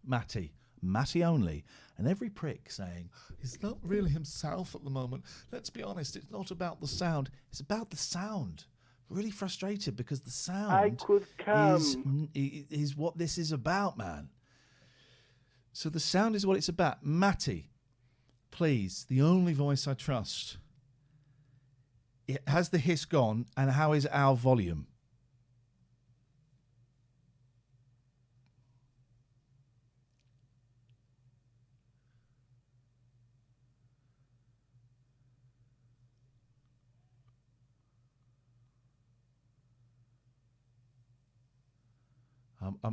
Matty only. And every prick saying, he's not really himself at the moment. Let's be honest, it's not about the sound. It's about the sound. Really frustrated because the sound is what this is about, man. So the sound is what it's about. Matty, please, the only voice I trust. Has the hiss gone, and how is our volume?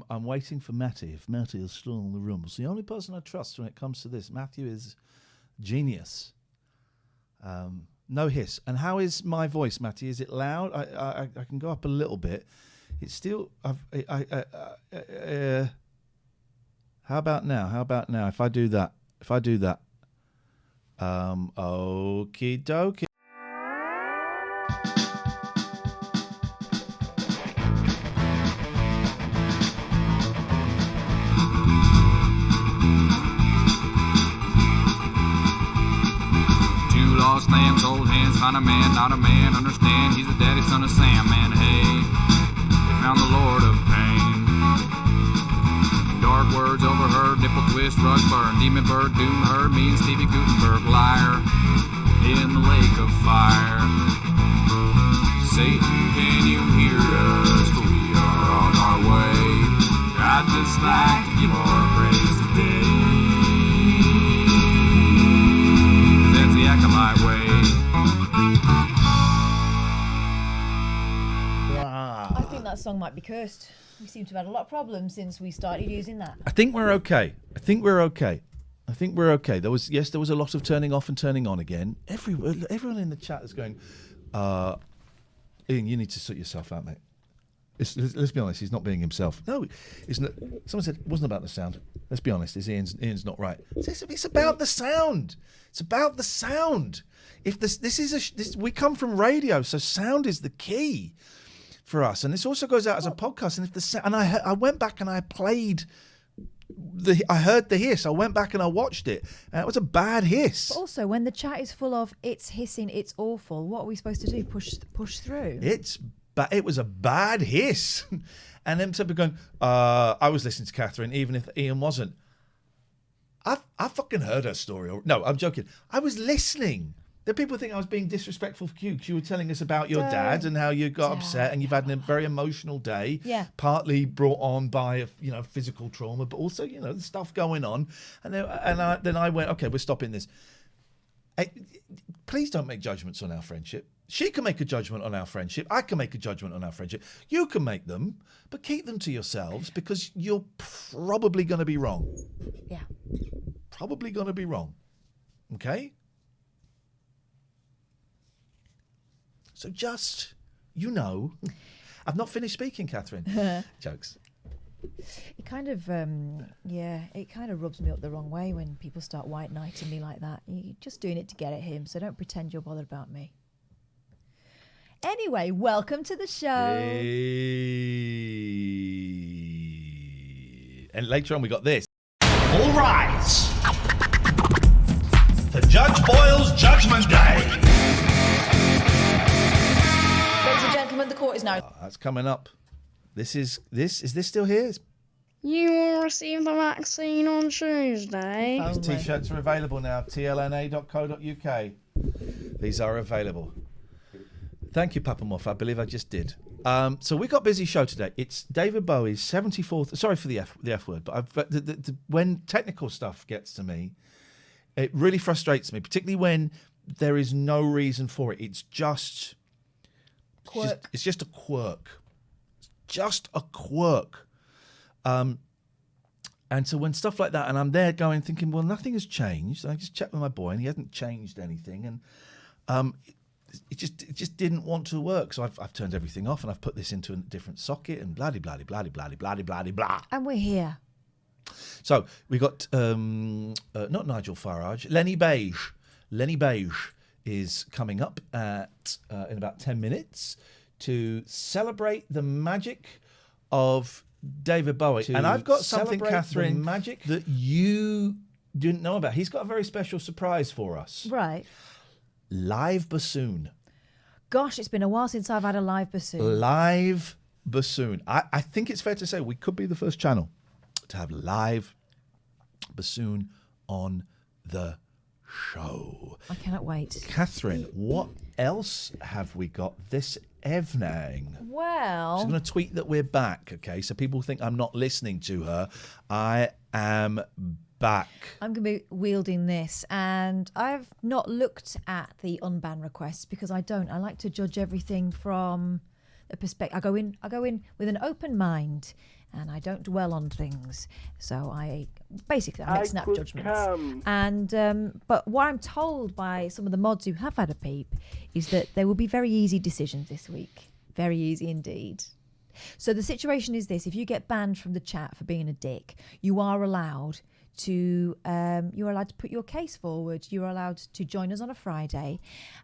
I'm waiting for Matty. If Matty is still in the room, it's the only person I trust when it comes to this. Matthew is genius. No hiss. And how is my voice, Matty? Is it loud? I can go up a little bit. It's still. How about now? How about now? If I do that. Okie dokie. Lost lambs, old hands, find a man, not a man, understand he's the daddy son of Sam, man, hey, they found the Lord of Pain. Dark words overheard, nipple twist, rug burn, demon bird, doom heard, me and Stevie Gutenberg, liar, in the lake of fire. Satan, can you hear us? For we are on our way. I'd just like to give our praise today. Acolyte way. I think that song might be cursed. We seem to have had a lot of problems since we started using that. I think we're okay. There was a lot of turning off and turning on again. Everyone in the chat is going, Iain, you need to sort yourself out, mate. Let's be honest, he's not being himself. No, isn't it? Someone said it wasn't about the sound. Let's be honest, Iain's not right. It's about the sound. It's about the sound. If we come from radio, so sound is the key for us, and this also goes out as a podcast. And I went back and I played. I heard the hiss. I went back and I watched it, and it was a bad hiss. But also, when the chat is full of "it's hissing, it's awful," what are we supposed to do? Push through? But it was a bad hiss. And then people going, I was listening to Catherine, even if Iain wasn't. I fucking heard her story. No, I'm joking. I was listening. The people think I was being disrespectful for you because you were telling us about your dad and how you got upset and you've had a very emotional day. Yeah. Partly brought on by physical trauma, but also the stuff going on. And then I went, okay, we're stopping this. Please don't make judgments on our friendship. She can make a judgment on our friendship. I can make a judgment on our friendship. You can make them, but keep them to yourselves because you're probably going to be wrong. Yeah. Probably going to be wrong. Okay? So just, I've not finished speaking, Catherine. Jokes. It kind of, it kind of rubs me up the wrong way when people start white knighting me like that. You're just doing it to get at him, so don't pretend you're bothered about me. Anyway, welcome to the show. And later on we got this. All rise for Judge Boyle's Judgment Day. Ladies and gentlemen, the court is now. That's coming up. Is this still here? You will receive the vaccine on Tuesday. These t-shirts are available now. tlna.co.uk. These are available. Thank you, Papa Muff. I believe I just did. So we got a busy show today. It's David Bowie's 74th. Sorry for the F word, but when technical stuff gets to me, it really frustrates me, particularly when there is no reason for it. It's just it's just a quirk. It's just a quirk. And so when stuff like that, and I'm there thinking, well, nothing has changed. And I just checked with my boy, and he hasn't changed anything. And it just didn't want to work. So I've turned everything off and I've put this into a different socket and blah, blah, blah, blah, blah, blah, blah, blah. And we're here. So we got, not Nigel Farage, Lenny Beige. Lenny Beige is coming up in about 10 minutes to celebrate the magic of David Bowie. And I've got something, celebrate Catherine, the magic. that you didn't know about. He's got a very special surprise for us. Right. Live bassoon. Gosh, it's been a while since I've had a live bassoon. Live bassoon. I think it's fair to say we could be the first channel to have live bassoon on the show. I cannot wait. Catherine, what else have we got this evening? Well, She's going to tweet that we're back, okay? So people think I'm not listening to her. I am back. I'm going to be wielding this, and I've not looked at the unban requests because I don't. I like to judge everything from a perspective. I go in with an open mind, and I don't dwell on things. So I make snap judgments. And but what I'm told by some of the mods who have had a peep is that there will be very easy decisions this week. Very easy indeed. So the situation is this: if you get banned from the chat for being a dick, you are allowed to put your case forward. You're allowed to join us on a Friday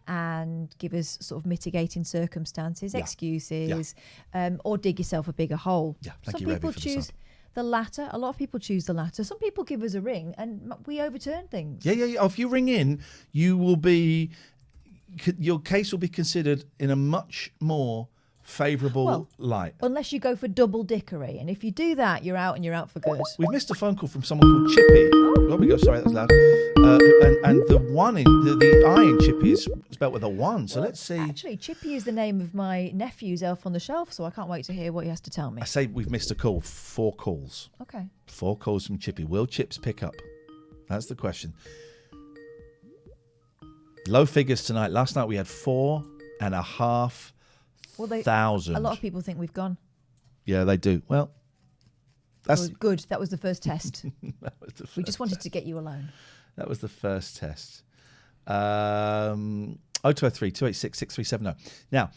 and give us sort of mitigating circumstances, excuses, or dig yourself a bigger hole. Yeah, some people choose the latter. A lot of people choose the latter. Some people give us a ring and we overturn things. Yeah. Oh, if you ring in, your case will be considered in a much more favourable light. Unless you go for double dickery, and if you do that, you're out, and you're out for good. We've missed a phone call from someone called Chippy. Oh, we go. Sorry, that was loud. And the one in the I in Chippy is spelled with a one. So let's see. Actually, Chippy is the name of my nephew's elf on the shelf, so I can't wait to hear what he has to tell me. I say we've missed a call. 4 calls. Okay. 4 calls from Chippy. Will Chips pick up? That's the question. Low figures tonight. Last night we had 4,500. A lot of people think we've gone. Yeah, they do. Well, that's good. That was the first test. We just wanted test. to get you alone. That was the first test. 0203 286 6370. Now,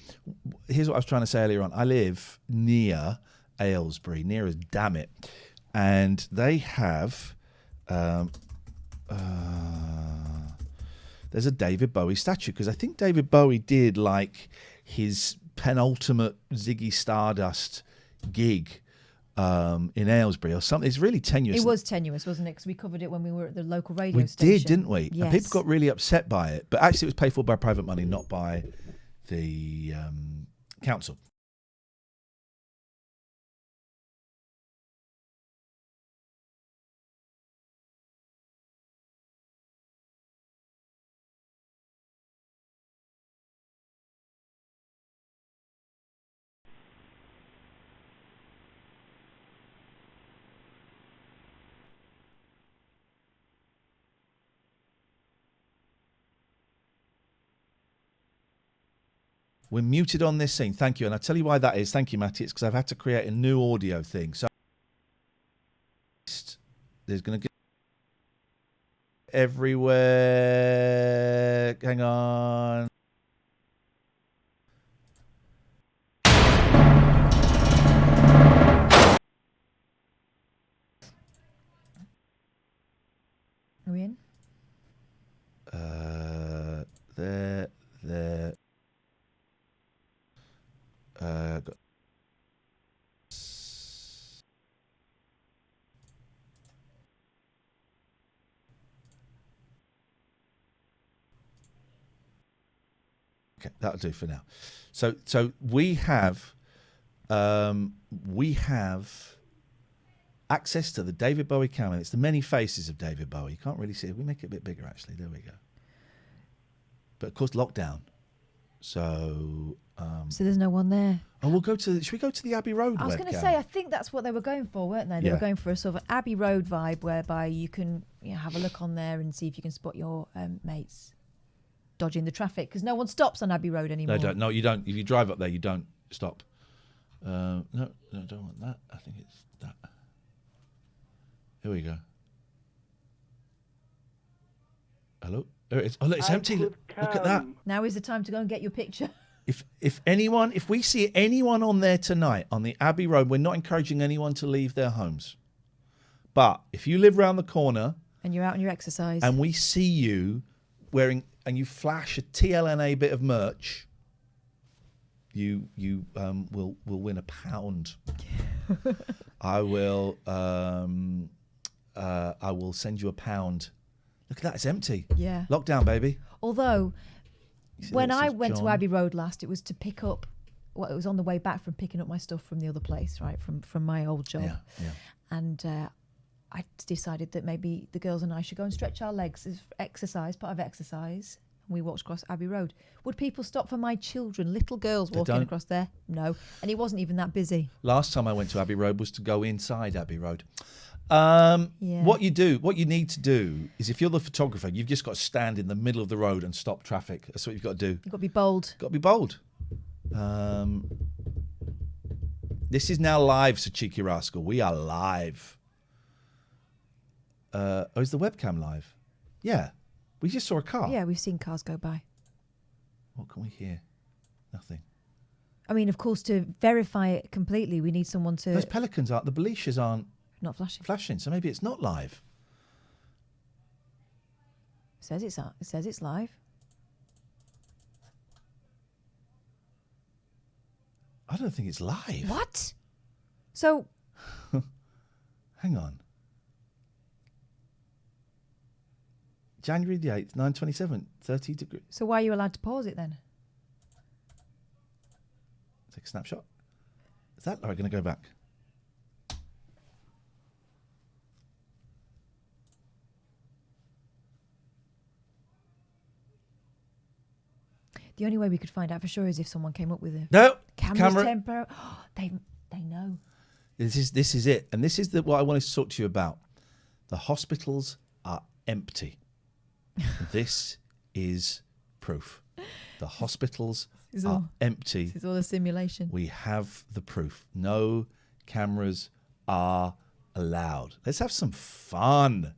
here's what I was trying to say earlier on. I live near Aylesbury, near as damn it, and they have there's a David Bowie statue, because I think David Bowie did like his penultimate Ziggy Stardust gig in Aylesbury or something. It's really tenuous. It was tenuous, wasn't it? Because we covered it when we were at the local radio we station. We did, didn't we? Yes. And people got really upset by it. But actually it was paid for by private money, not by the council. We're muted on this scene. Thank you. And I'll tell you why that is. Thank you, Matty. It's because I've had to create a new audio thing. So there's going to get everywhere. Hang on. Are we in? There. Okay, that'll do for now. So we have access to the David Bowie camera. It's the many faces of David Bowie. You can't really see it. We make it a bit bigger, actually. There we go. But of course, lockdown. So there's no one there. Oh, should we go to the Abbey Road? I was going to say, I think that's what they were going for, weren't they? They were going for a sort of Abbey Road vibe, whereby you can have a look on there and see if you can spot your mates dodging the traffic, because no one stops on Abbey Road anymore. No, you don't. If you drive up there, you don't stop. No, I don't want that. I think it's that. Here we go. Hello. There it is. Oh, look, it's empty. Look at that. Now is the time to go and get your picture. If we see anyone on there tonight on the Abbey Road, we're not encouraging anyone to leave their homes. But if you live around the corner and you're out on your exercise, and we see you wearing, and you flash a TLNA bit of merch, you will win £1. I will send you £1. Look at that, it's empty. Yeah. Lockdown, baby. Although, when this I is went to John. Abbey Road last, it was to pick up. Well, it was on the way back from picking up my stuff from the other place, right, from my old job. Yeah. And I decided that maybe the girls and I should go and stretch our legs as exercise, part of exercise. We walked across Abbey Road. Would people stop for my children, little girls walking across there? No. And it wasn't even that busy. Last time I went to Abbey Road was to go inside Abbey Road. Yeah. What you need to do is, if you're the photographer, you've just got to stand in the middle of the road and stop traffic. That's what you've got to do. You've got to be bold. Got to be bold. This is now live, so Cheeky Rascal. We are live. Is the webcam live? Yeah. We just saw a car. Yeah, we've seen cars go by. What can we hear? Nothing. I mean, of course, to verify it completely, we need someone to... Those pelicans aren't, the Belicias aren't Not flashing. flashing, so maybe it's not live. It says it's live. I don't think it's live. What? So... Hang on. January the 8th, 9:27, 30 degrees. So why are you allowed to pause it then? Take a snapshot. Is that? All right, going to go back. The only way we could find out for sure is if someone came up with a No. camera tempo. They know. This is it, and this is what I wanted to talk to you about. The hospitals are empty. This is proof. The hospitals are empty. This is all a simulation. We have the proof. No cameras are allowed. Let's have some fun.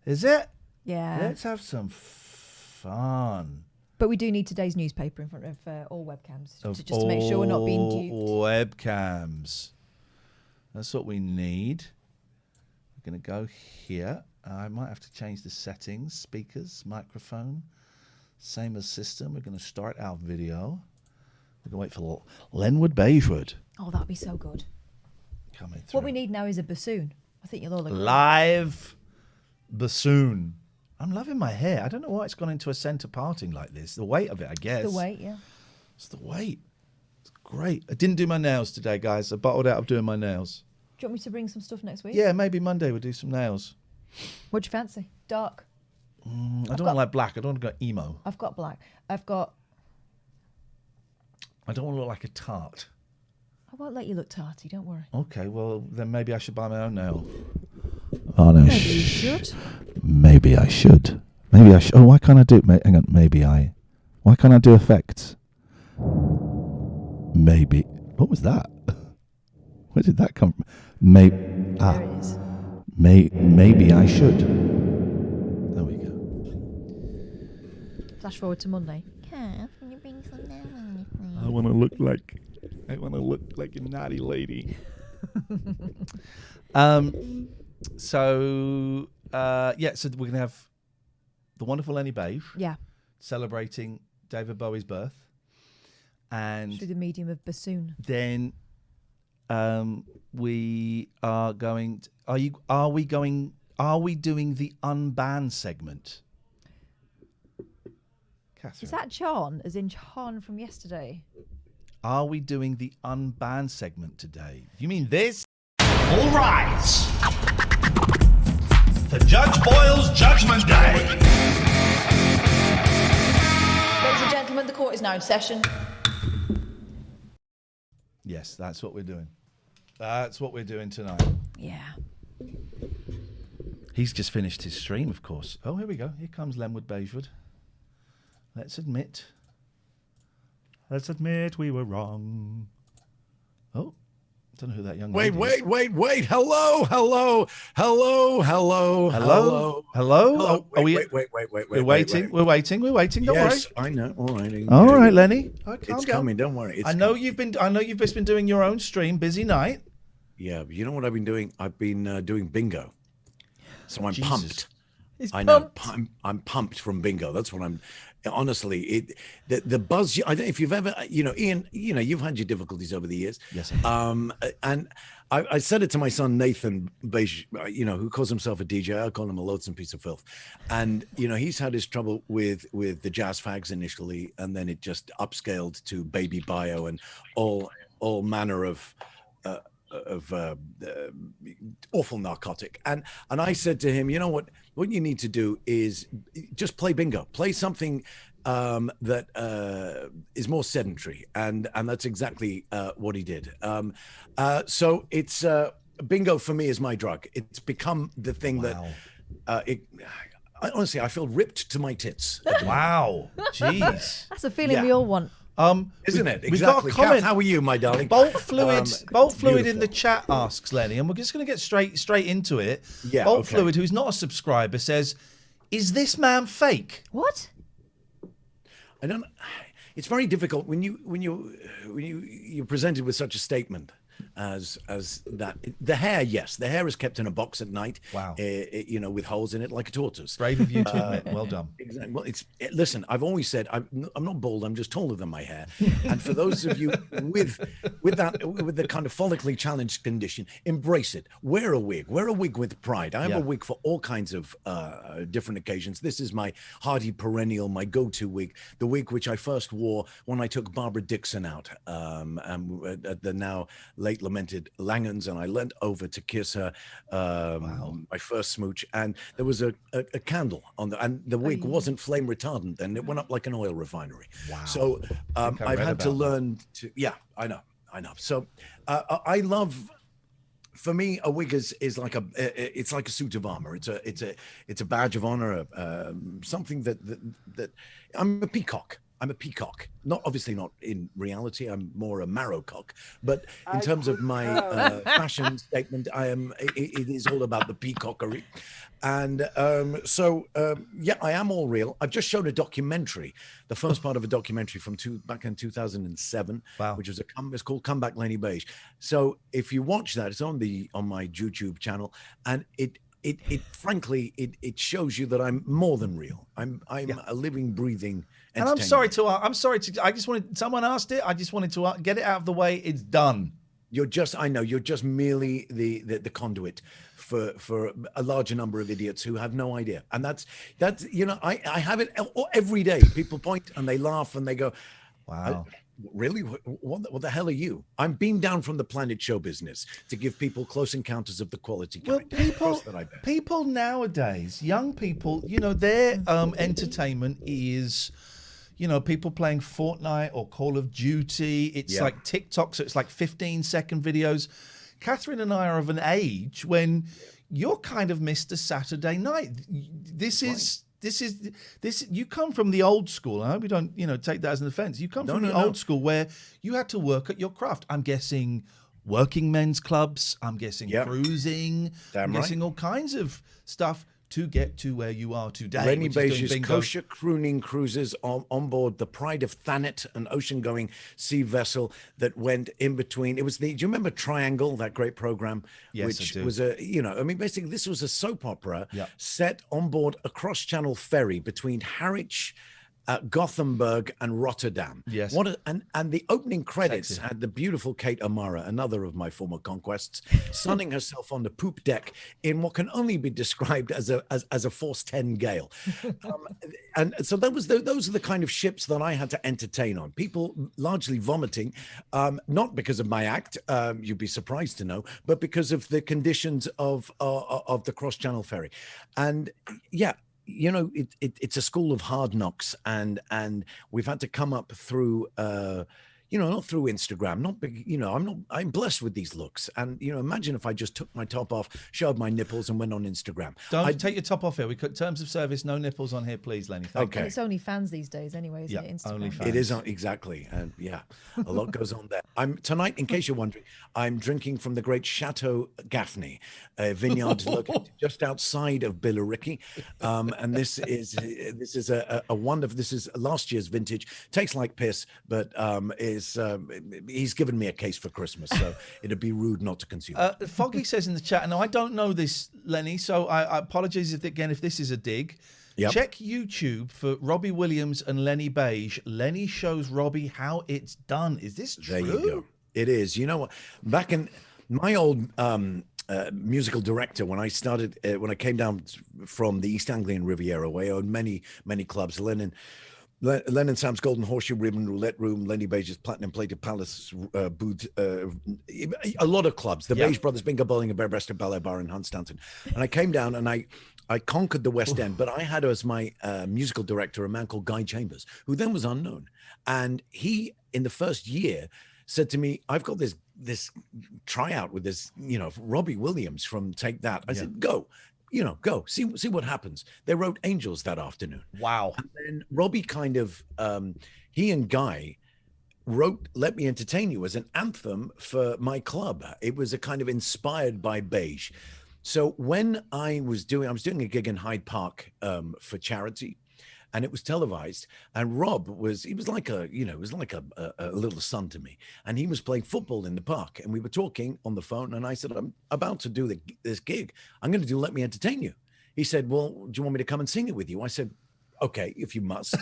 Is it? Yeah. Let's have some fun. But we do need today's newspaper in front of all webcams just to make sure we're not being duped. Webcams. That's what we need. We're going to go here. I might have to change the settings. Speakers, microphone. Same as system. We're going to start our video. We're going to wait for Lenwood Beigewood Oh, that'd be so good. coming through. What we need now is a bassoon. I think you'll all agree. Live bassoon. I'm loving my hair. I don't know why it's gone into a centre parting like this. The weight of it, I guess. The weight, yeah. It's the weight. It's great. I didn't do my nails today, guys. I bottled out of doing my nails. Do you want me to bring some stuff next week? Yeah, maybe Monday we'll do some nails. What do you fancy? Dark. I don't want to like black. I don't want to go emo. I've got black. I don't want to look like a tart. I won't let you look tarty, don't worry. Okay, well, then maybe I should buy my own nail. Oh, no. Maybe you should. Maybe I should. Maybe I should. Oh, why can't I do it? Hang on. Why can't I do effects? Maybe. What was that? Where did that come from? Maybe. There it is. Maybe I should. There we go. Flash forward to Monday. Can you bring some down? I want to look like a naughty lady. So we're gonna have the wonderful Lenny Beige Yeah. celebrating David Bowie's birth, and Through the medium of bassoon. then we are going. Are we doing the unban segment? Catherine, Is that John, as in John from yesterday? are we doing the unban segment today? You mean this? All rise. For Judge Boyle's Judgment Day. Ladies and gentlemen, the court is now in session. Yes, that's what we're doing. That's what we're doing tonight. Yeah. He's just finished his stream, of course. Oh, here we go. Here comes Lenwood Beigewood. Let's admit we were wrong. Oh, don't know who that young lady is. Wait. Hello. Hello? Hello. Are we? Wait. We're waiting. We're waiting. Don't Yes, I know. All right. worry. All right, Lenny. Calm It's down. coming. Don't worry. I know you've just been doing your own stream. Busy night. Yeah, but you know what I've been doing? I've been doing bingo. So I'm Jesus. pumped. I know. pumped. I'm pumped from bingo. That's what I'm. Honestly, the buzz. I don't know if you've ever, Ian. You've had your difficulties over the years. Yes. And I said it to my son Nathan Beige, who calls himself a DJ. I call him a loathsome piece of filth. And he's had his trouble with the jazz fags initially, and then it just upscaled to baby bio and all manner of awful narcotic. And I said to him, you know what you need to do is just play bingo, play something that is more sedentary, and that's exactly what he did. So it's bingo for me is my drug. It's become the thing that honestly I feel ripped to my tits. Wow. Jeez. That's a feeling we all want. Isn't it? Exactly. We've got a comment. Kath, how are you, my darling? Bolt Fluid Beautiful. in the chat asks Lenny, and we're just going to get straight into it. Yeah, Bolt okay. Fluid, who's not a subscriber, says, "Is this man fake?" What? I don't. It's very difficult when you're presented with such a statement as that. The hair, yes, the hair is kept in a box at night. Wow. With holes in it like a tortoise. Brave of you to admit. Well done. Exactly. Well, listen. I've always said I'm not bald. I'm just taller than my hair. And for those of you with the kind of follically challenged condition, embrace it. Wear a wig. Wear a wig with pride. I have a wig for all kinds of different occasions. This is my hardy perennial, my go-to wig. The wig which I first wore when I took Barbara Dixon out at the now late lamented Langens, and I leant over to kiss her, my first smooch, and there was a candle on and the wig wasn't flame retardant, and it went up like an oil refinery. Wow. So I've had to learn to, I know. So I love, for me, a wig is like it's like a suit of armor. It's a badge of honor, something that I'm a peacock. I'm a peacock. Obviously not in reality. I'm more a marrowcock. But in terms of my fashion statement, I am. It is all about the peacockery, and I am all real. I've just shown a documentary, the first part of a documentary from back in 2007, which was it's called "Come Back, Lenny Beige." So if you watch that, it's on my YouTube channel, and it frankly shows you that I'm more than real. I'm a living, breathing. And I'm sorry to. I just wanted. Someone asked it. I just wanted to get it out of the way. It's done. You're just merely the conduit for a larger number of idiots who have no idea. And that's I have it every day. People point and they laugh and they go, "Wow. Really? What the hell are you?" I'm beamed down from the planet show business to give people close encounters of the quality kind. People nowadays, young people, their entertainment is, people playing Fortnite or Call of Duty. It's like TikTok, so it's like 15-second videos. Catherine and I are of an age when you're kind of Mr. Saturday Night. This you come from the old school. I hope you don't, take that as an offense. You come from the old school where you had to work at your craft. I'm guessing working men's clubs. I'm guessing cruising. I'm guessing all kinds of stuff to get to where you are today. Lenny Beige's kosher crooning cruises on board the Pride of Thanet, an ocean-going sea vessel that went in between. It was do you remember Triangle, that great program? Yes, which I do. Was basically this was a soap opera set on board a cross-channel ferry between Harwich, Gothenburg and Rotterdam. Yes. And the opening credits had the beautiful Kate O'Mara, another of my former conquests, sunning herself on the poop deck in what can only be described as a force 10 gale. And so those are the kind of ships that I had to entertain on. People largely vomiting, not because of my act, you'd be surprised to know, but because of the conditions of the cross-channel ferry. And it's a school of hard knocks, and we've had to come up through not through Instagram, I'm blessed with these looks, and imagine if I just took my top off, showed my nipples and went on Instagram. Don't take your top off here. We cut terms of service, no nipples on here, please, Lenny. Thank you. It's only fans these days anyway, isn't it? Instagram. Only fans. It is exactly, and a lot goes on there. Tonight, in case you're wondering, I'm drinking from the great Chateau Gaffney, a vineyard located just outside of Billericay, and this is a wonderful. This is last year's vintage. Tastes like piss, but is he's given me a case for Christmas, so it'd be rude not to consume it. Foggy says in the chat, and I don't know this, Lenny, so I apologize if this is a dig. Yep. Check YouTube for Robbie Williams and Lenny Beige. Lenny shows Robbie how it's done. Is this true? There you go. It is. You know what? Back in my old musical director, when I started, when I came down from the East Anglian Riviera, where I owned many clubs, Len and Sam's Golden Horseshoe Ribbon Roulette Room, Lenny Beige's Platinum Plated Palace Booth, a lot of clubs, the Beige Brothers Bingo Bowling and Bare Breasted Ballet Bar in Hunstanton. And I came down and I conquered the West End, but I had as my musical director a man called Guy Chambers, who then was unknown. And he, in the first year, said to me, I've got this tryout with this, Robbie Williams from Take That. I said, go, go, see what happens. They wrote Angels that afternoon. Wow. And then Robbie kind of, he and Guy wrote Let Me Entertain You as an anthem for my club. It was a kind of inspired by Beige. So when I was doing a gig in Hyde Park for charity, and it was televised, and Rob was like a little son to me, and he was playing football in the park, and we were talking on the phone, and I said, I'm about to do this gig. I'm going to do Let Me Entertain You. He said, well, do you want me to come and sing it with you? I said, okay, if you must.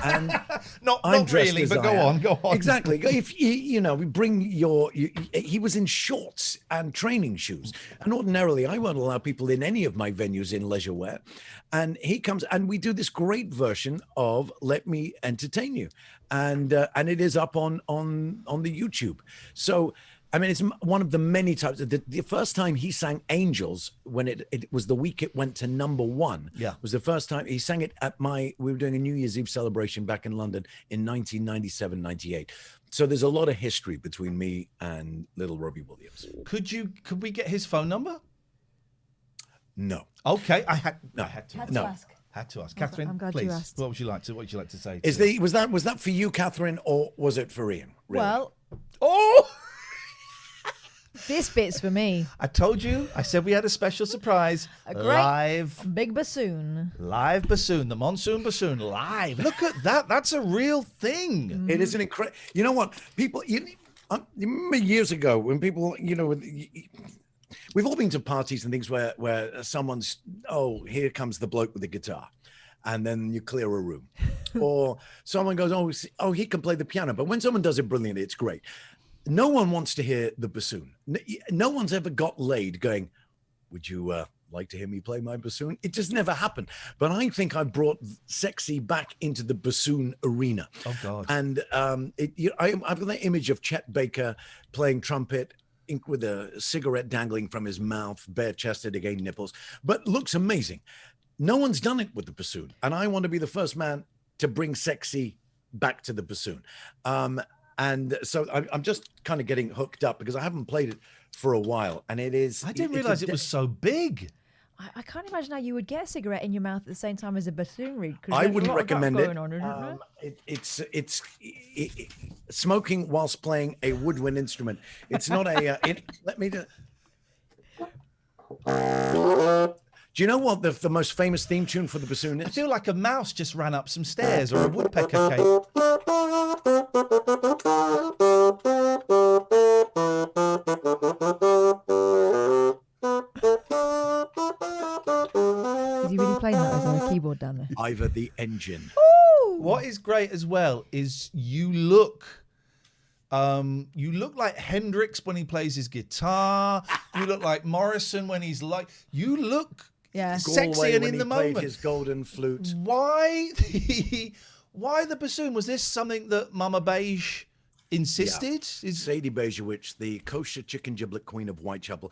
And not really, but go on. Exactly. If we bring he was in shorts and training shoes, and ordinarily I won't allow people in any of my venues in leisure wear, and he comes and we do this great version of Let Me Entertain You, and it is up on the YouTube. So I mean, it's one of the many times. The first time he sang Angels, when it was the week it went to #1, was the first time he sang it at we were doing a New Year's Eve celebration back in London in 1997, 98. So there's a lot of history between me and little Robbie Williams. Could we get his phone number? No. Okay, I had to ask. Had to ask. Catherine, I'm glad please. you asked. What would you like to say? Was that for you, Catherine, or was it for Ian? Really? Well, this bit's for me. I told you. I said we had a special surprise. A great live big bassoon. Live bassoon, the monsoon bassoon, live. Look at that. That's a real thing. It is an incredible. You know what? People, you remember years ago when people, we've all been to parties and things where someone's, here comes the bloke with the guitar. And then you clear a room. Or someone goes, he can play the piano. But when someone does it brilliantly, it's great. No one wants to hear the bassoon. No one's ever got laid going, would you like to hear me play my bassoon? It just never happened. But I think I brought sexy back into the bassoon arena. Oh, God. And I've got that image of Chet Baker playing trumpet with a cigarette dangling from his mouth, bare-chested, again, nipples, but looks amazing. No one's done it with the bassoon. And I want to be the first man to bring sexy back to the bassoon. And so I'm just kind of getting hooked up because I haven't played it for a while. And it is... I didn't realize it was so big. I can't imagine how you would get a cigarette in your mouth at the same time as a bassoon reed. I wouldn't recommend it. It's smoking whilst playing a woodwind instrument. It's not a... let me do... Do you know what the most famous theme tune for the bassoon is? I feel like a mouse just ran up some stairs or a woodpecker came. Is he really playing that? Or is there a keyboard down there? Ivor the Engine. Ooh! What is great as well is you look like Hendrix when he plays his guitar. You look like Morrison when he's you look sexy and in the moment. Played his golden flute. Why the bassoon? Was this something that Mama Beige insisted? Sadie Beigewich, the kosher chicken giblet queen of Whitechapel.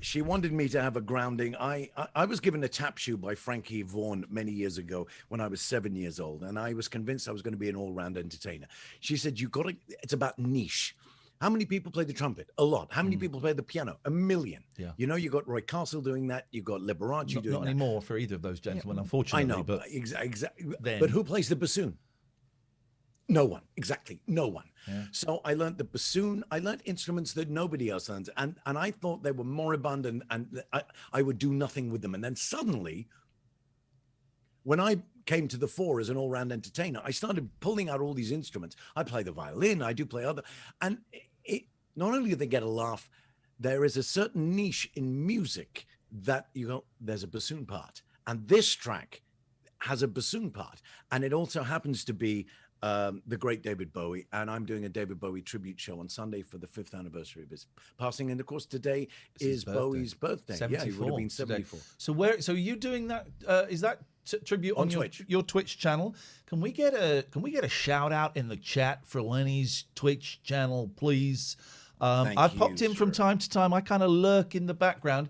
She wanted me to have a grounding. I was given a tap shoe by Frankie Vaughan many years ago when I was 7 years old, and I was convinced I was going to be an all-round entertainer. She said, it's about niche. How many people play the trumpet? A lot. How many people play the piano? 1 million. Yeah. You got Roy Castle doing that. You got Liberace doing that. Not anymore for either of those gentlemen, unfortunately. I know, but exactly. Then. But who plays the bassoon? No one. Exactly. No one. Yeah. So I learned the bassoon. I learned instruments that nobody else learns. And I thought they were moribund and I would do nothing with them. And then suddenly, when I came to the fore as an all-round entertainer. I started pulling out all these instruments. I play the violin, I do play other, and not only do they get a laugh, there is a certain niche in music that you go, there's a bassoon part, and this track has a bassoon part, and it also happens to be the great David Bowie, and I'm doing a David Bowie tribute show on Sunday for the 5th anniversary of his passing, and of course today is Bowie's birthday. Yeah, he would have been 74. Today. So are you doing that? Is that tribute on Twitch. Your Twitch channel? Can we get a shout out in the chat for Lenny's Twitch channel, please? I've popped in from time to time. I kind of lurk in the background.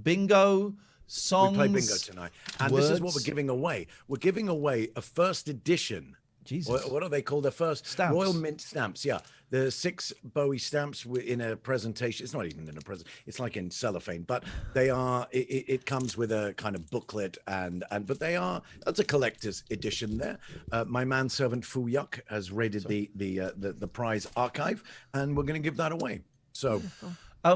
Bingo. Songs, we play bingo tonight, and words. This is what we're giving away. We're giving away a first edition. Jesus. What are they called? The first Stamps. Royal Mint stamps. Yeah, the 6 Bowie stamps in a presentation. It's not even in a present. It's like in cellophane, but they are. It comes with a kind of booklet, but they are. That's a collector's edition there. My manservant Fu Yuk has raided the prize archive, and we're going to give that away. So,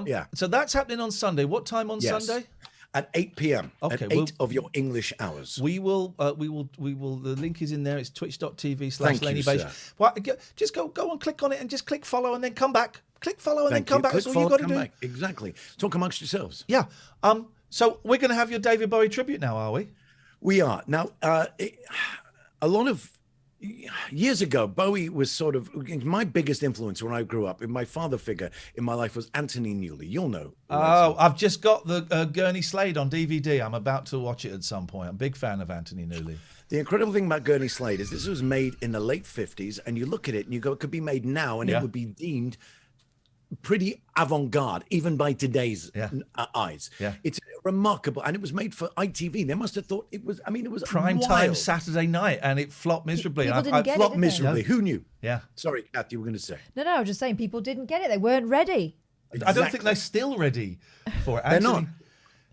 yeah. So that's happening on Sunday. What time on Sunday? At 8 p.m. Okay, at 8 of your English hours. We will. The link is in there. It's twitch.tv/Lenny Beige. Sir. Well, just go and click on it and just click follow and then come back. Click follow and then come back. Click That's all you follow, got to do. back. Exactly. Talk amongst yourselves. Yeah. So we're going to have your David Bowie tribute now, are we? We are now. A lot of years ago, Bowie was sort of my biggest influence when I grew up. My father figure in my life was Anthony Newley. You'll know. Oh, I've just got the Gurney Slade on DVD. I'm about to watch it at some point. I'm a big fan of Anthony Newley. The incredible thing about Gurney Slade is this was made in the late 50s, and you look at it and you go, it could be made now, and it would be deemed pretty avant-garde, even by today's eyes. Yeah. It's remarkable, and it was made for ITV. They must have thought it was. I mean, it was Prime wild. time Saturday night, and it flopped miserably. People didn't get it, Flopped did they? miserably. Who knew? Yeah. Sorry, Kath, you were going to say. No, I was just saying people didn't get it. They weren't ready. I don't think they're still ready for it. They're not.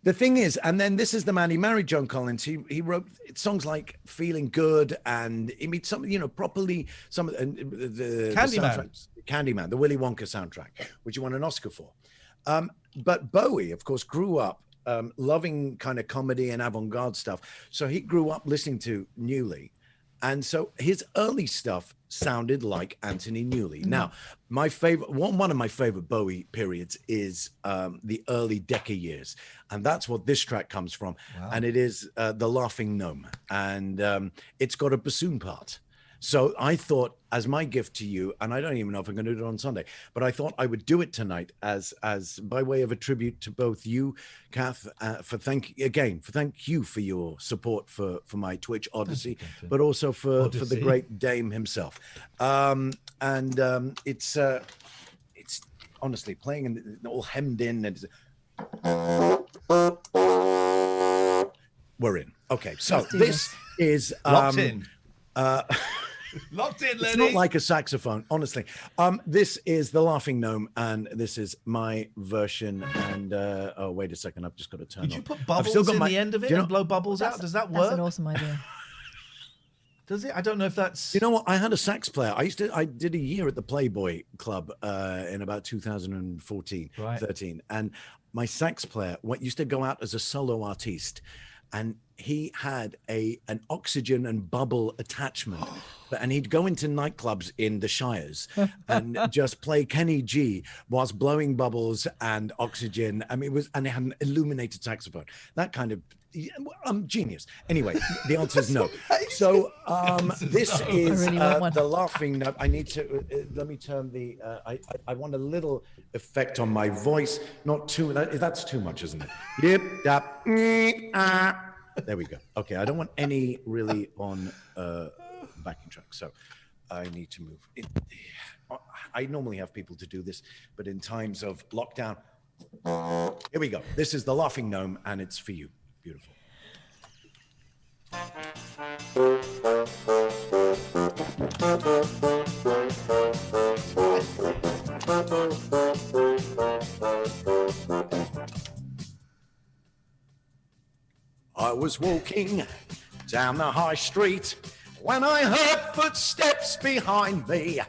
The thing is, and then this is the man, he married Joan Collins. He wrote songs like Feeling Good and he made some, properly some of the Candyman. Candyman, the Willy Wonka soundtrack, which he won an Oscar for. But Bowie, of course, grew up loving kind of comedy and avant-garde stuff. So he grew up listening to Newley. And so his early stuff sounded like Anthony Newley. Now, my favorite, one of my favorite Bowie periods is the early Decca years. And that's what this track comes from. Wow. And it is The Laughing Gnome. And it's got a bassoon part. So I thought, as my gift to you, and I don't even know if I'm going to do it on Sunday, but I thought I would do it tonight as by way of a tribute to both you, Kath, for thank you for your support for my Twitch Odyssey, but also for the great Dame himself. It's honestly playing and all hemmed in and we're in. Okay, so this is locked in. Locked in, Lenny. It's not like a saxophone, honestly. This is The Laughing Gnome, and this is my version. And oh, wait a second, I've just got to turn. Could you put bubbles in the end of it and blow bubbles out? Does that work? That's an awesome idea. Does it? I don't know if that's. You know what? I had a sax player. I did a year at the Playboy Club in about 2014, 13, and my sax player used to go out as a solo artiste. And he had an oxygen and bubble attachment, and he'd go into nightclubs in the Shires and just play Kenny G whilst blowing bubbles and oxygen. I mean, and it had an illuminated saxophone. That kind of genius. Anyway, the answer is no. So this is The Laughing Gnome. I need to let me turn the. I want a little effect on my voice. Not too. That's too much, isn't it? Yep. There we go. Okay, I don't want any really on backing track, so I need to move. I normally have people to do this, but in times of lockdown, here we go. This is The Laughing Gnome, and it's for you. Beautiful. I was walking down the high street when I heard footsteps behind me.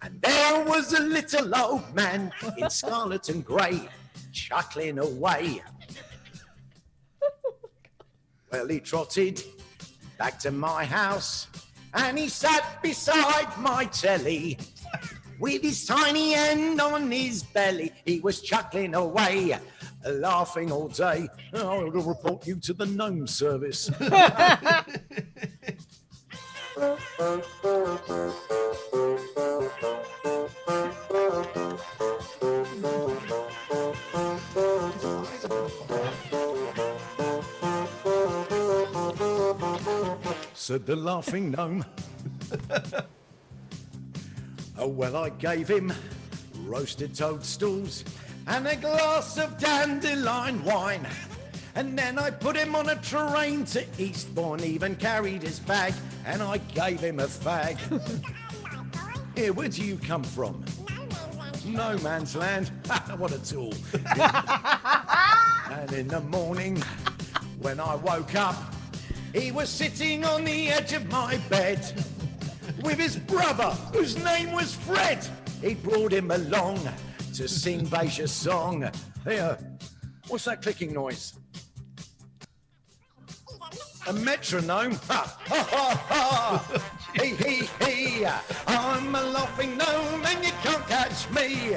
And there was a little old man in scarlet and grey chuckling away. Well, he trotted back to my house, and he sat beside my telly. With his tiny hand on his belly, he was chuckling away, laughing all day. I will report you to the gnome service. Said the laughing gnome. Oh, well, I gave him roasted toadstools and a glass of dandelion wine. And then I put him on a train to Eastbourne, even carried his bag, and I gave him a fag. Here, where do you come from? No man's land. What a tool. And in the morning, when I woke up, he was sitting on the edge of my bed with his brother, whose name was Fred. He brought him along to sing Beige a song. Here, what's that clicking noise? A metronome? Ha, ha, ha, ha. Hee, hee, hee. I'm a laughing gnome and you can't catch me.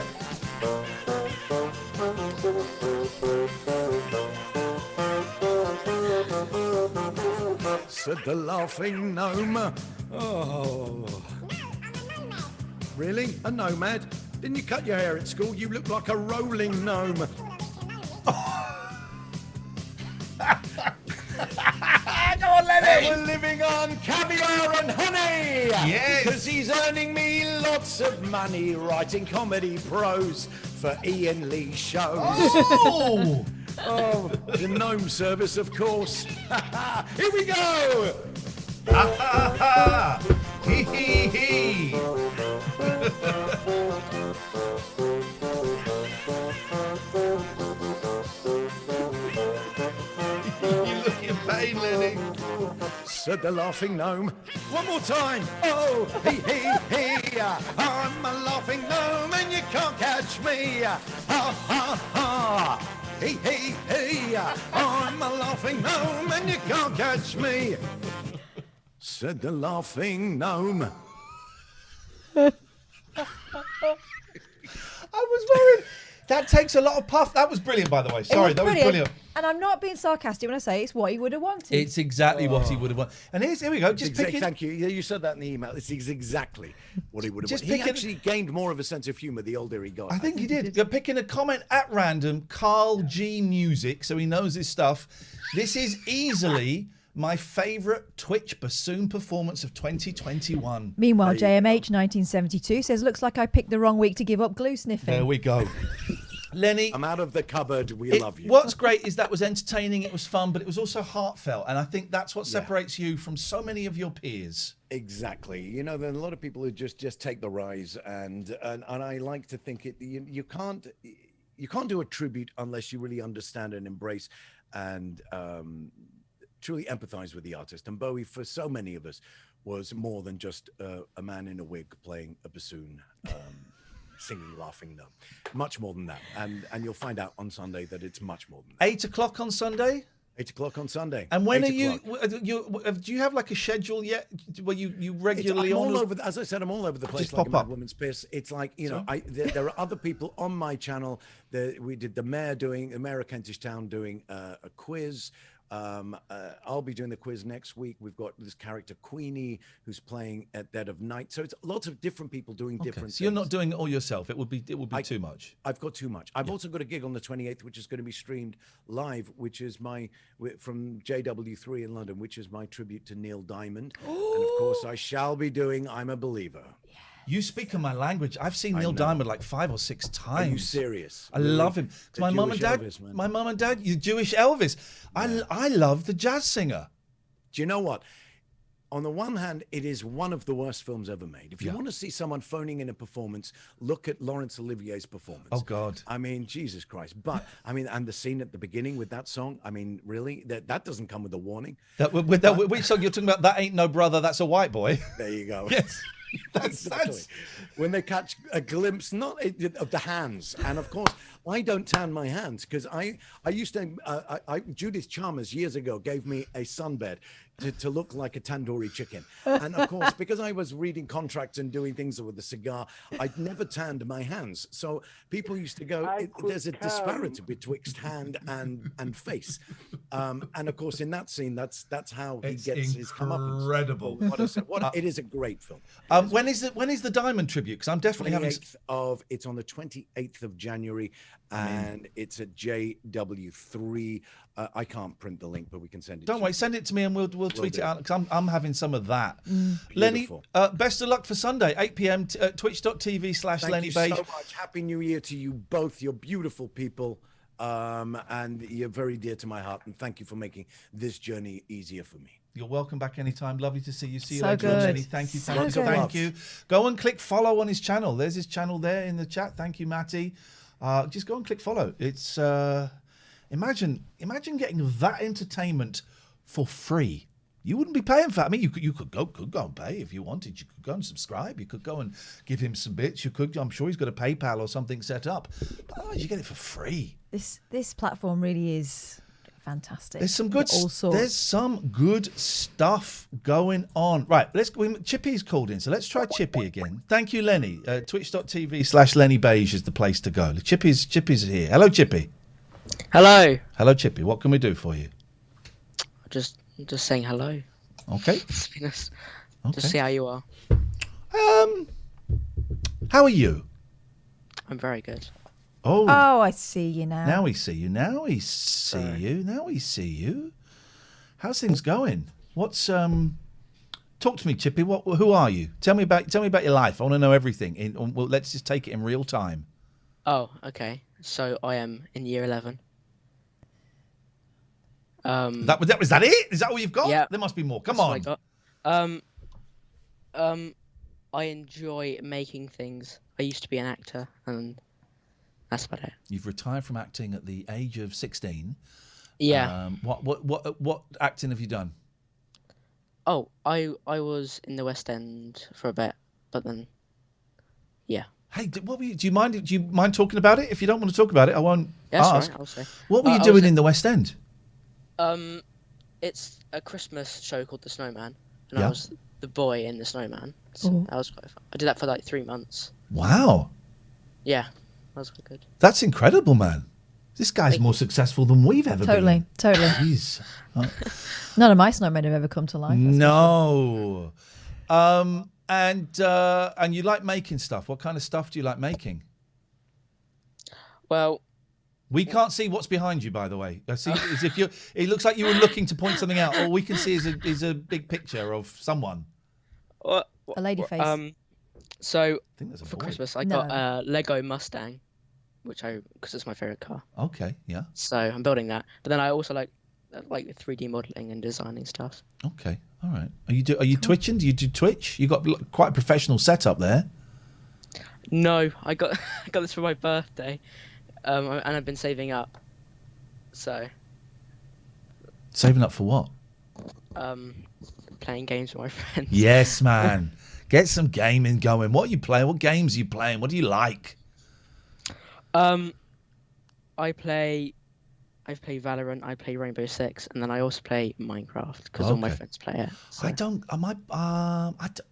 Said the laughing gnome. Oh. Really? A nomad? Didn't you cut your hair at school? You look like a rolling gnome. Go on, Lenny! We're living on caviar and honey! Yes! Because he's earning me lots of money writing comedy prose for Iain Lee shows. Oh! Oh, the gnome service, of course. Here we go! Ha ha ha! Hee hee hee! You look in pain, Lenny. Said the laughing gnome. One more time. Oh, hee hee hee. I'm a laughing gnome and you can't catch me. Ha ha ha. Hee hee hee. I'm a laughing gnome and you can't catch me. Said the laughing gnome. I was worried. That takes a lot of puff. That was brilliant, by the way. Sorry, that was brilliant. And I'm not being sarcastic when I say it's what he would have wanted. It's exactly what he would have wanted. And here we go. Just picking. Thank you. Yeah, you said that in the email. It's exactly what he would have Just wanted. He picking- actually gained more of a sense of humour the older he got. I think he did. You're picking a comment at random. Carl G Music, so he knows his stuff. This is easily my favourite Twitch bassoon performance of 2021. Meanwhile, JMH 1972 says, looks like I picked the wrong week to give up glue sniffing. There we go. Lenny, I'm out of the cupboard. We love you. What's great is that was entertaining, it was fun, but it was also heartfelt. And I think that's what separates you from so many of your peers. Exactly. You know, there are a lot of people who just take the rise, and I like to think you can't do a tribute unless you really understand and embrace and truly empathize with the artist. And Bowie, for so many of us, was more than just a man in a wig playing a bassoon. Singing, laughing, no, much more than that, and you'll find out on Sunday that it's much more than that. 8 o'clock on Sunday. 8 o'clock on Sunday. And when 8 are you? o'clock. Do you have like a schedule yet? Where you regularly I'm on? all over. As I said, I'm all over the place. Just like pop a up. mad woman's piss. It's like there are other people on my channel. We did the mayor of Kentish Town doing a quiz. I'll be doing the quiz next week. We've got this character Queenie who's playing at Dead of Night. So it's lots of different people doing different So things. you're not doing it all yourself. It would be too much. I've got too much. I've also got a gig on the 28th, which is going to be streamed live, which is from JW3 in London, which is my tribute to Neil Diamond. And of course, I shall be doing I'm a Believer. You speak in my language. I've seen Neil Diamond like 5 or 6 times. Are you serious? I love him. The My mum and Jewish dad. Elvis, man. My mum and dad. You Jewish Elvis. I love the jazz singer. Do you know what? On the one hand, it is one of the worst films ever made. If you want to see someone phoning in a performance, look at Laurence Olivier's performance. Oh, God. I mean, Jesus Christ. But, I mean, and the scene at the beginning with that song, I mean, really? That doesn't come with a warning. Which song you're talking about? That Ain't No Brother, That's a White Boy. There you go. Yes. Exactly. When they catch a glimpse, not of the hands, and of course, I don't tan my hands because I used to. Judith Chalmers years ago gave me a sunbed to look like a tandoori chicken. And of course, because I was reading contracts and doing things with a cigar, I'd never tanned my hands. So people used to go, there's a disparity betwixt hand and face. And of course, in that scene, that's how he gets his comeuppance. Incredible. It is a great film. When is the Diamond tribute? Because I'm definitely having. It's on the 28th of January, and it's at JW3. I can't print the link, but we can send it. Don't worry, send it to me and we'll tweet it out because I'm having some of that. Lenny, Beautiful. best of luck for Sunday, 8 p.m. Twitch.tv/Lenny Beige. Thank you so much. Happy New Year to you both. You're beautiful people, and you're very dear to my heart. And thank you for making this journey easier for me. You're welcome back anytime. Lovely to see you. See you So later on, good. Lenny. Thank you, thank you, So thank good. you. Go and click follow on his channel. There's his channel there in the chat. Thank you, Matty. Just go and click follow. It's imagine getting that entertainment for free. You wouldn't be paying for it. I mean, you could go and pay if you wanted. You could go and subscribe. You could go and give him some bits. You could. I'm sure he's got a PayPal or something set up. But otherwise, you get it for free. This platform really is fantastic. There's some good. All sorts. There's some good stuff going on. Right, Chippy's called in, so let's try Chippy again. Thank you, Lenny. Twitch.tv/Lenny Beige is the place to go. Chippy's here. Hello, Chippy. Hello. Hello, Chippy. What can we do for you? Just saying hello. Okay. Just Okay. see how you are. How are you? I'm very good. Oh, Oh, I see you now. now we see you. Now we see you. Now we see you. How's things going? What's Talk to me, Chippy. Who are you? Tell me about your life. I want to know everything. Well, let's just take it in real time. Oh, okay. So I am in year 11. Was that it? Is that all you've got? Yeah. There must be more. Come That's on. what I got. I enjoy making things. I used to be an actor, and that's about it. You've retired from acting at the age of 16. Yeah. What acting have you done? Oh, I was in the West End for a bit, but then, yeah. Hey, what were you? Do you mind talking about it? If you don't want to talk about it, I won't That's ask. right. I'll say. What were you I doing was in the West End? It's a Christmas show called The Snowman, and Yeah. I was the boy in The Snowman. So Oh. that was quite fun. I did that for like 3 months. Wow, Yeah, that was quite good. that's incredible, man. This guy's Thank more you. successful than we've ever been. Totally. Jeez. None of my snowmen have ever come to life. that's for No. And you like making stuff. What kind of stuff do you like making? Well, We can't see what's behind you, by the way. I see as if you. It looks like you were looking to point something out. All we can see is a big picture of someone. A lady face. So I think there's a for boy. Christmas I No. got a Lego Mustang, because it's my favorite car. Okay, yeah. So I'm building that. But then I also like 3D modeling and designing stuff. Okay, all right. Are you twitching? Do you do Twitch? You got quite a professional setup there. No, I got this for my birthday, and I've been saving up. So Saving up for what? playing games with my friends. Yes, man. Get some gaming going. What are you playing? What games are you playing? What do you like? I play Valorant, I play Rainbow Six, and then I also play Minecraft because all my Okay. friends play it. So. I don't.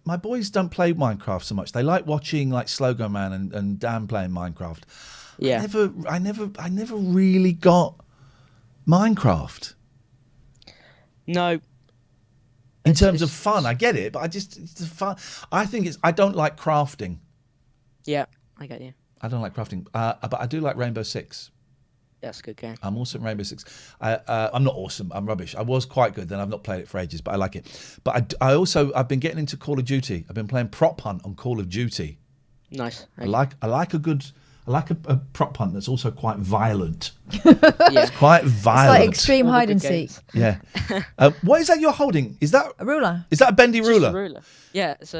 My boys don't play Minecraft so much. They like watching like Slogo Man and Dan playing Minecraft. Yeah. I never really got Minecraft No. in terms of fun. I get it, but it's the fun. I don't like crafting. Yeah, I get you. I don't like crafting, but I do like Rainbow Six. That's a good game. I'm awesome at Rainbow Six. I'm not awesome. I'm rubbish. I was quite good. Then I've not played it for ages, but I like it. But I've been getting into Call of Duty. I've been playing prop hunt on Call of Duty. Nice. I like a prop hunt that's also quite violent. Yeah. It's quite It's violent. like extreme All the hide good and seek. games. Yeah. What is that you're holding? Is that A ruler. a bendy It's just a ruler? ruler. Yeah, it's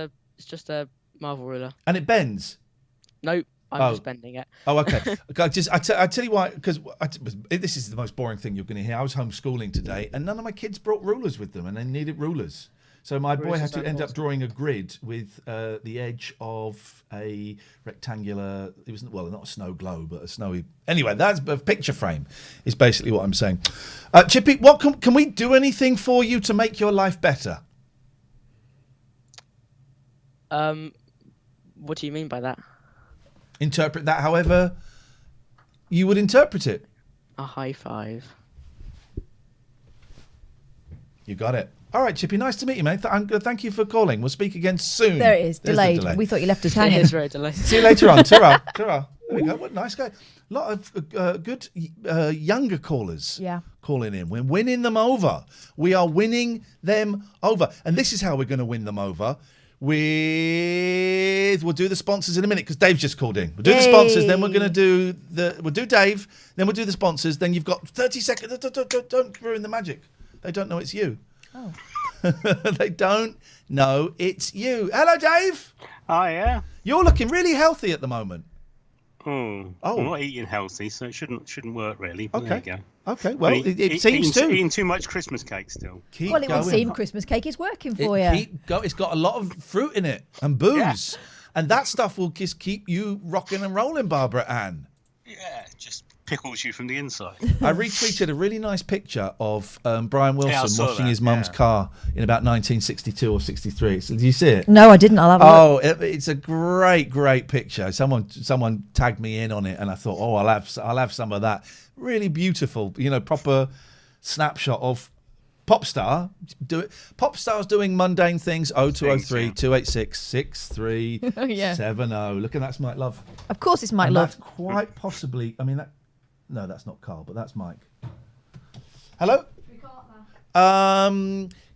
just a Marvel ruler. And it bends? Nope, I'm Oh. just bending it. Oh, okay. I tell you why, because this is the most boring thing you're going to hear. I was homeschooling today, and none of my kids brought rulers with them, and they needed rulers. So my boy had Bruce's to end up animals. drawing a grid with the edge of a rectangular. It was not a snow globe, but a snowy. Anyway, that's a picture frame. Is basically what I'm saying. Chippy, what can we do anything for you to make your life better? What do you mean by that? Interpret that however you would interpret it. A high five. You got it. All right, Chippy, nice to meet you, mate. Thank you for calling. We'll speak again soon. There it is, There's the delayed. delay. We thought you left us It hanging. is very delayed. See you later on. Ta-ra. Ta-ra. There we go. What a nice guy. A lot of good younger callers calling in. We're winning them over. We are winning them over. And this is how we're going to win them over. We'll do the sponsors in a minute because Dave's just called in. We'll do the sponsors, then we're going to we'll do Dave, then we'll do the sponsors, then you've got 30 seconds. Don't ruin the magic. They don't know it's you. Oh. They don't know it's you. Hello, Dave. Oh, yeah. You're looking really healthy at the moment. Oh. I'm not eating healthy, so it shouldn't work really. But there you go. Okay, well, it seems eating too much Christmas cake still. Keep Well, it would going. seem Christmas cake is working for you. It's got a lot of fruit in it and booze. And that stuff will just keep you rocking and rolling, Barbara Ann. Yeah, it just pickles you from the inside. I retweeted a really nice picture of Brian I Wilson saw washing that, his mum's car in about 1962 or 63. So, did you see it? No, I didn't. I'll have a look. It's a great picture. Someone tagged me in on it, and I thought, I'll have some of that. Really beautiful, proper snapshot of pop stars doing mundane things. 0203 286 6370. Look at that's Mike Love. Of course, it's Mike And Love. that's quite possibly. No, that's not Carl, but that's Mike. Hello.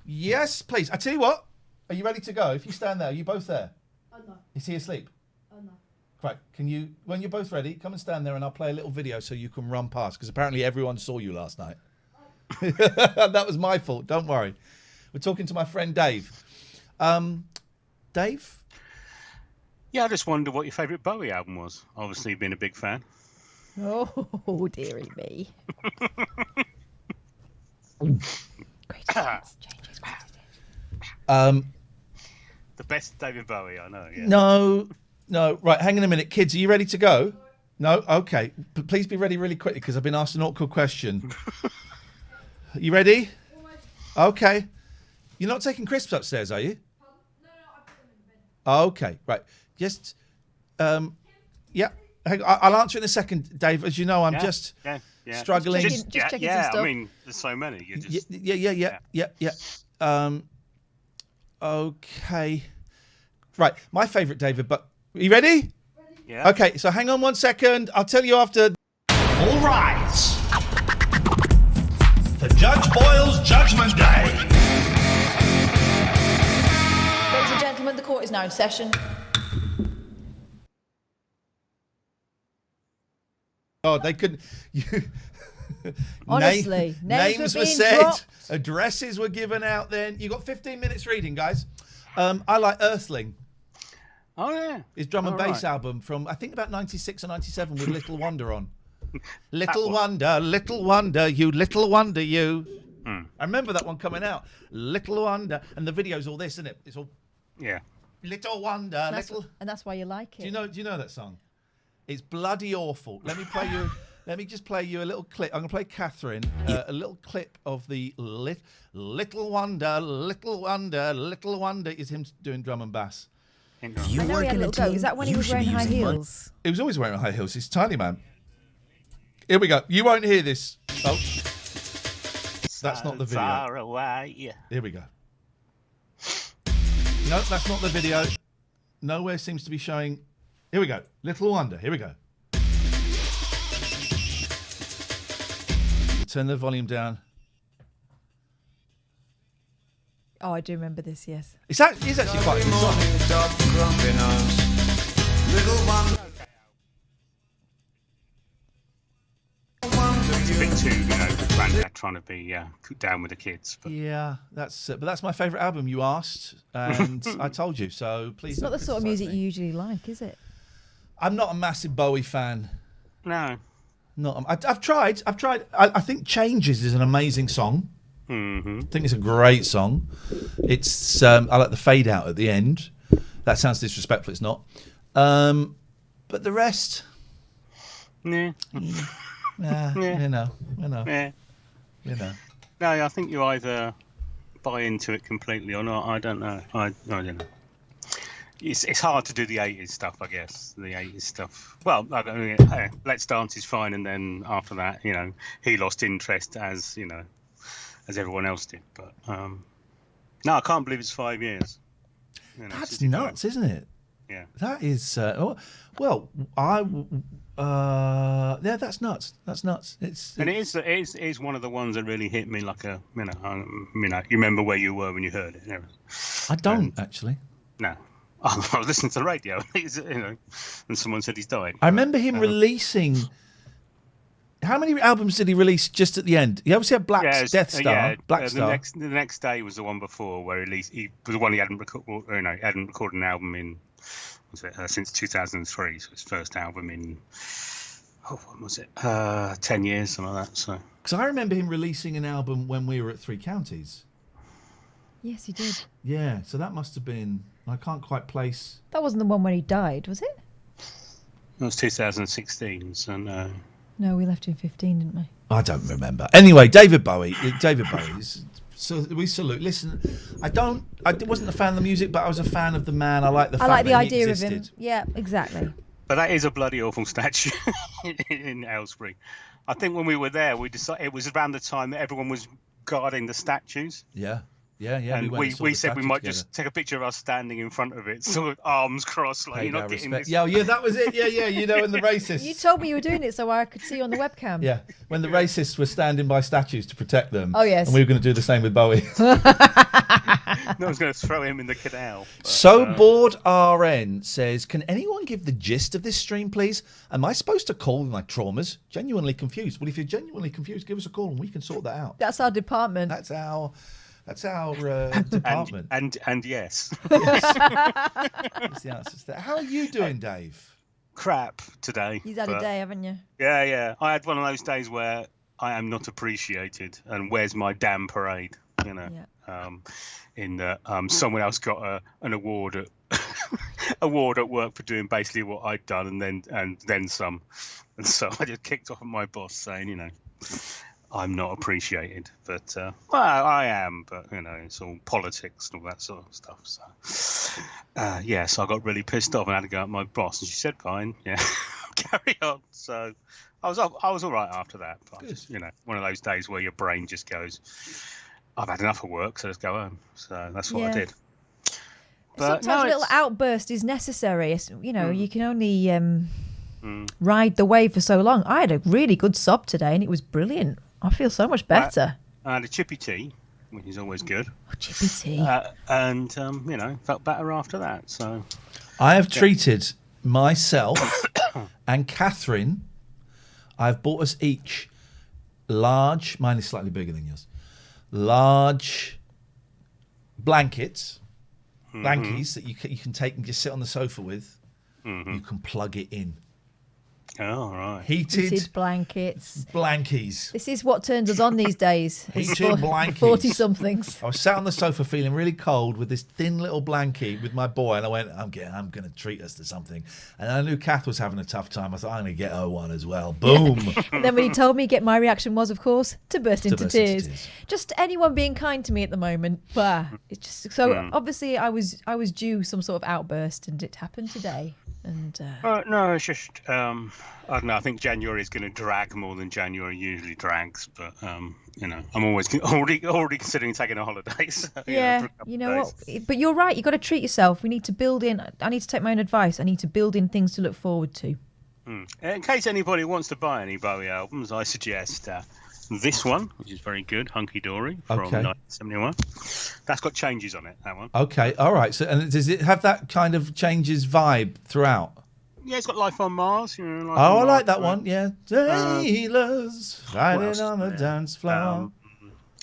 Yes, please. I tell you what. Are you ready to go? If you stand there, are you both there? Oh no. Is he asleep? Oh no. Right. Can you, when you're both ready, come and stand there, and I'll play a little video so you can run past because apparently everyone saw you last night. That was my fault. Don't worry. We're talking to my friend Dave. Dave. Yeah, I just wonder what your favourite Bowie album was. Obviously, you've been a big fan. Oh, dearie me. Greatest hits, changes, greatest hits. The best David Bowie, I know. Yeah. No. Right, hang on a minute. Kids, are you ready to go? No? Okay. Please be ready really quickly because I've been asked an awkward question. You ready? Okay. You're not taking crisps upstairs, are you? No, I put them in the bin. Okay, right. Just, yeah. I'll answer in a second, Dave. As you know, I'm just struggling. Just checking some stuff. I mean, there's so many. You just... Yeah. Okay. Right, my favourite, David. But are you ready? Yeah. Okay, so hang on 1 second. I'll tell you after. All rise. For Judge Boyle's Judgment Day. Ladies and gentlemen, the court is now in session. Oh, they couldn't. Honestly, names names were were being said, dropped. addresses were given out. Then you got 15 minutes reading, guys. I like Earthling. Oh yeah. His drum and bass right. album from I think about 96 or 97 with Little Wonder on. Little Wonder, you little wonder you. I remember that one coming out. Little Wonder, and the video's all this, isn't it? It's all Little Wonder, And that's why you like it. Do you know that song? It's bloody awful. Let me just play you a little clip. I'm going to play Catherine a little clip of the Little Wonder is him doing drum and bass. I know he had a little go. Is that when he was wearing high heels? He was always wearing high heels. He's a tiny man. Here we go. You won't hear this. Oh, that's not the video. Far away, yeah. Here we go. No, that's not the video. Nowhere seems to be showing. Here we go. Little Wonder. Here we go. Turn the volume down. Oh, I do remember this, yes. It's actually quite a good song. It's a bit too, granddad trying to be down with the kids. But... Yeah, but that's my favourite album. You asked, and I told you. So please. It's not the sort of music you usually like, is it? I'm not a massive Bowie fan. No. I've tried. I think Changes is an amazing song. I think it's a great song. It's I like the fade out at the end. That sounds disrespectful. It's not. But the rest, Yeah. yeah. You know. Yeah. You know. No, I think you either buy into it completely or not. I don't know. I don't know. It's hard to do the 80s stuff, I guess. The 80s stuff. Well, I don't know. Let's Dance is fine, and then after that, he lost interest as everyone else did. But no, I can't believe it's 5 years. That's nuts, isn't it? Yeah. That is. Yeah, that's nuts. That's nuts. And it is one of the ones that really hit me like a you remember where you were when you heard it. I don't actually. No. I was listening to the radio, and someone said he's died. I remember him releasing. How many albums did he release just at the end? He obviously had Death Star. Black Star. The next day was the one before where he was the one he hadn't recorded an album in. Since 2003, so his first album in. What was it? 10 years, something like that. So. Because I remember him releasing an album when we were at Three Counties. Yes, he did. Yeah, so that must have been. I can't quite place. That wasn't the one when he died, was it? It was 2016, so no. No, we left in 15, didn't we? I don't remember. Anyway, David Bowie. So we salute. Listen, I wasn't a fan of the music, but I was a fan of the man. I like the idea of him. Yeah, exactly. But that is a bloody awful statue in Aylesbury. I think when we were there, we decided it was around the time that everyone was guarding the statues. Yeah. And we said we might just take a picture of us standing in front of it, sort of arms crossed, like you're not getting this. Yeah, that was it. Yeah, and the racists. You told me you were doing it so I could see you on the webcam. Yeah, when the racists were standing by statues to protect them. Oh, yes. And we were going to do the same with Bowie. No one's going to throw him in the canal. But, Bored RN says, can anyone give the gist of this stream, please? Am I supposed to call my traumas? Genuinely confused. Well, if you're genuinely confused, give us a call and we can sort that out. That's our department. That's our department. And yes. That's the answer to that. How are you doing, Dave? Crap today. You've had a day, haven't you? Yeah. I had one of those days where I am not appreciated, and where's my damn parade? Yeah. In that someone else got an award at work for doing basically what I'd done, and then some, and so I just kicked off at my boss saying, I'm not appreciated, but I am. But it's all politics and all that sort of stuff. So so I got really pissed off and had to go at my boss, and she said, "Fine, yeah, carry on." So I was all right after that. But just, one of those days where your brain just goes, "I've had enough of work, so let's go home." So that's what I did. But sometimes a little outburst is necessary. You can only ride the wave for so long. I had a really good sob today, and it was brilliant. I feel so much better. I had a chippy tea, which is always good. Oh, chippy tea. And felt better after that. So I have treated myself and Catherine. I've bought us each large. Mine is slightly bigger than yours. Large blankets, blankies that you can take and just sit on the sofa with. You can plug it in. Oh, right. Heated blankets. Blankies. This is what turns us on these days. Heated blankies. 40-somethings. I was sat on the sofa feeling really cold with this thin little blankie with my boy, and I went, I'm going to treat us to something. And I knew Kath was having a tough time. I thought, I'm going to get her one as well. Boom. And then when he told me, my reaction was, of course, to burst into tears. Just anyone being kind to me at the moment. It's just so obviously I was due some sort of outburst, and it happened today. And no, it's just I don't know. I think January is going to drag more than January usually drags. But I'm already considering taking a holiday. So, what? But you're right. You got to treat yourself. We need to build in. I need to take my own advice. I need to build in things to look forward to. In case anybody wants to buy any Bowie albums, I suggest this one, which is very good, Hunky Dory from 1971. That's got changes on it, that one. Okay, all right. So, and does it have that kind of changes vibe throughout? Yeah, it's got Life on Mars. I like that one, yeah. Sailors riding on the dance floor.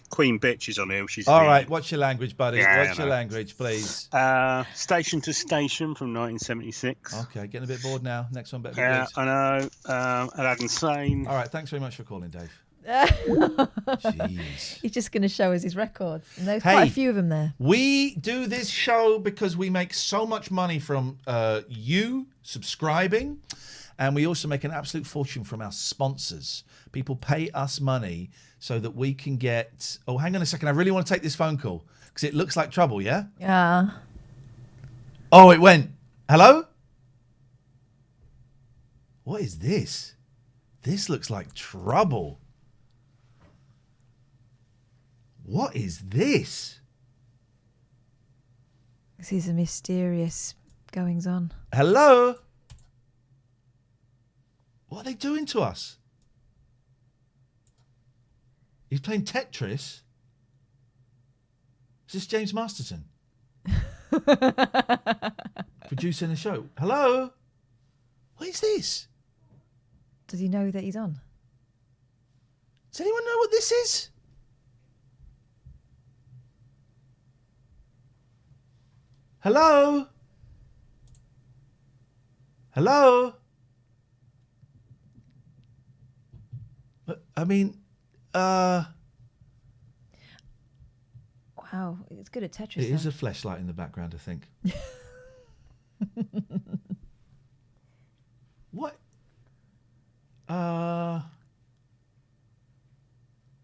Queen Bitch is on here. All right, what's your language, buddy? What's your language, please? Station to Station from 1976. Okay, getting a bit bored now. Next one better be good. Yeah, I know. Aladdin Sane. All right, thanks very much for calling, Dave. Jeez. He's just going to show us his records. And there's quite a few of them there. We do this show because we make so much money from you subscribing. And we also make an absolute fortune from our sponsors. People pay us money so that we can get... Oh, hang on a second. I really want to take this phone call because it looks like trouble, yeah? Yeah. Oh, it went. Hello? What is this? This looks like trouble. What is this? This is a mysterious goings on. Hello? What are they doing to us? He's playing Tetris? Is this James Masterson? Producing a show. Hello? What is this? Does he know that he's on? Does anyone know what this is? Hello? Hello? I mean, Wow, it's good at Tetris. It is a fleshlight in the background, I think. What?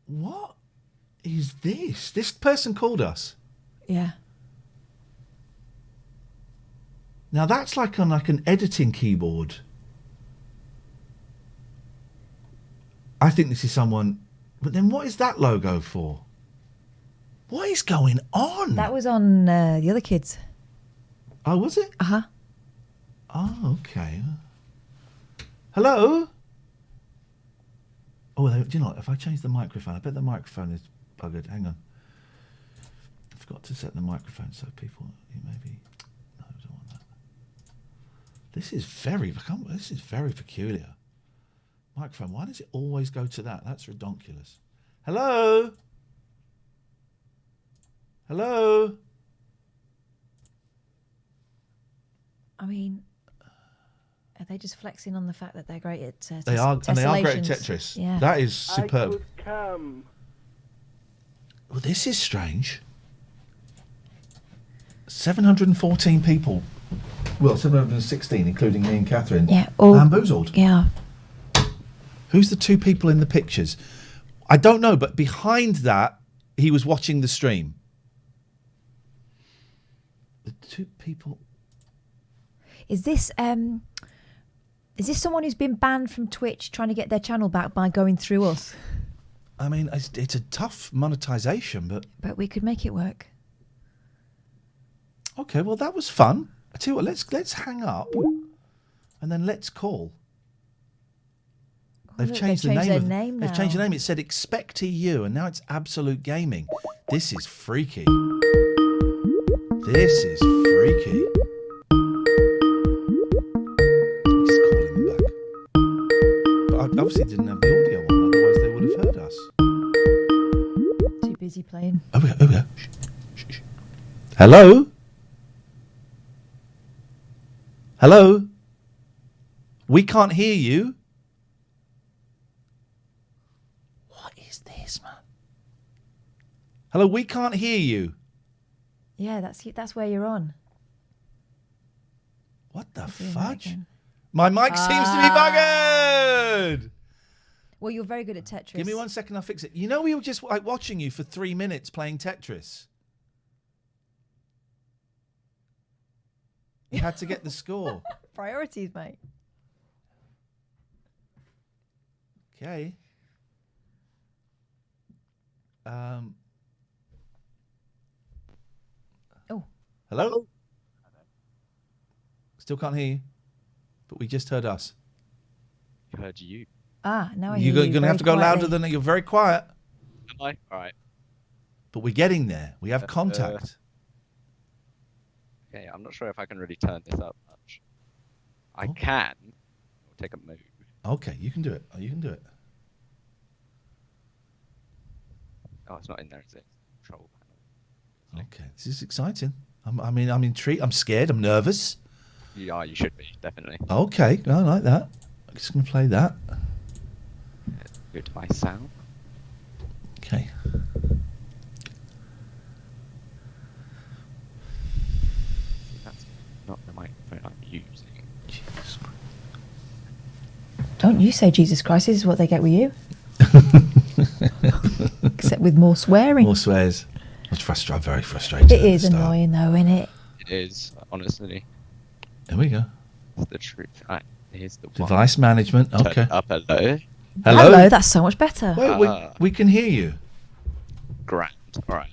What is this? This person called us. Yeah. Now that's like on like an editing keyboard. I think this is someone, but then what is that logo for? What is going on? That was on the other kids. Oh, was it? Uh-huh. Oh, okay. Hello? Oh, do you know what? If I change the microphone, I bet the microphone is buggered. Hang on. I forgot to set the microphone so people, maybe... No, I don't want that. This is very peculiar. Microphone, why does it always go to that? That's ridiculous. Hello? Hello? I mean, are they just flexing on the fact that they're great at They are, and they are great at tessellations? Tetris. Yeah. That is superb. I could come. Well, this is strange. 714 people. Well, 716, including me and Catherine. Yeah. All bamboozled. Yeah. Who's the two people in the pictures? I don't know, but behind that, he was watching the stream. The two people. Is this someone who's been banned from Twitch trying to get their channel back by going through us? I mean, it's a tough monetization, but we could make it work. Okay, well that was fun. I tell you what, let's hang up, and then let's call. They've changed the name. They've changed the name. It said Expect EU, and now it's Absolute Gaming. This is freaky. This is freaky. Just calling them back. But I obviously didn't have the audio on, otherwise they would have heard us. Too busy playing. Over here. Shh. Hello? Hello? We can't hear you. What is this, man? Hello, we can't hear you. Yeah, that's where you're on. What the fudge? My mic seems to be buggered. Well, you're very good at Tetris. Give me 1 second, I'll fix it. You know, we were just like watching you for 3 minutes playing Tetris. You had to get the score. Priorities, mate. Okay. Oh. Hello? Still can't hear you, but we just heard us. Heard you. Ah, now I hear you. You're going to have to go quietly. louder than that. You're very quiet. Am I? All right. But we're getting there. We have contact. Okay, I'm not sure if I can really turn this up much. I can. I'll take a move. Okay, you can do it. Oh, you can do it. Oh, it's not in there, is it? Control panel. Okay, this is exciting. I'm intrigued. I'm scared. I'm nervous. Yeah, you should be, definitely. Okay, I like that. I'm just going to play that. Good to my sound. Okay. That's not the microphone I'm using. Jesus. Don't you say Jesus Christ. This is what they get with you. Except with more swearing. More swears. It's very frustrating. It is annoying though, isn't it? It is, honestly. There we go. It's the truth. Here's the one. Device management. Turn Okay. up, hello. Hello. That's so much better. Wait, we can hear you. Grand. All right.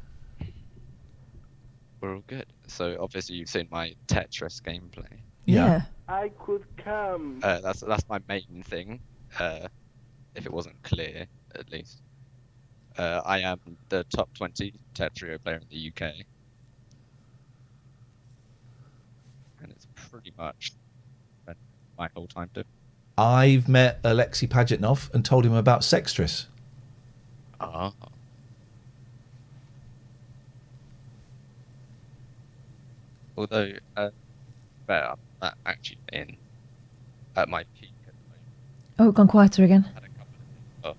We're all good. So obviously you've seen my Tetris gameplay. Yeah. I could come. That's my main thing. If it wasn't clear, at least. I am the top 20 Tetrio player in the UK. And it's pretty much spent my whole time doing. I've met Alexei Pajitnov and told him about Sextris. Ah. Although, I'm not actually at my peak at the moment. Oh, gone quieter again. Had a couple of things.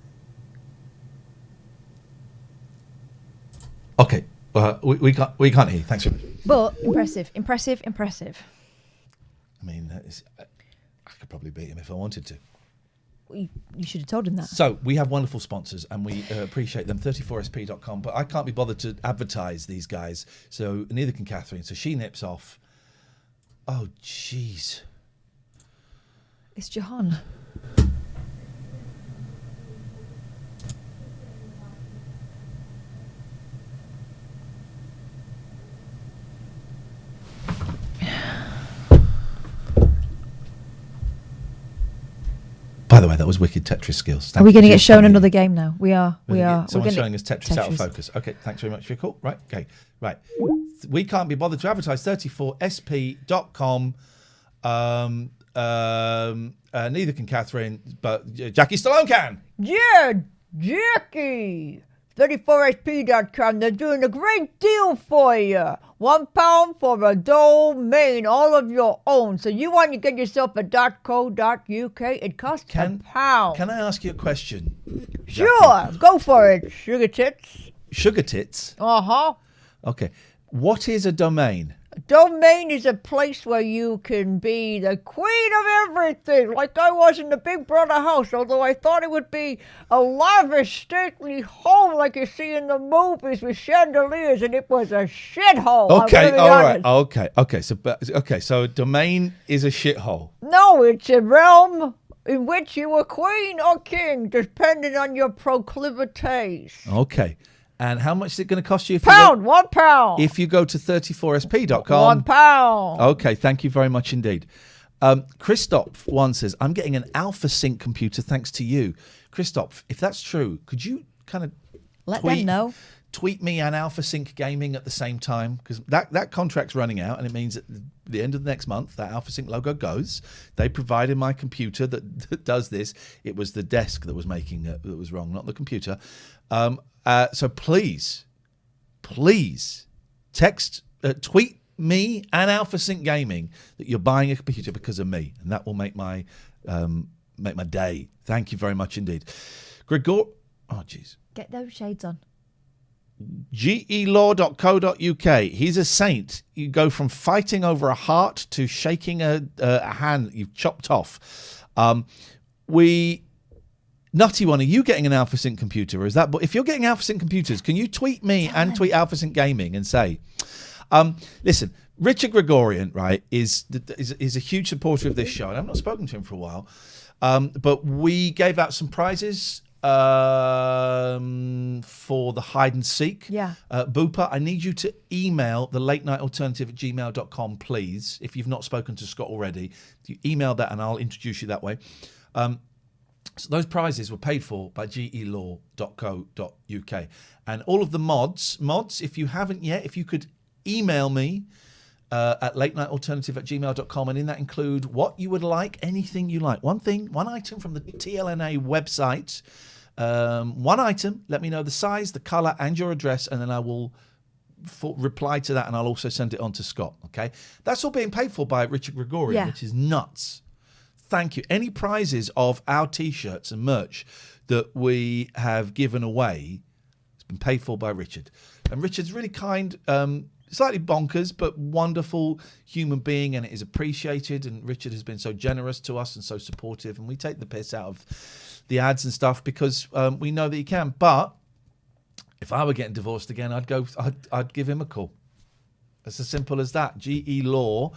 Okay. We can't hear you. Thanks very much. But impressive. I mean, I could probably beat him if I wanted to. You should have told him that. So we have wonderful sponsors and we appreciate them, 34sp.com, but I can't be bothered to advertise these guys, so neither can Catherine, so she nips off. Oh, jeez. It's Jahan. By the way, that was wicked Tetris skills. Are we going to get shown another game now? We are. Someone's showing us Tetris out of focus. Okay, thanks very much for your call. Right, okay, right. We can't be bothered to advertise 34sp.com. Neither can Catherine, but Jackie Stallone can. Yeah, Jackie. 34sp.com, they're doing a great deal for you. £1 for a domain, all of your own. So you want to get yourself a .co.uk, it costs £1. Can I ask you a question? Sure, go for it, sugar tits. Sugar tits? Uh-huh. Okay. What is a domain? A domain is a place where you can be the queen of everything, like I was in the Big Brother house, although I thought it would be a lavish, stately home like you see in the movies with chandeliers, and it was a shithole. Okay, all right. Okay, so a domain is a shithole. No, it's a realm in which you were queen or king, depending on your proclivities. Okay. And how much is it going to cost you? £1. If you go to 34sp.com. £1. Okay, thank you very much indeed. Christoph one says, I'm getting an Alpha Sync computer thanks to you. Christoph, if that's true, could you kind of let them know? Tweet me and Alpha Sync Gaming at the same time, because that contract's running out, and it means at the end of the next month that Alpha Sync logo goes. They provided my computer that does this. It was the desk that was making that was wrong, not the computer. So please tweet me and Alpha Sync Gaming that you're buying a computer because of me, and that will make my day. Thank you very much indeed. Oh jeez. Get those shades on. gelaw.co.uk. He's a saint. You go from fighting over a heart to shaking a hand that you've chopped off. Nutty one, are you getting an Alpha Sync computer? Or is that? But if you're getting Alpha Sync computers, can you tweet me and tweet Alpha Sync Gaming and say, listen, Richard Gregorian, right, is a huge supporter of this show, and I've not spoken to him for a while, but we gave out some prizes for the hide and seek. Yeah. Booper, I need you to email the late night alternative at gmail.com, please. If you've not spoken to Scott already, you email that and I'll introduce you that way. So those prizes were paid for by gelaw.co.uk. And all of the mods, if you haven't yet, if you could email me at latenightalternative@gmail.com, and in that include what you would like, anything you like. One item from the TLNA website. One item, let me know the size, the colour, and your address, and then I will reply to that, and I'll also send it on to Scott, okay? That's all being paid for by Richard Gregorian, which is nuts. Thank you. Any prizes of our T-shirts and merch that we have given away been paid for by Richard. And Richard's really kind, slightly bonkers, but wonderful human being, and it is appreciated. And Richard has been so generous to us and so supportive, and we take the piss out of the ads and stuff because we know that he can. But if I were getting divorced again, I'd give him a call. It's as simple as that. gelaw.co.uk.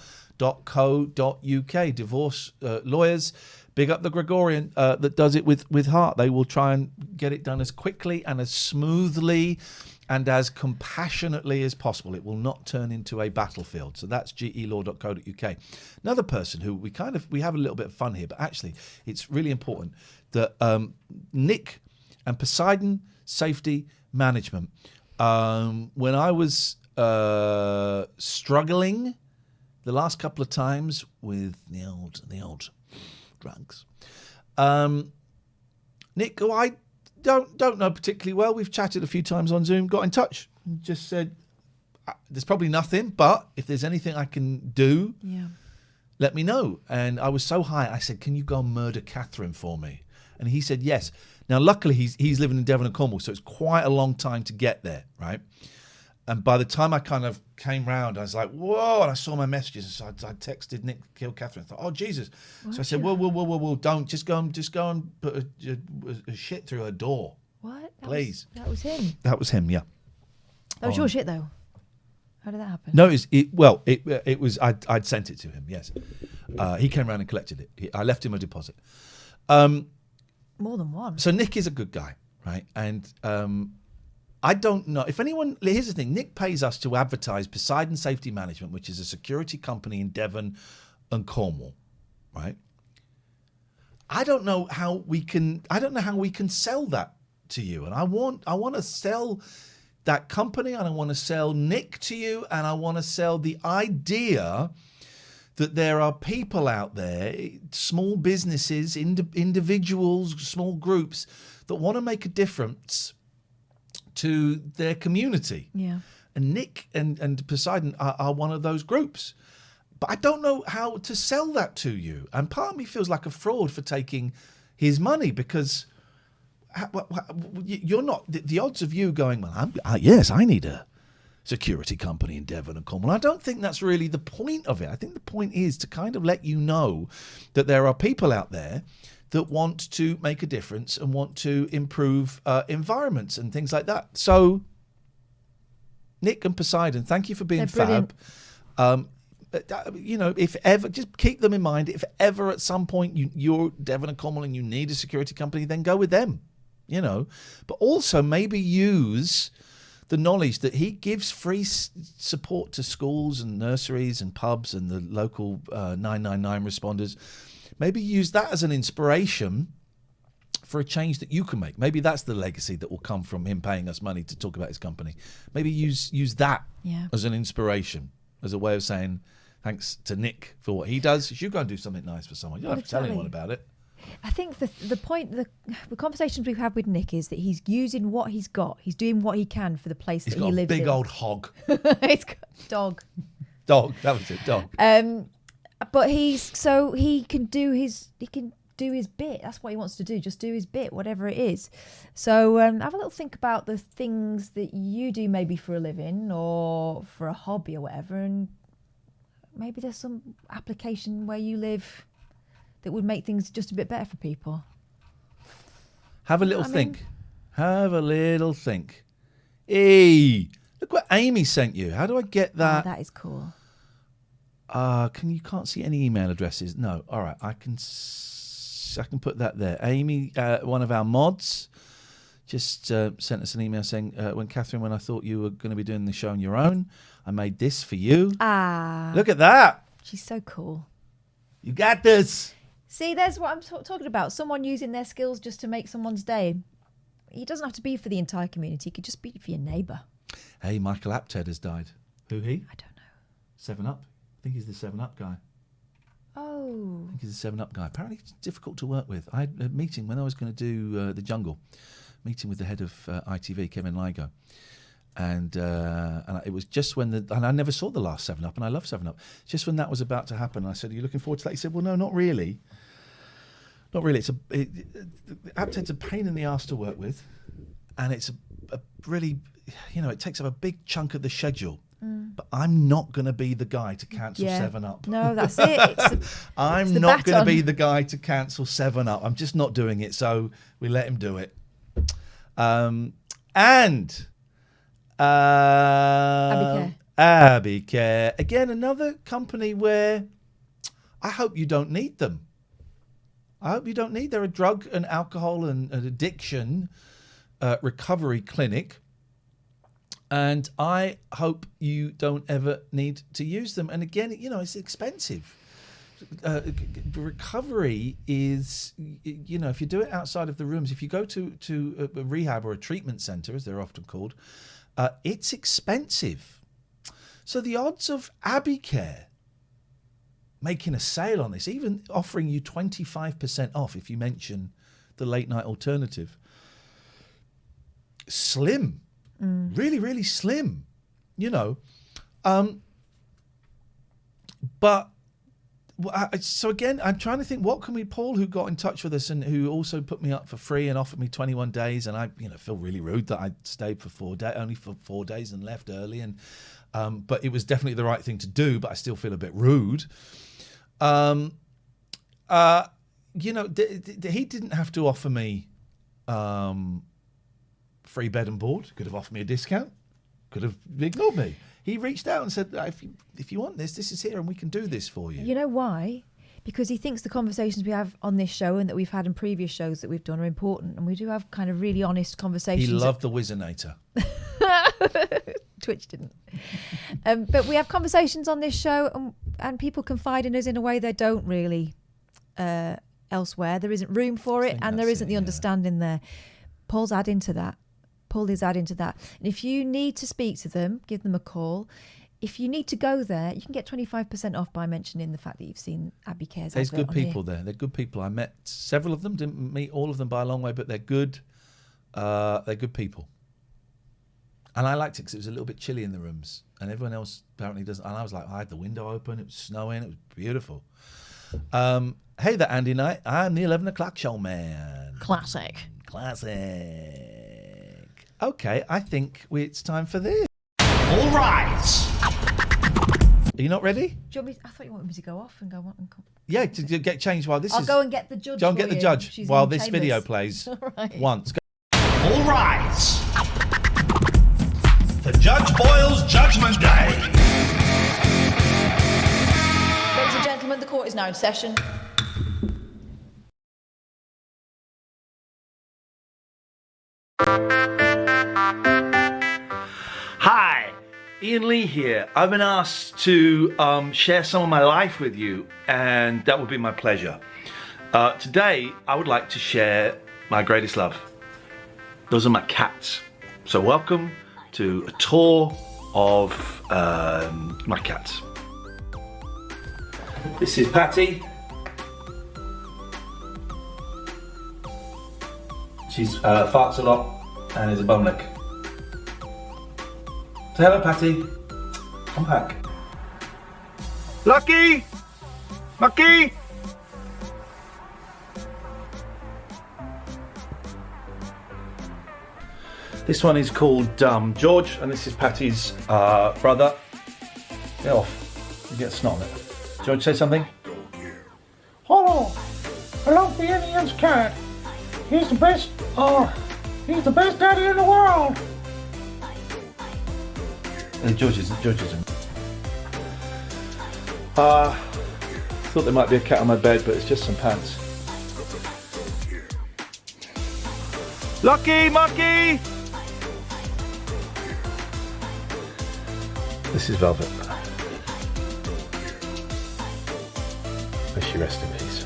Divorce lawyers. Big up the Gregorian that does it with heart. They will try and get it done as quickly and as smoothly and as compassionately as possible. It will not turn into a battlefield. So that's gelaw.co.uk. Another person who we have a little bit of fun here, but actually it's really important that Nick and Poseidon Safety Management, when I was struggling the last couple of times with the old drugs, Nick, who I don't know particularly well, we've chatted a few times on Zoom, got in touch, just said there's probably nothing, but if there's anything I can do, let me know. And I was so high, I said, can you go and murder Catherine for me? And he said yes. Now luckily he's living in Devon and Cornwall, so it's quite a long time to get there, right? And by the time I kind of came round, I was like, whoa, and I saw my messages. So I texted Nick, kill Catherine. I thought, oh, Jesus. So I said, whoa, don't. Just go and put a shit through her door. What? Please. That was him? That was him, yeah. That was your shit, though? How did that happen? No, it was, I'd sent it to him, yes. He came round and collected it. I left him a deposit. More than one. So Nick is a good guy, right? And I don't know if anyone. Here's the thing: Nick pays us to advertise Poseidon Safety Management, which is a security company in Devon and Cornwall, right? I don't know how we can sell that to you, and I want to sell that company, and I want to sell Nick to you, and I want to sell the idea that there are people out there, small businesses, individuals, small groups that want to make a difference to their community. Yeah. And Nick and Poseidon are one of those groups. But I don't know how to sell that to you. And part of me feels like a fraud for taking his money because you're not, the odds of you going, well, yes, I need a security company in Devon and Cornwall. I don't think that's really the point of it. I think the point is to kind of let you know that there are people out there that want to make a difference and want to improve environments and things like that. So, Nick and Poseidon, thank you for being fab. If ever, just keep them in mind. If ever at some point you're Devon and Cornwall and you need a security company, then go with them, But also maybe use the knowledge that he gives free support to schools and nurseries and pubs and the local 999 responders. Maybe use that as an inspiration for a change that you can make. Maybe that's the legacy that will come from him paying us money to talk about his company. Maybe use that as an inspiration, as a way of saying thanks to Nick for what he does. You go and do something nice for someone. You don't have to tell anyone about it. I think the point, the conversations we've had with Nick is that he's using what he's got. He's doing what he can for the place that he lives in. He's got a big old hog. He's got dog. Dog, that was it, dog. But he can do his bit. That's what he wants to do. Just do his bit, whatever it is. So have a little think about the things that you do maybe for a living or for a hobby or whatever, and maybe there's some application where you live that would make things just a bit better for people. Have a little think. Have a little think. Hey, look what Amy sent you. How do I get that? Oh, that is cool. You can't see any email addresses? No. All right. I can put that there. Amy, one of our mods, just sent us an email saying, when I thought you were going to be doing the show on your own, I made this for you. Look at that. She's so cool. You got this. See, there's what I'm talking about. Someone using their skills just to make someone's day. It doesn't have to be for the entire community. It could just be for your neighbour. Hey, Michael Apted has died. Who, he? I don't know. 7-Up. I think he's the 7-Up guy. Oh. I think he's the 7-Up guy. Apparently it's difficult to work with. I had a meeting when I was going to do The Jungle, meeting with the head of ITV, Kevin Ligo. And it was just when and I never saw the last 7-Up, and I love 7-Up. Just when that was about to happen, I said, "Are you looking forward to that?" He said, "Well, no, not really. Not really. Apted's a pain in the arse to work with, and it's a really, it takes up a big chunk of the schedule. But I'm not going to be the guy to cancel 7-Up. No, that's it. I'm not going to be the guy to cancel 7-Up. I'm just not doing it. So we let him do it. Abbey Care. Again, another company where I hope you don't need them. They're a drug and alcohol and addiction recovery clinic. And I hope you don't ever need to use them. And again, it's expensive. Recovery is, if you do it outside of the rooms, if you go to a rehab or a treatment centre, as they're often called, it's expensive. So the odds of Abbey Care making a sale on this, even offering you 25% off if you mention the late night alternative, slim. Really, really slim, But so again, I'm trying to think, what can we, Paul, who got in touch with us and who also put me up for free and offered me 21 days, and I, feel really rude that I stayed for only for 4 days and left early, and but it was definitely the right thing to do. But I still feel a bit rude. He didn't have to offer me. Free bed and board, could have offered me a discount, could have ignored me. He reached out and said, if you want this is here and we can do this for you. You know why? Because he thinks the conversations we have on this show and that we've had in previous shows that we've done are important, and we do have kind of really honest conversations. He loved the Wizinator. Twitch didn't. But we have conversations on this show, and people confide in us in a way they don't really elsewhere. There isn't room for it, and there isn't the understanding there. Paul's adding to that. Paul is adding to that. And if you need to speak to them, give them a call. If you need to go there, you can get 25% off by mentioning the fact that you've seen Abbey Care's. There's good people there. They're good people. I met several of them. Didn't meet all of them by a long way, but they're good. They're good people. And I liked it because it was a little bit chilly in the rooms, and everyone else apparently doesn't. And I was like, I had the window open. It was snowing. It was beautiful. Hey there, Andy Knight. I'm the 11 o'clock show man. Classic. Okay, I think it's time for this. All rise. Are you not ready? Do you want me? I thought you wanted me to go off and go on and come. Yeah, to get changed while this I'll go and get the judge. Go and get the judge She's while in this chambers. video plays. All right. Once. Go. All rise. For Judge Boyle's Judgment Day. Ladies and gentlemen, the court is now in session. Hi, Iain Lee here. I've been asked to share some of my life with you, and that would be my pleasure. Today, I would like to share my greatest love. Those are my cats. So welcome to a tour of my cats. This is Patty. She's farts a lot and is a bum lick. Say hello, Patty. Come back. Lucky! Lucky! This one is called George, and this is Patty's brother. Get off. You get snot on it. George, say something. Hello. I love the Indian's cat. He's the best. He's the best daddy in the world. George isn't. Thought there might be a cat on my bed, but it's just some pants. Lucky Mucky! This is Velvet. May she rest in peace.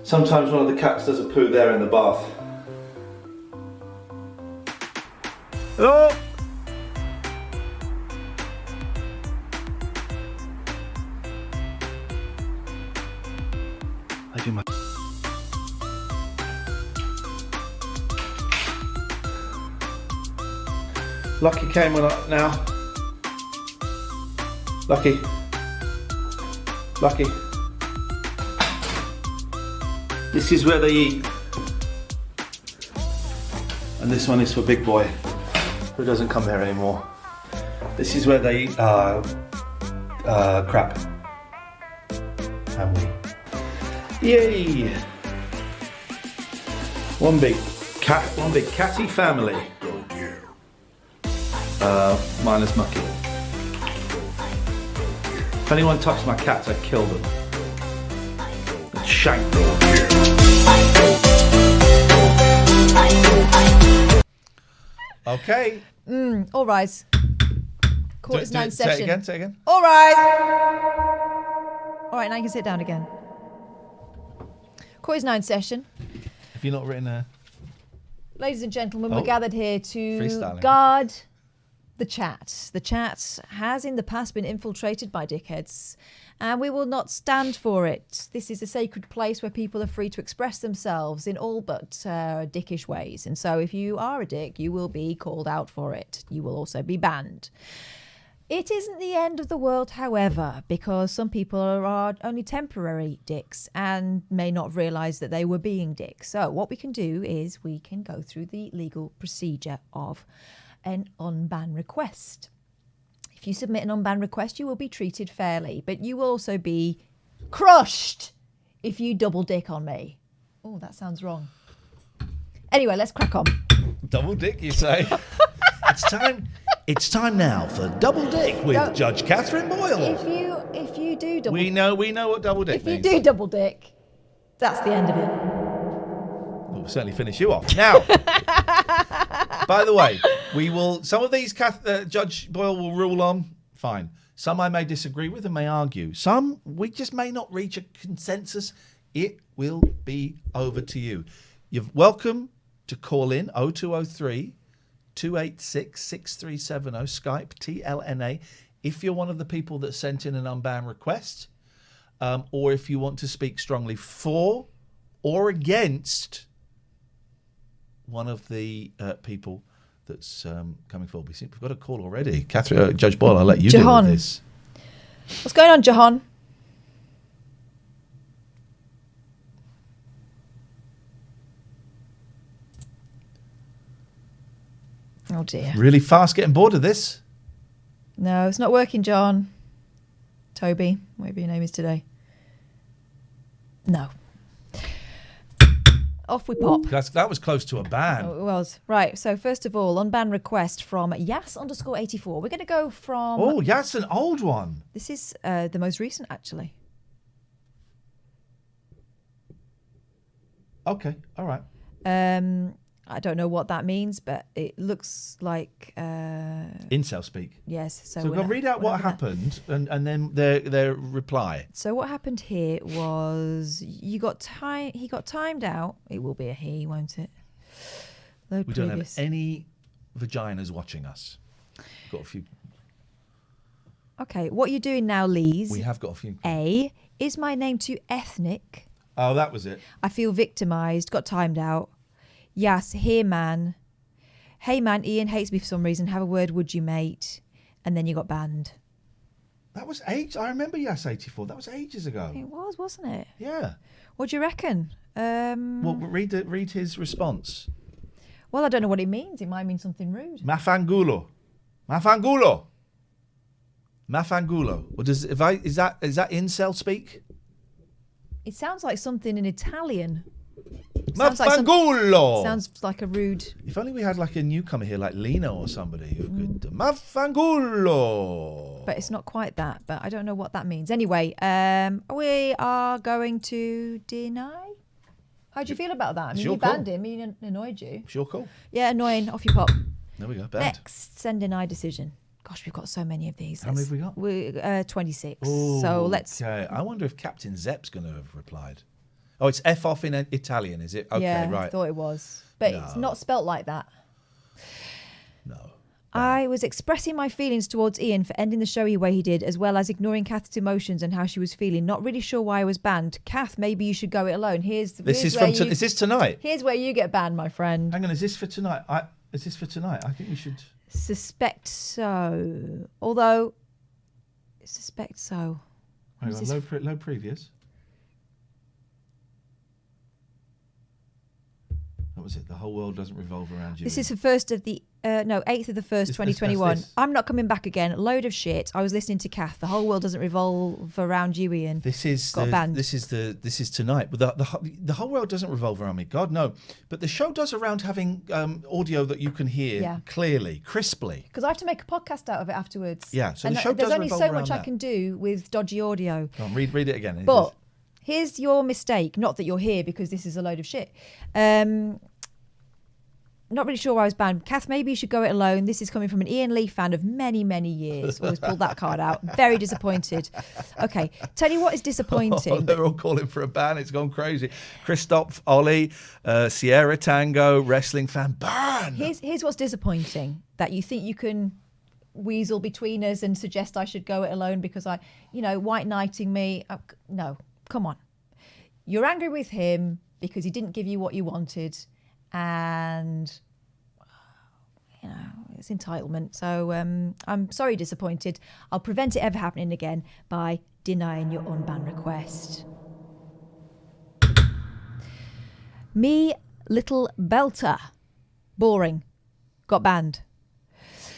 Sometimes one of the cats does a poo there in the bath. Hello? I do my... Lucky came on up now. Lucky. Lucky. This is where they eat. And this one is for Big Boy, who doesn't come here anymore. This is where they eat crap. And we. Yay! One big catty family. Minus Mucky. If anyone touches my cats, I kill them. I'd shank them. Okay. All rise. Court is now in session. Say it again. All rise. All right, now you can sit down again. Court is now in session. Have you not written a... Ladies and gentlemen, we're gathered here to Freestyling. guard the chat. The chat has in the past been infiltrated by dickheads, and we will not stand for it. This is a sacred place where people are free to express themselves in all but dickish ways. And so if you are a dick, you will be called out for it. You will also be banned. It isn't the end of the world, however, because some people are only temporary dicks and may not realise that they were being dicks. So what we can do is we can go through the legal procedure of an unban request. If you submit an unban request, you will be treated fairly, but you will also be crushed if you double dick on me. Oh, that sounds wrong. Anyway, let's crack on. Double dick, you say? It's time now for Double Dick with Judge Catherine Boyle. If you do double, we know what double dick means. If you do double dick, that's the end of it. We'll certainly finish you off now. By the way, we will. Some of these Judge Boyle will rule on. Fine. Some I may disagree with and may argue. Some we just may not reach a consensus. It will be over to you. You're welcome to call in 0203 286 6370 Skype TLNA if you're one of the people that sent in an unban request, or if you want to speak strongly for or against one of the people that's coming forward. We've got a call already. Catherine, Judge Boyle, I'll let you deal with this. What's going on, Jahan? Oh dear. Really fast getting bored of this. No, it's not working, John. Toby, whatever your name is today. No. Off we pop. That was close to a ban. Oh, it was. Right, so first of all, unban request from Yas_84. We're going to go from... Oh, Yas, an old one. This is the most recent, actually. Okay, all right. I don't know what that means, but it looks like... Incel speak. Yes. So go read out what happened and then their reply. So what happened here was he got timed out. It will be a he, won't it? We don't have any vaginas watching us. Got a few. Okay, what you're doing now, Lise. We have got a few. A, is my name too ethnic? Oh, that was it. I feel victimised, got timed out. Yes, here, man. Hey, man, Ian hates me for some reason. Have a word, would you, mate? And then you got banned. That was age. I remember Yas84. That was ages ago. It was, wasn't it? Yeah. What do you reckon? Well, read his response. Well, I don't know what it means. It might mean something rude. Mafangulo. What is that incel speak? It sounds like something in Italian. Mafangulo. Sounds like a rude. If only we had like a newcomer here, like Lino or somebody who could. Mafangulo. But it's not quite that. But I don't know what that means. Anyway, we are going to deny. How do you feel about that? I mean, you banned him. He annoyed you. Sure, cool. Yeah, annoying. Off you pop. There we go. Banned. Next, send deny decision. Gosh, we've got so many of these. How many have we got? 26. Ooh, so let's. Okay. I wonder if Captain Zepp's going to have replied. Oh, it's F off in Italian, is it? Okay, yeah, right. I thought it was. But it's not spelt like that. No. I was expressing my feelings towards Ian for ending the show the way he did, as well as ignoring Kath's emotions and how she was feeling. Not really sure why I was banned. Kath, maybe you should go it alone. Is this tonight? Here's where you get banned, my friend. Hang on, is this for tonight? I think we should... Suspect so. Although, suspect so. Hang on, low previous. What was it? The whole world doesn't revolve around you. This is the 8th of the 1st, 2021. This. I'm not coming back again. Load of shit. I was listening to Kath. The whole world doesn't revolve around you, Iain. This is tonight. But the whole world doesn't revolve around me. God no. But the show does around having audio that you can hear clearly, crisply. Because I have to make a podcast out of it afterwards. Yeah. So and the show there's does only revolve so around much that. I can do with dodgy audio. Go on, read it again. But here's your mistake. Not that you're here because this is a load of shit. Not really sure why I was banned. Kath, maybe you should go it alone. This is coming from an Iain Lee fan of many, many years. Always pulled that card out. Very disappointed. Okay, tell you what is disappointing. Oh, they're all calling for a ban. It's gone crazy. Christoph, Ollie, Sierra Tango, wrestling fan, ban. Here's what's disappointing. That you think you can weasel between us and suggest I should go it alone because white knighting me. No, come on. You're angry with him because he didn't give you what you wanted. And it's entitlement. So I'm sorry, disappointed. I'll prevent it ever happening again by denying your unban request. Me little belter, boring, got banned.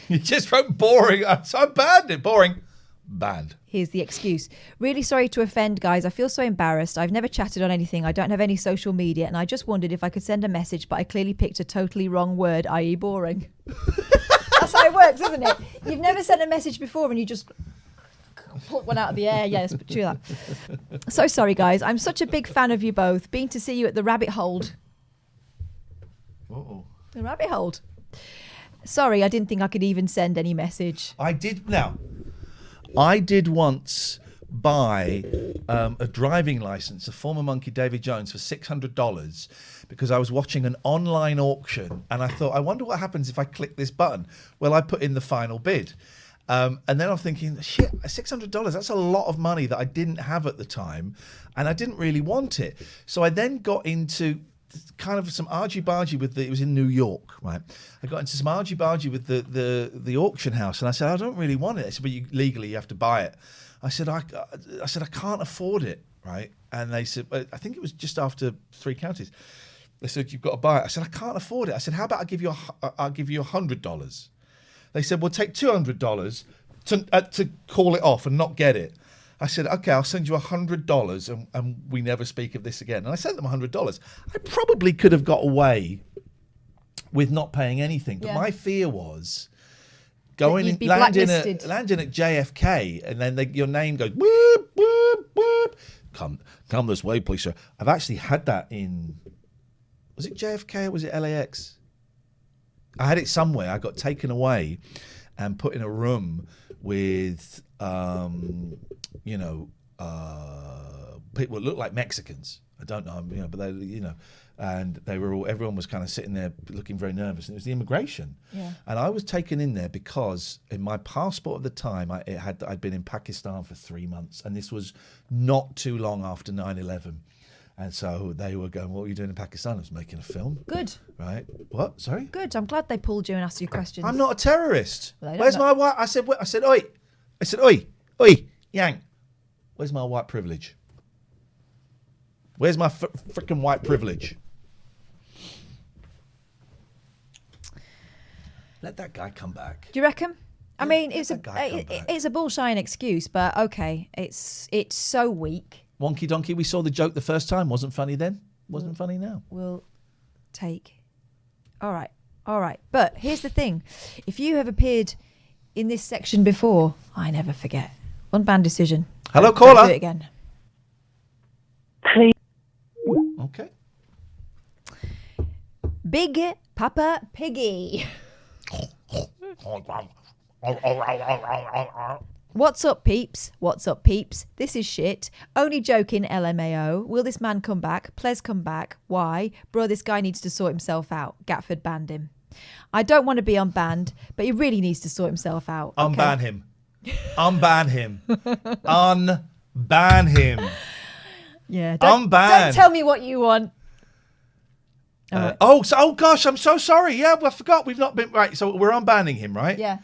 You just wrote boring. So I banned it. Boring, banned. Here's the excuse. Really sorry to offend, guys. I feel so embarrassed. I've never chatted on anything. I don't have any social media. And I just wondered if I could send a message, but I clearly picked a totally wrong word, i.e. boring. That's how it works, isn't it? You've never sent a message before and you just pluck one out of the air. Yes, true that. So sorry, guys. I'm such a big fan of you both. Been to see you at the Rabbit Hold. Uh-oh. The Rabbit Hold. Sorry, I didn't think I could even send any message. I did once buy a driving license, a former Monkey Davy Jones, for $600 because I was watching an online auction and I thought, I wonder what happens if I click this button. Well, I put in the final bid. And then I'm thinking, shit, $600, that's a lot of money that I didn't have at the time and I didn't really want it. So I then got into kind of some argy-bargy with it was in New York, right? I got into some argy-bargy with the auction house and I said, I don't really want it. They said, but legally you have to buy it. I said, I can't afford it, right? And they said, I think it was just after 3 counties. They said, you've got to buy it. I said, I can't afford it. I said, how about I'll give you $100. They said, well, take $200 to call it off and not get it. I said, okay, I'll send you $100 and we never speak of this again. And I sent them $100. I probably could have got away with not paying anything. But my fear was going and landing at JFK and then your name goes, whoop, whoop, whoop. Come this way, please, sir. I've actually had that in, was it JFK or was it LAX? I had it somewhere. I got taken away and put in a room with, people that look like Mexicans. I don't know, but they, and they were all, everyone was kind of sitting there looking very nervous. And it was the immigration. Yeah. And I was taken in there because in my passport at the time, I'd been in Pakistan for 3 months. And this was not too long after 9/11. And so they were going, what were you doing in Pakistan? I was making a film. Good. Right. What? Sorry? Good. I'm glad they pulled you and asked you questions. I'm not a terrorist. Well, where's my white? I said, oi. I said, oi, Yang. Where's my white privilege? Where's my freaking white privilege? Let that guy come back. Do you reckon? I mean, it's a bullshine excuse, but okay, it's so weak. Wonky donkey, we saw the joke the first time. Wasn't funny then. Wasn't funny now. We'll take. All right. But here's the thing. If you have appeared in this section before, I never forget. Unban decision. Hello, caller. Do it again. Please. Okay. Big Papa Piggy. What's up, peeps? What's up, peeps? This is shit. Only joking, LMAO. Will this man come back? Ples come back. Why? Bro, this guy needs to sort himself out. Gatford banned him. I don't want to be unbanned, but he really needs to sort himself out. Okay? Unban him. Unban him. Unban him. Yeah. Unban. Don't tell me what you want. Oh gosh, I'm so sorry. Yeah, I forgot. We've not been right. So we're unbanning him, right? Yeah.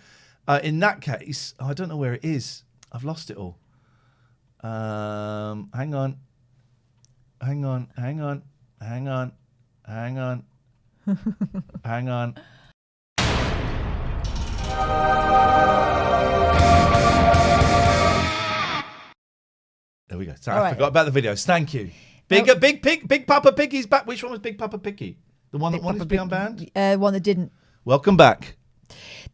In that case, I don't know where it is. I've lost it all. Hang on. Hang on. Hang on. Hang on. Hang on. Hang on. There we go. Sorry, I forgot about the videos. Thank you. Big Papa Piggy's back. Which one was Big Papa Piggy? The one that wanted to be unbanned? One that didn't. Welcome back.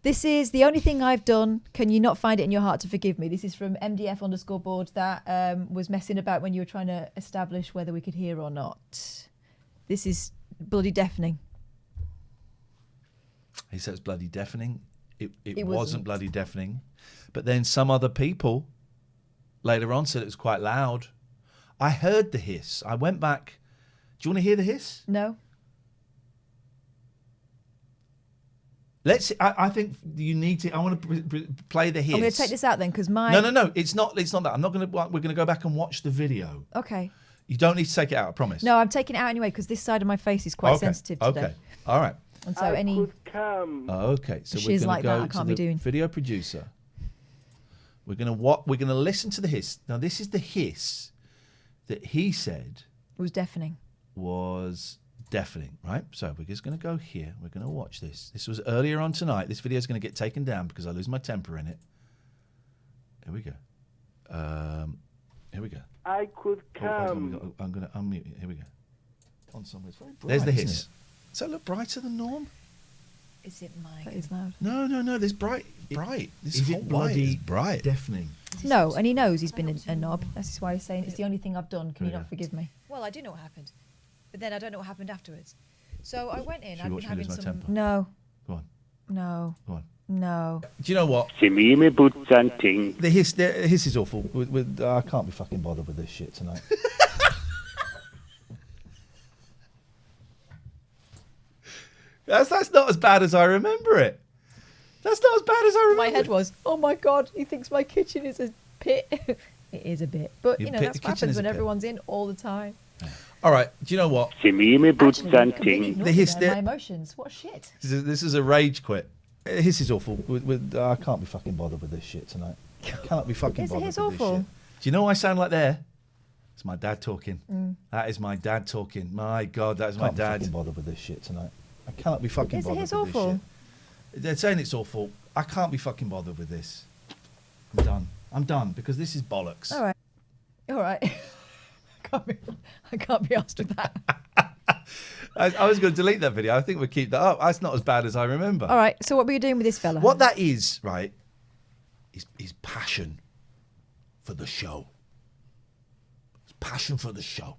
This is the only thing I've done. Can you not find it in your heart to forgive me? This is from MDF_board that was messing about when you were trying to establish whether we could hear or not. This is bloody deafening. He said it's bloody deafening. It wasn't bloody deafening. But then some other people later on said it was quite loud. I heard the hiss. I went back. Do you want to hear the hiss? No. I think you need to. I want to play the hiss. I'm going to take this out then because my. No. It's not that. I'm not going to. We're going to go back and watch the video. Okay. You don't need to take it out. I promise. No, I'm taking it out anyway because this side of my face is quite sensitive today. Okay. All right. And so any. Okay. So we're going to like go that, I can't to be doing. video producer. We're going to listen to the hiss. Now this is the hiss that he said was deafening. Was deafening, right? So we're just going to go here. We're going to watch this. This was earlier on tonight. This video is going to get taken down because I lose my temper in it. Here we go. Here we go. I could come. I'm going to unmute it. Here we go. On somewhere. It's very bright. There's the hiss. Does that look brighter than norm? Is it my? That is loud. No. There's bright. This is whole it bloody bloody bright. Deafening. No, and he knows he's been a knob. That's why he's saying it's the only thing I've done. Can you Yeah. not forgive me? Well, I do know what happened, but then I don't know what happened afterwards. So I went in. Should we I've watch been having me lose my some. temper? No. Go on. No. Go on. No. Do you know what? The hiss is awful. I can't be fucking bothered with this shit tonight. That's not as bad as I remember it. That's not as bad as I remember. My head was, oh my God, he thinks my kitchen is a pit. It is a bit. But, Your you know, pit- that's the what kitchen happens is a when pit. everyone's in all the time. All right. Do you know what? Actually, you completely ignored The hiss. my emotions. What shit? This is a rage quit. Hiss is awful. I can't be fucking bothered with this shit tonight. I cannot be fucking Is bothered his with awful? this shit. Do you know what I sound like there? It's my dad talking. Mm. That is my dad talking. My God, that is my Can't be dad. fucking bothered with this shit tonight. I cannot be fucking Is it bothered his with awful? this shit. They're saying it's awful. I can't be fucking bothered with this. I'm done because this is bollocks. All right. I can't be asked with that. I was going to delete that video. I think we'll keep that up. That's not as bad as I remember. All right. So what were you doing with this fella? What that is, right, is passion for the show. It's passion for the show.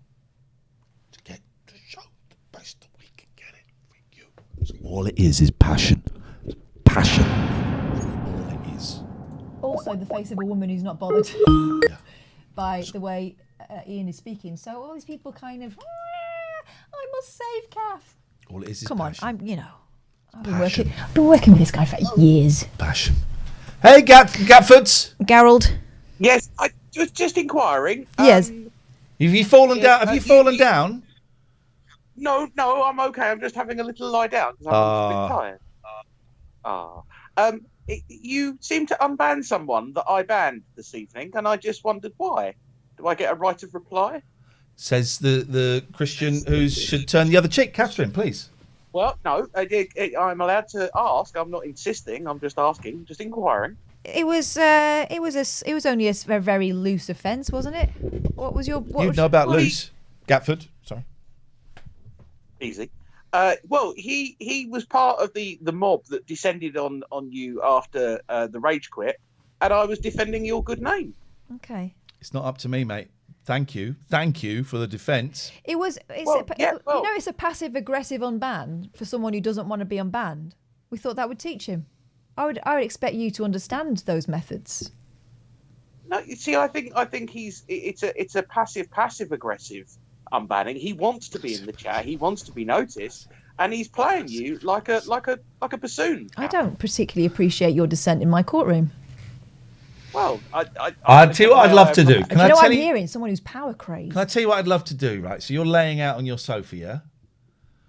To get the show the best that we can get it for you. That's all it is passion. Passion. All it is. Also, the face of a woman who's not bothered by the way Iain is speaking. So all these people kind of, I must save Kath. All it is Come passion. on, I've been working with this guy for years. Passion. Hey, Gatfords. Gerald. Yes, I was just inquiring. Yes. Have you fallen down? Have you fallen down? No, I'm okay. I'm just having a little lie down because I'm a bit tired. You seem to unban someone that I banned this evening, and I just wondered why. Do I get a right of reply? Says the Christian who should turn the other cheek. Catherine, please. Well, no, I'm allowed to ask. I'm not insisting. I'm just asking, just inquiring. It was only a very loose offence, wasn't it? What was your? You know about loose, Gatford. Sorry. Easy. Well, he was part of the mob that descended on you after the rage quit, and I was defending your good name. Okay. It's not up to me, mate. Thank you for the defence. It's a passive aggressive unban for someone who doesn't want to be unbanned. We thought that would teach him. I would expect you to understand those methods. No, you see, I think it's a passive aggressive unbanning. He wants to be in the chat. He wants to be noticed, and he's playing you like a bassoon. I don't particularly appreciate your dissent in my courtroom. Well, I'll tell you what I'd love to do. Can I tell you? I'm hearing someone who's power crazy. Can I tell you what I'd love to do? Right, so you're laying out on your sofa, yeah?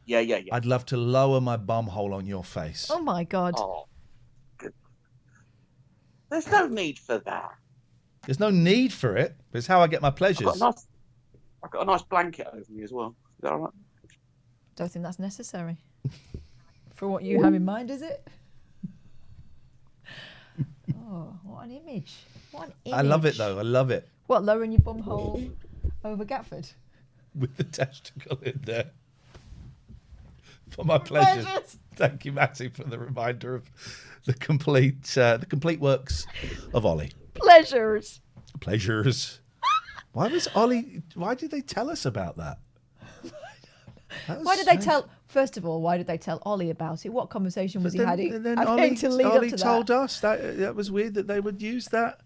Yeah. I'd love to lower my bum hole on your face. Oh my God. Oh, there's no need for that. There's no need for it. But it's how I get my pleasures. I've got a nice blanket over me as well. Is that all right? Don't think that's necessary. For what you have in mind, is it? Oh, what an image. What an image. I love it, though. I love it. What, lowering your bum hole over Gatford? With the testicle in there. For my pleasure. Thank you, Matty, for the reminder of the complete works of Ollie. Pleasures. Why did they tell us about that? Why did they tell? First of all, why did they tell Ollie about it? What conversation was he having? And then Ollie told us that was weird that they would use that.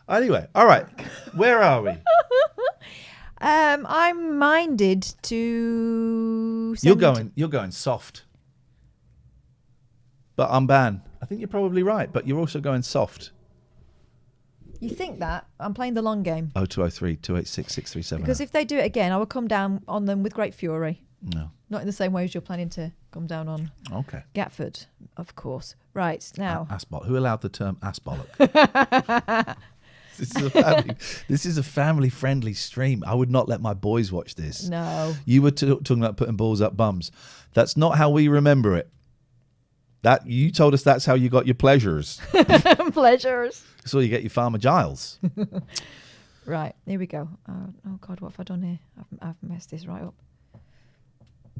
Anyway, all right, where are we? I'm minded to. You're going soft, but unban. I think you're probably right, but you're also going soft. You think that? I'm playing the long game. 0203 286 637. Because if they do it again, I will come down on them with great fury. No. Not in the same way as you're planning to come down on Gatford, of course. Right, now. Assbollock. Who allowed the term assbollock? This is a family-friendly stream. I would not let my boys watch this. No. You were talking about putting balls up bums. That's not how we remember it. That you told us that's how you got your pleasures. Pleasures. So you get your Farmer Giles. Right, here we go. Oh God, what have I done here? I've messed this right up.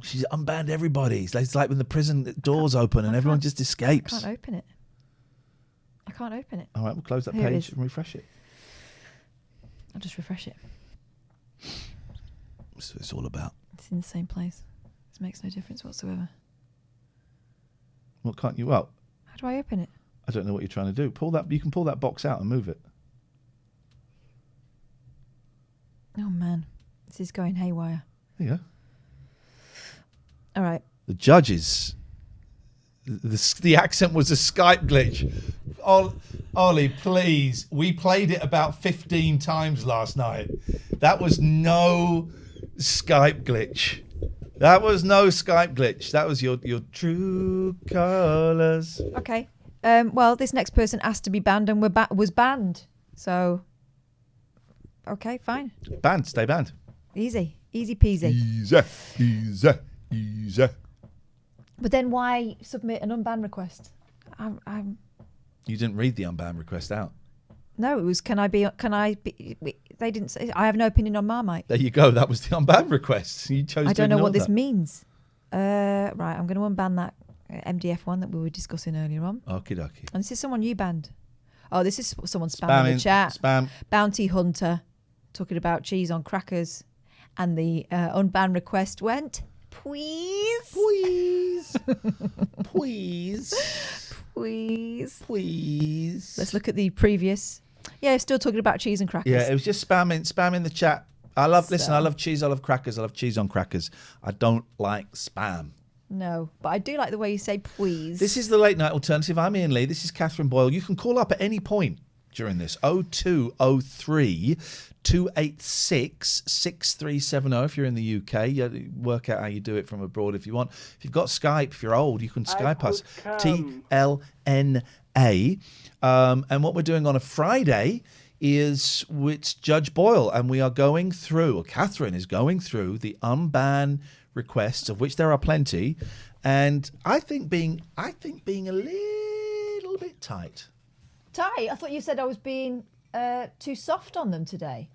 She's unbanned everybody. It's like when the prison doors open and everyone just escapes. I can't open it. All right, we'll close that page and refresh it. I'll just refresh it. That's what it's all about. It's in the same place. This makes no difference whatsoever. What can't you? Well, how do I open it? I don't know what you're trying to do. You can pull that box out and move it. Oh man, this is going haywire. There you go. All right. The judges. The accent was a Skype glitch. Ollie, please. We played it about 15 times last night. That was no Skype glitch. That was your true colours. Okay. Well, this next person asked to be banned and was banned. So, okay, fine. Banned. Stay banned. Easy peasy. Easy. But then why submit an unban request? You didn't read the unban request out. No, it was, can I be, they didn't say, I have no opinion on Marmite. There you go. That was the unban request. You chose to I don't know what ignore this that. means. Right, I'm going to unban that MDF one that we were discussing earlier on. Okie dokie. And this is someone you banned. Oh, this is someone spamming the chat. Spam. Bounty Hunter talking about cheese on crackers. And the unban request went, please. Let's look at the previous. Yeah, still talking about cheese and crackers. Yeah, it was just spamming the chat. I love cheese, I love crackers, I love cheese on crackers. I don't like spam. No, but I do like the way you say please. This is the Late Night Alternative. I'm Iain Lee. This is Catherine Boyle. You can call up at any point during this. 0203 286 6370 if you're in the UK. You work out how you do it from abroad if you want. If you've got Skype, if you're old, you can Skype us. TLNA. And what we're doing on a Friday is it's Judge Boyle, and we are going through, or Catherine is going through the unban requests, of which there are plenty, and I think being a little bit tight. Tight? I thought you said I was being too soft on them today.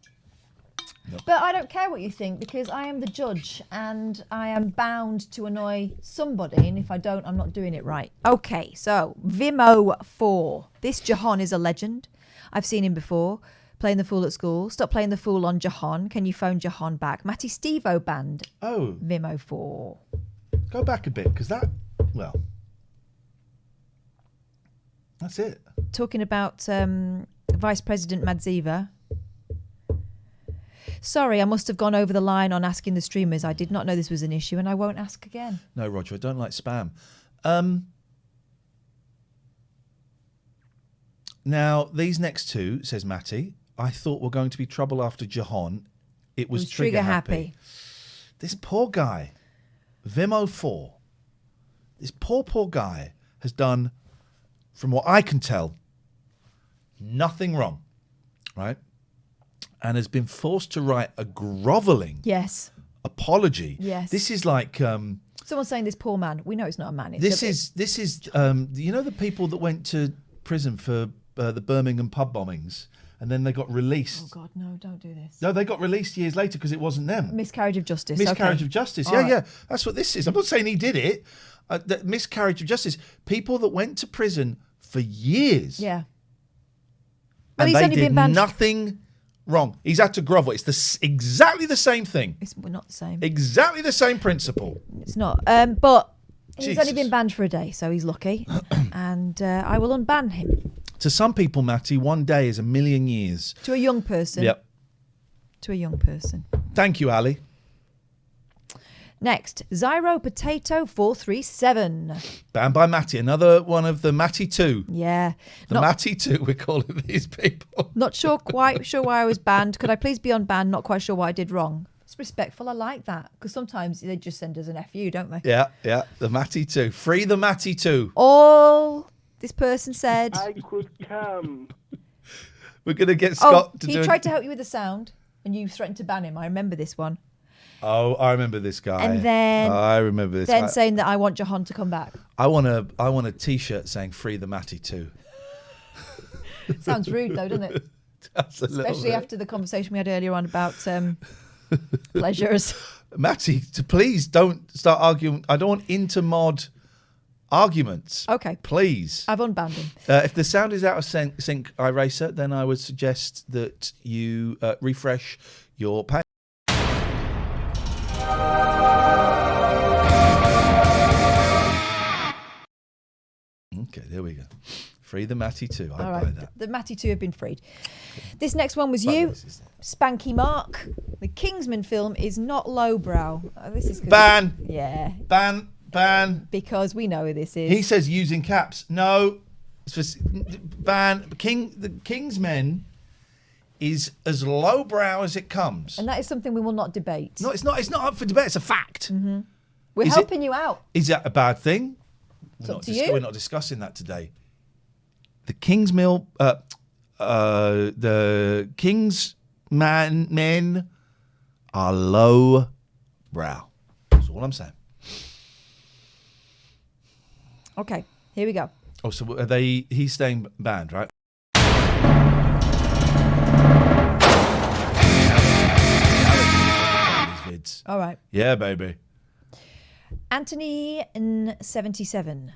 Nope. But I don't care what you think, because I am the judge and I am bound to annoy somebody, and if I don't, I'm not doing it right. Okay, so Vimo4. This Jahan is a legend. I've seen him before. Playing the fool at school. Stop playing the fool on Jahan. Can you phone Jahan back? Matty Stevo banned. Oh. Vimo4. Go back a bit, because that's it. Talking about Vice President Madziva. Sorry, I must have gone over the line on asking the streamers. I did not know this was an issue, and I won't ask again. No, Roger, I don't like spam. Now, these next two, says Matty, I thought were going to be trouble after Jahan. It was trigger happy. This poor guy, Vimo4, this poor guy has done, from what I can tell, nothing wrong. right? And has been forced to write a grovelling apology. Yes. This is like someone saying this poor man. We know it's not a man. It's this is you know the people that went to prison for the Birmingham pub bombings and then they got released. Oh God, no! Don't do this. No, they got released years later because it wasn't them. Miscarriage of justice. Miscarriage of justice. All Yeah. That's what this is. I'm not saying he did it. Miscarriage of justice. People that went to prison for years. Yeah. And he's they only did been banned. Nothing wrong. He's had to grovel. It's exactly the same thing. We're not the same. Exactly the same principle. It's not. But he's Jesus. only been banned for a day, so he's lucky. And I will unban him. To some people, Matty, one day is a million years. To a young person. Yep. To a young person. Thank you, Ali. Next, Zyro Potato 437. Banned by Matty. Another one of the Matty 2. Yeah. The Matty 2, we're calling these people. Not quite sure why I was banned. Could I please be unbanned? Not quite sure what I did wrong. It's respectful. I like that. Because sometimes they just send us an FU, don't they? Yeah. The Matty 2. Free the Matty 2. All this person said. I could come. We're going to get Scott to do he it. tried to help you with the sound and you threatened to ban him. I remember this one. Oh, I remember this guy. And then I remember this. Then saying that I want Jahan to come back. I want a T-shirt saying "Free the Matty 2." Sounds rude, though, doesn't it? Especially after the conversation we had earlier on about pleasures. Matty, please don't start arguing. I don't want intermod arguments. Okay. Please. I've unbanned him. If the sound is out of sync, iRacer, then I would suggest that you refresh your page. Okay, there we go. Free the Matty 2. I buy that. The Matty 2 have been freed. This next one was you, Spanky Mark. The Kingsman film is not lowbrow. This is ban. Yeah. Ban. Because we know who this is. He says using caps. No. It's for, ban. The Kingsmen is as lowbrow as it comes. And that is something we will not debate. No, it's not. It's not up for debate. It's a fact. Mm-hmm. We're helping you out. Is that a bad thing? It's up to you. We're not discussing that today. The Kingsmen are low brow. That's all I'm saying. Okay, here we go. Oh, so are they? He's staying banned, right? All right. Yeah, baby. Anthony in 77.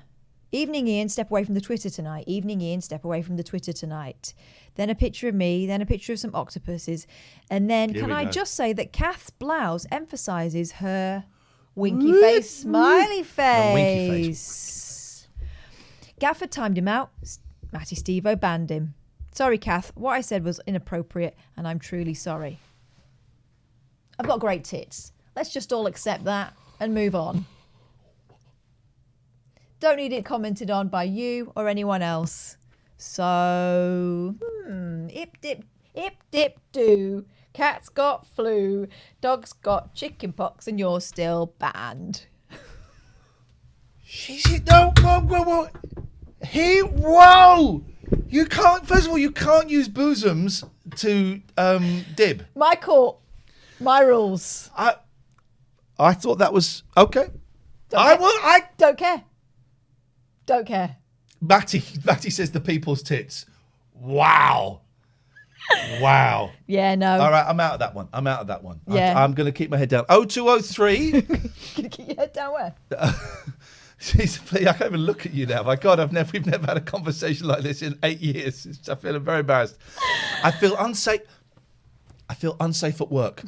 Evening Ian, step away from the Twitter tonight. Evening Ian, step away from the Twitter tonight. Then a picture of me, then a picture of some octopuses. And then can I just say that Kath's blouse emphasises her winky face, smiley face. Gaffer timed him out. Matty Stevo banned him. Sorry, Kath. What I said was inappropriate and I'm truly sorry. I've got great tits. Let's just all accept that and move on. Don't need it commented on by you or anyone else. So, ip dip do. Cat's got flu. Dog's got chicken pox, and you're still banned. Whoa. Whoa! You can't. First of all, you can't use bosoms to dib. My court, my rules. I thought that was okay. I don't care. Don't care. Matty says the people's tits. Wow. Yeah, no. All right, I'm out of that one. Yeah. I'm going to keep my head down. 0203. Gonna keep your head down where? Jeez, I can't even look at you now. My God, we've never had a conversation like this in 8 years. I feel very embarrassed. I feel unsafe at work.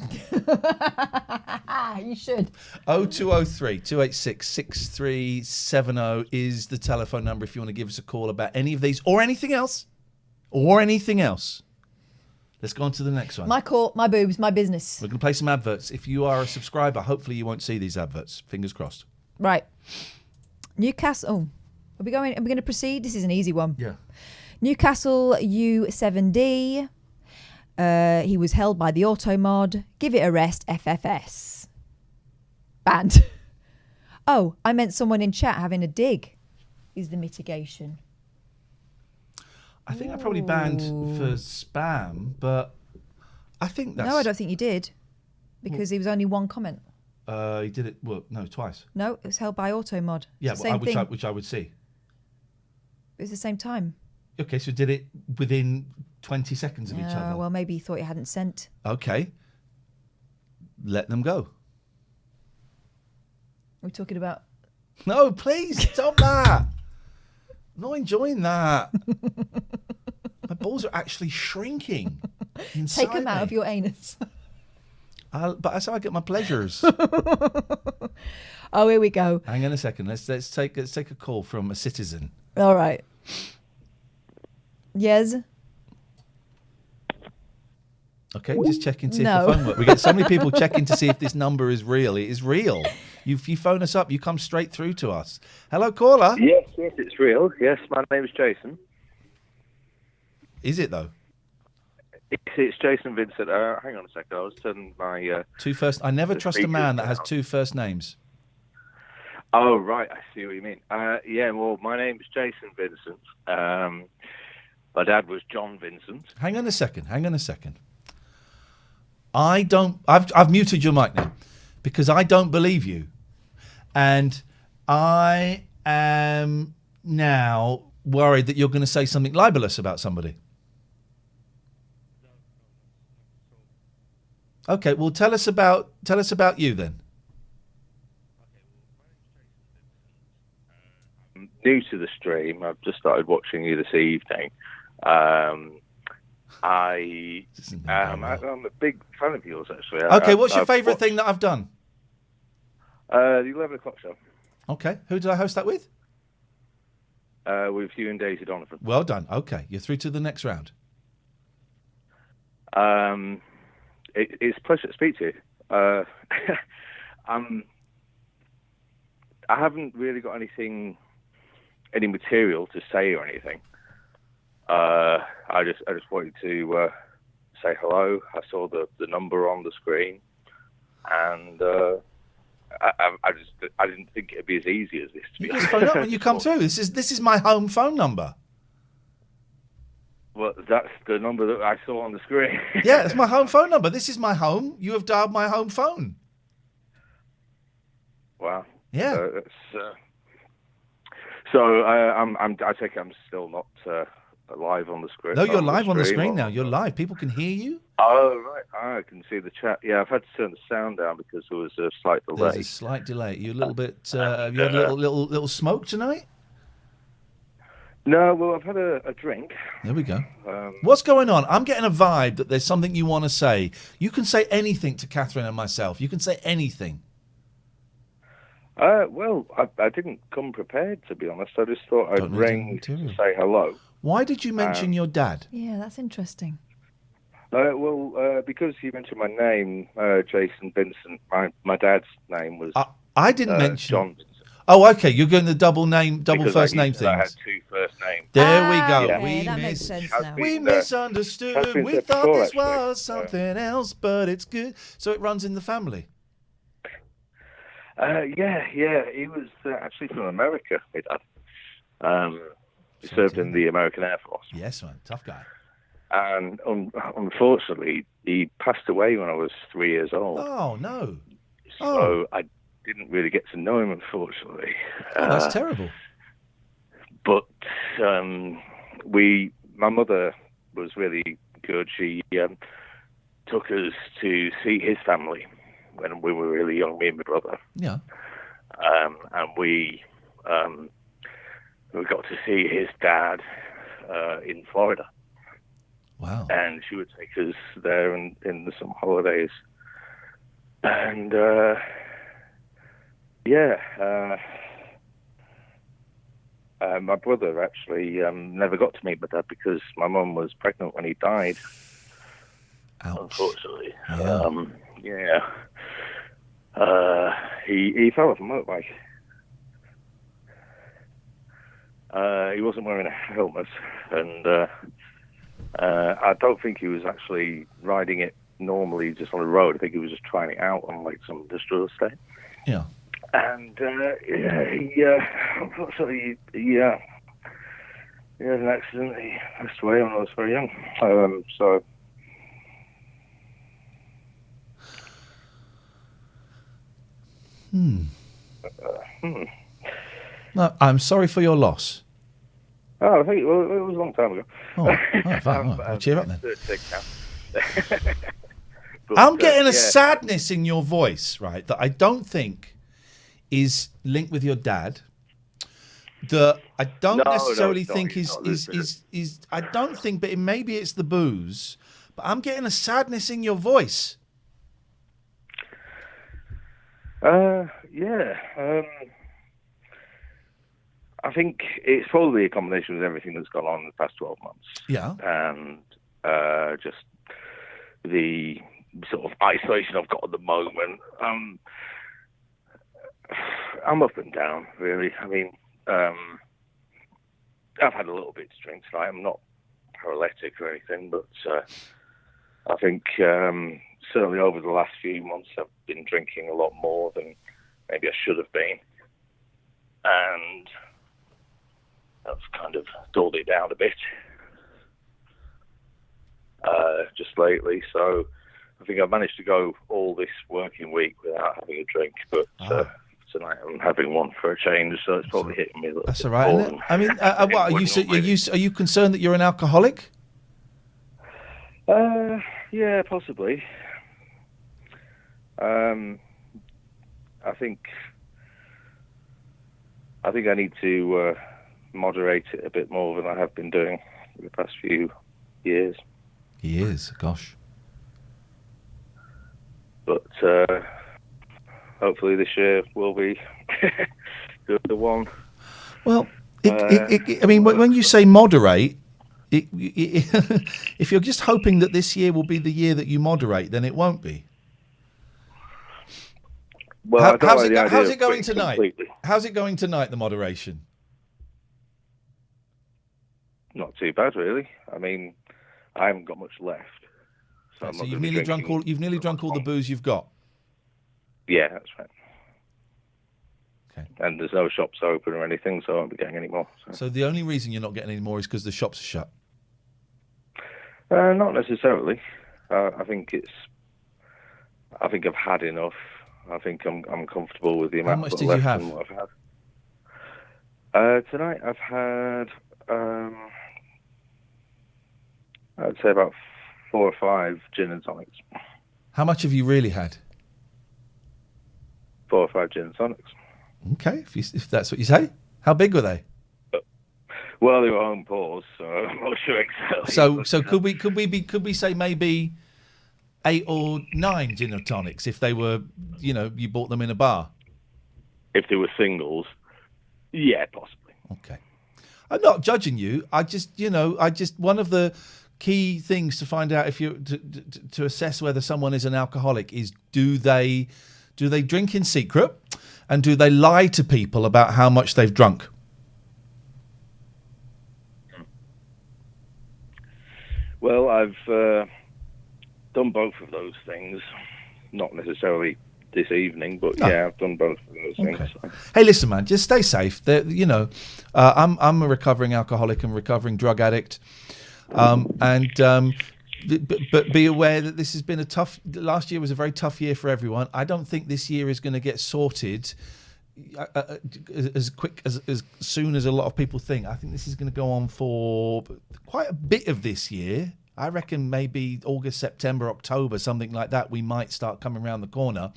You should. 0203 286 6370 is the telephone number if you want to give us a call about any of these or anything else. Let's go on to the next one. My court, my boobs, my business. We're going to play some adverts. If you are a subscriber, hopefully you won't see these adverts. Fingers crossed. Right. Newcastle. Are we going to proceed? This is an easy one. Yeah. Newcastle U7D. He was held by the auto mod. Give it a rest, FFS. Banned. Oh, I meant someone in chat having a dig is the mitigation. I think I probably banned for spam, but I think that's... No, I don't think you did, because it was only one comment. He did it, twice. No, it was held by Automod. Yeah, Same thing. which I would see. It was the same time. Okay, so did it within 20 seconds of each other? Well, maybe you thought you hadn't sent. Okay. Let them go. We're talking about... No, please, stop that. I'm not enjoying that. My balls are actually shrinking. Take them out of your anus. But that's how I get my pleasures. Oh, here we go. Hang on a second. Let's take a call from a citizen. All right. Yes. Okay, just checking to see No. if the phone works. We get so many people checking to see if this number is real. It is real. You phone us up, you come straight through to us. Hello, caller. Yes, it's real. Yes, my name is Jason. Is it though? It's Jason Vincent. Hang on a second. I was turning my... Two first. I never trust a man that has two first names. Oh, right. I see what you mean. Yeah, well, my name is Jason Vincent. My dad was John Vincent. Hang on a second. I've muted your mic now because I don't believe you. And I am now worried that you're going to say something libelous about somebody. Okay, well, tell us about you then. I'm new to the stream. I've just started watching you this evening. I'm a big fan of yours, actually. Okay, what's your favourite thing that I've done? The 11 o'clock show. Okay, who did I host that with? With you and Daisy Donovan. Well done. Okay, you're through to the next round. It's a pleasure to speak to you. I haven't really got any material to say or anything. I just wanted to say hello. I saw the number on the screen, and I didn't think it'd be as easy as this. To be You just phone up when you come through. This is my home phone number. Well, that's the number that I saw on the screen. Yeah, it's my home phone number. This is my home. You have dialed my home phone. Wow. Yeah. I think I'm still not live on the screen. No, you're live on the screen now. You're live. People can hear you. Oh, right. I can see the chat. Yeah, I've had to turn the sound down because there was a slight delay. There's a slight delay. You a little bit. Have you had a little smoke tonight? No, well, I've had a drink. There we go. What's going on? I'm getting a vibe that there's something you want to say. You can say anything to Catherine and myself. You can say anything. Well, I didn't come prepared, to be honest. I just thought I'd ring to say hello. Why did you mention your dad? Yeah, that's interesting. Because you mentioned my name, Jason Vincent. My dad's name was. I didn't mention John Vincent. Oh, okay. You're going the double first name thing. I had two first names. There we go. Yeah, that makes sense now. We misunderstood. We thought this was something else, but it's good. So it runs in the family. Yeah. He was actually from America, my dad. He served in the American Air Force. Yes, man. Tough guy. And unfortunately, he passed away when I was 3 years old. Oh, no. So I didn't really get to know him, unfortunately. Oh, that's terrible. But my mother was really good. She took us to see his family when we were really young, me and my brother. Yeah. And we got to see his dad in Florida. Wow. And she would take us there in the summer holidays. And my brother actually never got to meet my dad because my mum was pregnant when he died. Ouch. Unfortunately. Yeah. He fell off a motorbike. He wasn't wearing a helmet, and I don't think he was actually riding it normally just on the road. I think he was just trying it out on like some industrial estate. Yeah. And unfortunately, he He had an accident. He passed away when I was very young. No, I'm sorry for your loss. Oh, I think it was a long time ago. I'll cheer up then. But, I'm getting a sadness in your voice, right, that I don't think is linked with your dad. That I don't necessarily think is I don't think, but maybe it's the booze. But I'm getting a sadness in your voice. I think it's probably a combination with everything that's gone on in the past 12 months. Yeah. And just the sort of isolation I've got at the moment. I'm up and down, really. I mean, I've had a little bit to drink tonight. I'm not paralytic or anything, but I think certainly over the last few months I've been drinking a lot more than maybe I should have been. And I've kind of dulled it down a bit just lately. So I think I've managed to go all this working week without having a drink, but tonight I'm having one for a change, so it's probably hitting me a little That's bit all right, more isn't it? than I mean, what are you concerned that you're an alcoholic? Yeah, possibly. I think I need to moderate it a bit more than I have been doing for the past few years. Gosh. But hopefully this year will be the one. Well, I mean, when you say moderate, if you're just hoping that this year will be the year that you moderate, then it won't be. Well, how's it going tonight? Completely. How's it going tonight, the moderation? Not too bad, really. I mean, I haven't got much left. So you've nearly drunk all the booze you've got. Yeah, that's right. Okay. And there's no shops open or anything, so I won't be getting any more. So the only reason you're not getting any more is because the shops are shut. Not necessarily. I think I've had enough. I think I'm comfortable with the amount. How much did you have? Than what I've had. Tonight I've had I'd say about 4 or 5 gin and tonics. How much have you really had? 4 or 5 gin and tonics. Okay, if that's what you say. How big were they? Well, they were home pours, so I'm not sure exactly. So could we say maybe 8 or 9 gin and tonics if they were, you bought them in a bar? If they were singles, yeah, possibly. Okay. I'm not judging you. I just one of the key things to find out if you to assess whether someone is an alcoholic is do they drink in secret, and do they lie to people about how much they've drunk? Well, I've done both of those things. Not necessarily this evening, but yeah, I've done both of those things. So. Hey, listen, man, just stay safe. I'm a recovering alcoholic and recovering drug addict, but be aware that this has been a tough. Last year was a very tough year for everyone. I don't think this year is going to get sorted as quick as soon as a lot of people think. I think this is going to go on for quite a bit of this year. I reckon maybe August, September, October, something like that. We might start coming around the corner,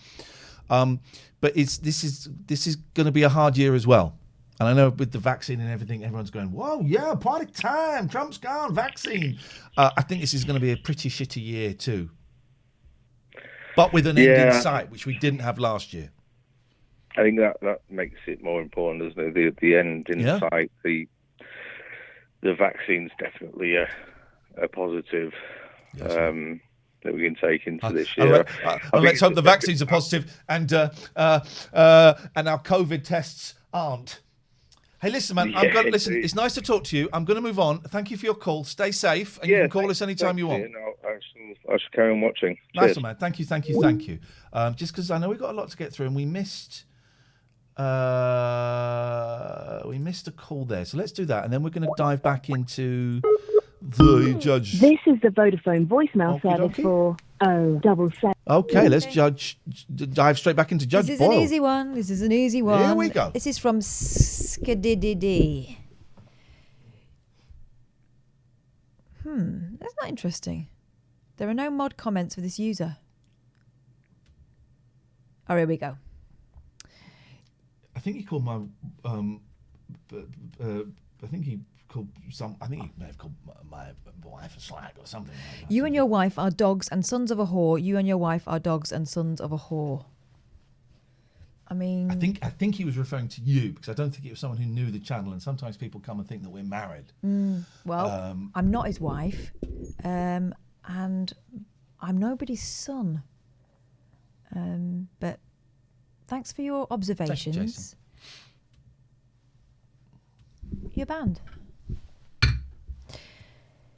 but this is going to be a hard year as well. And I know with the vaccine and everything, everyone's going, "Whoa, yeah, party time! Trump's gone, vaccine." I think this is going to be a pretty shitty year too, but with an end in sight, which we didn't have last year. I think that makes it more important, doesn't it? The end in sight. The vaccine's definitely a positive that we can take into this year. Let's hope the vaccines are positive and our COVID tests aren't. Hey, listen, man. Listen. It's nice to talk to you. I'm going to move on. Thank you for your call. Stay safe, and you can call us anytime you want. I shall carry on watching. Nice one, man. Thank you. Just because I know we've got a lot to get through, and we missed We missed a call there, so let's do that, and then we're going to dive back into the judge. This is the Vodafone voicemail service for 077. Okay, let's dive straight back into Judge This is Boyle. an easy one. This is an easy one. Here we go. This is from Skadididi. That's not interesting. There are no mod comments for this user. Oh, here we go. I think he called my. I think he called some. I think he may have called my wife a slag or something. Like that. You and your wife are dogs and sons of a whore. You and your wife are dogs and sons of a whore. I mean, I think he was referring to you because I don't think it was someone who knew the channel. And sometimes people come and think that we're married. Well, I'm not his wife, and I'm nobody's son. But thanks for your observations. Thank you, Jason. You're banned.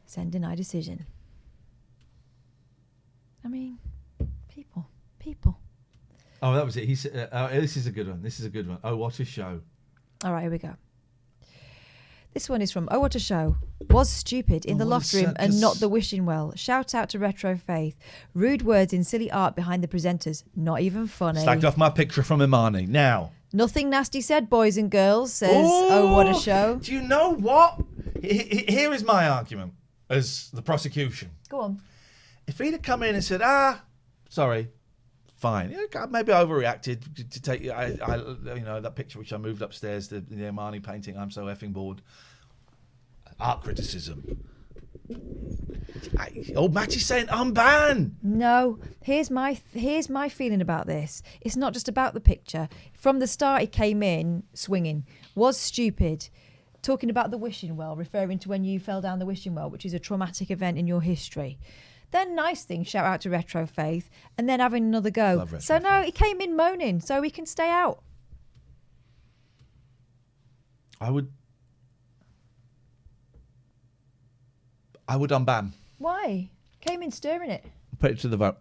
Send deny decision. I mean, people. Oh, that was it. He said, "This is a good one. This is a good one. Oh, what a show!" All right, here we go. This one is from Oh What a Show. Was stupid in the loft room and not the wishing well. Shout out to Retro Faith. Rude words in silly art behind the presenters. Not even funny. Slagged off my picture from Imani. Now. Nothing nasty said, boys and girls, says Oh What a Show. Do you know what? Here is my argument as the prosecution. Go on. If he'd have come in and said, sorry, fine. Maybe I overreacted to take that picture which I moved upstairs, the Imani painting, I'm so effing bored. Art criticism. Old Matty's saying unban. No, here's my feeling about this. It's not just about the picture. From the start, he came in swinging. Was stupid. Talking about the wishing well, referring to when you fell down the wishing well, which is a traumatic event in your history. Then nice thing, shout out to Retro Faith, and then having another go. So no, he came in moaning, so he can stay out. I would unban. Why? Came in stirring it. Put it to the vote.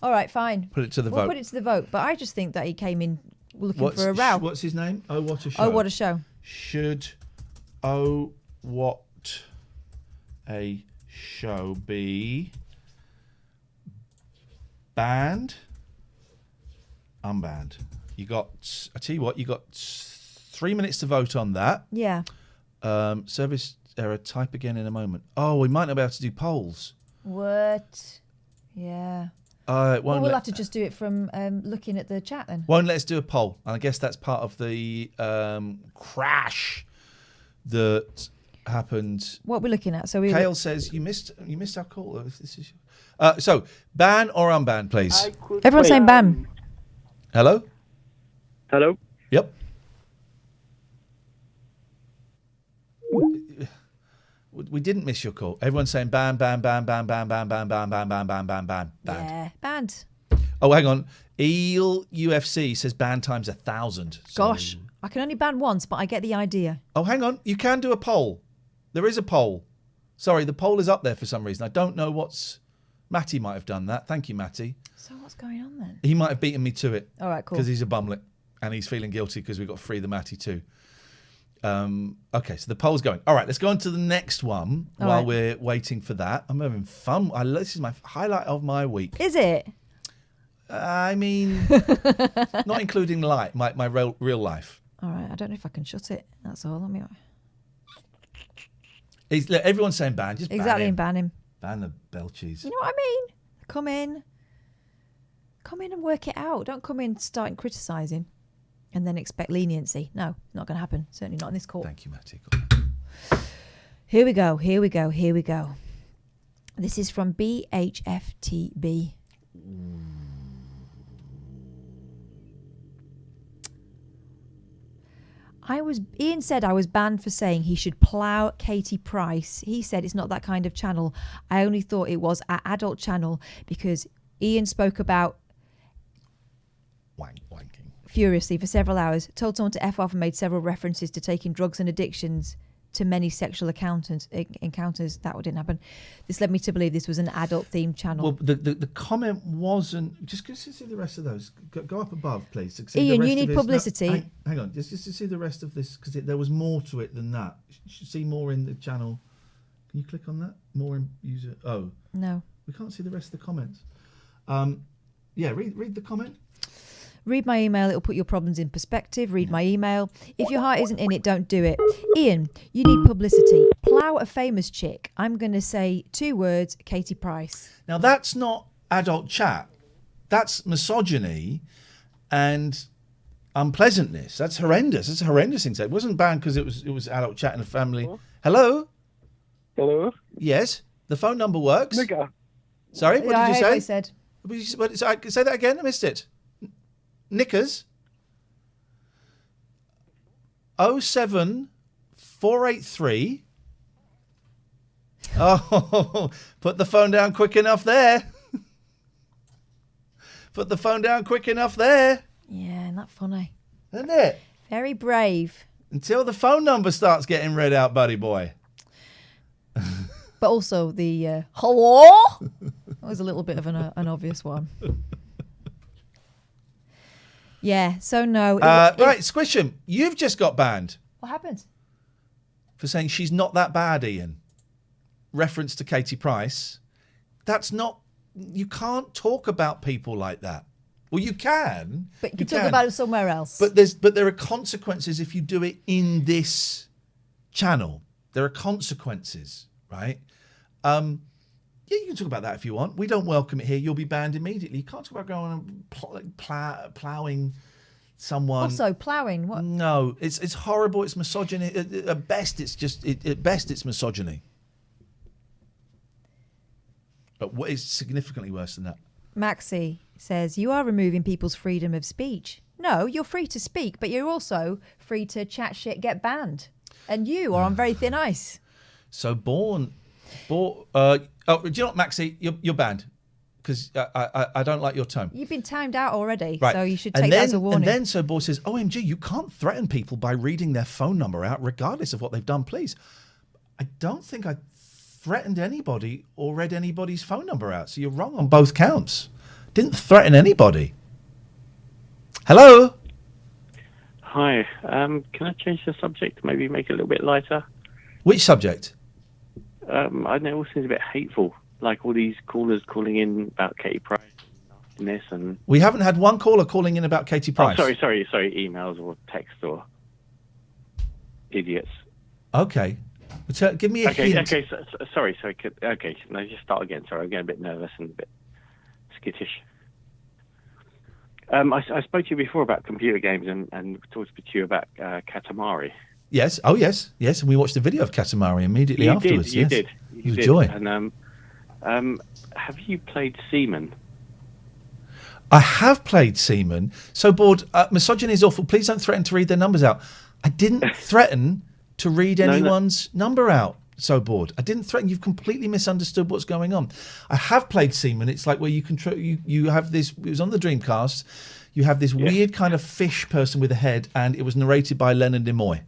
All right, fine. Put it to the We'll vote. put it to the vote, but I just think that he came in looking for a row. What's his name? Oh, what a show. Oh, what a show. Should Oh, what a show be banned? Unbanned. I tell you what, you got 3 minutes to vote on that. Yeah. Service error, type again in a moment. Oh, we might not be able to do polls. What? Yeah. We'll have to just do it from looking at the chat then. Won't let us do a poll. And I guess that's part of the crash that happened. What we're looking at. So Kale says you missed our call. This is so ban or unban, please. Everyone's saying ban. Hello. Yep. We didn't miss your call. Everyone's saying ban. Yeah, banned. Oh, hang on. Eel UFC says ban times 1,000. Gosh, I can only ban once, but I get the idea. Oh, hang on. You can do a poll. There is a poll. Sorry, the poll is up there for some reason. I don't know what's... Matty might have done that. Thank you, Matty. So what's going on then? He might have beaten me to it. All right, cool. Because he's a bumlet and he's feeling guilty because we got free the Matty too. Okay, so the poll's going. All right, let's go on to the next one while we're waiting for that. I'm having fun. This is my highlight of my week. Is it? I mean, not including my real life. All right, I don't know if I can shut it. That's all. Let me. Look, everyone's saying ban. Just exactly, ban him. Ban him. Ban the bell cheese. You know what I mean? Come in and work it out. Don't come in starting criticising and then expect leniency. No, not going to happen. Certainly not in this court. Thank you, Matty. Here we go. This is from BHFTB. Iain said I was banned for saying he should plough Katie Price. He said it's not that kind of channel. I only thought it was an adult channel because Iain spoke about wanking furiously for several hours, told someone to F off and made several references to taking drugs and addictions to many sexual encounters, that didn't happen. This led me to believe this was an adult-themed channel. Well, the comment wasn't... Just to see the rest of those. Go up above, please. To see Ian, the rest you need of this. publicity. No, hang on, just to see the rest of this, because there was more to it than that. You should see more in the channel. Can you click on that? More in user... Oh. No. We can't see the rest of the comments. Yeah, read the comment. Read my email, it'll put your problems in perspective. Read my email. If your heart isn't in it, don't do it. Ian, you need publicity. Plough a famous chick. I'm going to say 2 words, Katie Price. Now, that's not adult chat. That's misogyny and unpleasantness. That's horrendous. It's a horrendous thing to say. It wasn't banned because it was adult chat in a family. Hello? Hello? Yes? The phone number works? Nigger. Sorry, what did you say? What I said. Say that again, I missed it. Knickers? 07483. Oh, put the phone down quick enough there. Put the phone down quick enough there. Yeah, isn't that funny? Isn't it? Very brave. Until the phone number starts getting read out, buddy boy. But also the hello? That was a little bit of an obvious one. Yeah, so no. Right, Squisham, you've just got banned. What happened? For saying she's not that bad, Ian. Reference to Katie Price. That's not... You can't talk about people like that. Well, you can. But you can talk about it somewhere else. But there are consequences if you do it in this channel. There are consequences, right? Yeah, you can talk about that if you want. We don't welcome it here. You'll be banned immediately. You can't talk about going and ploughing someone. Also, ploughing. What? No, it's horrible. It's misogyny. At best, it's misogyny. But what is significantly worse than that? Maxi says, you are removing people's freedom of speech. No, you're free to speak, but you're also free to chat shit, get banned. And you are on very thin ice. So do you know what, Maxi? You're banned because I don't like your tone. You've been timed out already, Right. so you should take that as a warning. And then so Boyle says, OMG, you can't threaten people by reading their phone number out regardless of what they've done, please. I don't think I threatened anybody or read anybody's phone number out, so you're wrong on both counts. Didn't threaten anybody. Hello? Hi. Can I change the subject? Maybe make it a little bit lighter? Which subject? I know it all seems a bit hateful. Like all these callers calling in about Katie Price and this and... We haven't had one caller calling in about Katie Price. Oh, sorry. Emails or text or idiots. Okay. Give me a hint. Okay. Sorry. Okay. No, just start again. Sorry, I'm getting a bit nervous and a bit skittish. I spoke to you before about computer games and talked to you about Katamari. Yes. Oh, yes. Yes. And we watched the video of Katamari immediately afterwards. You did. It was a joy. And have you played Seaman? I have played Seaman. So bored. Misogyny is awful. Please don't threaten to read their numbers out. I didn't threaten to read anyone's number out. So bored. I didn't threaten. You've completely misunderstood what's going on. I have played Seaman. It's like where you control. You have this. It was on the Dreamcast. You have this weird kind of fish person with a head, and it was narrated by Leonard Nimoy.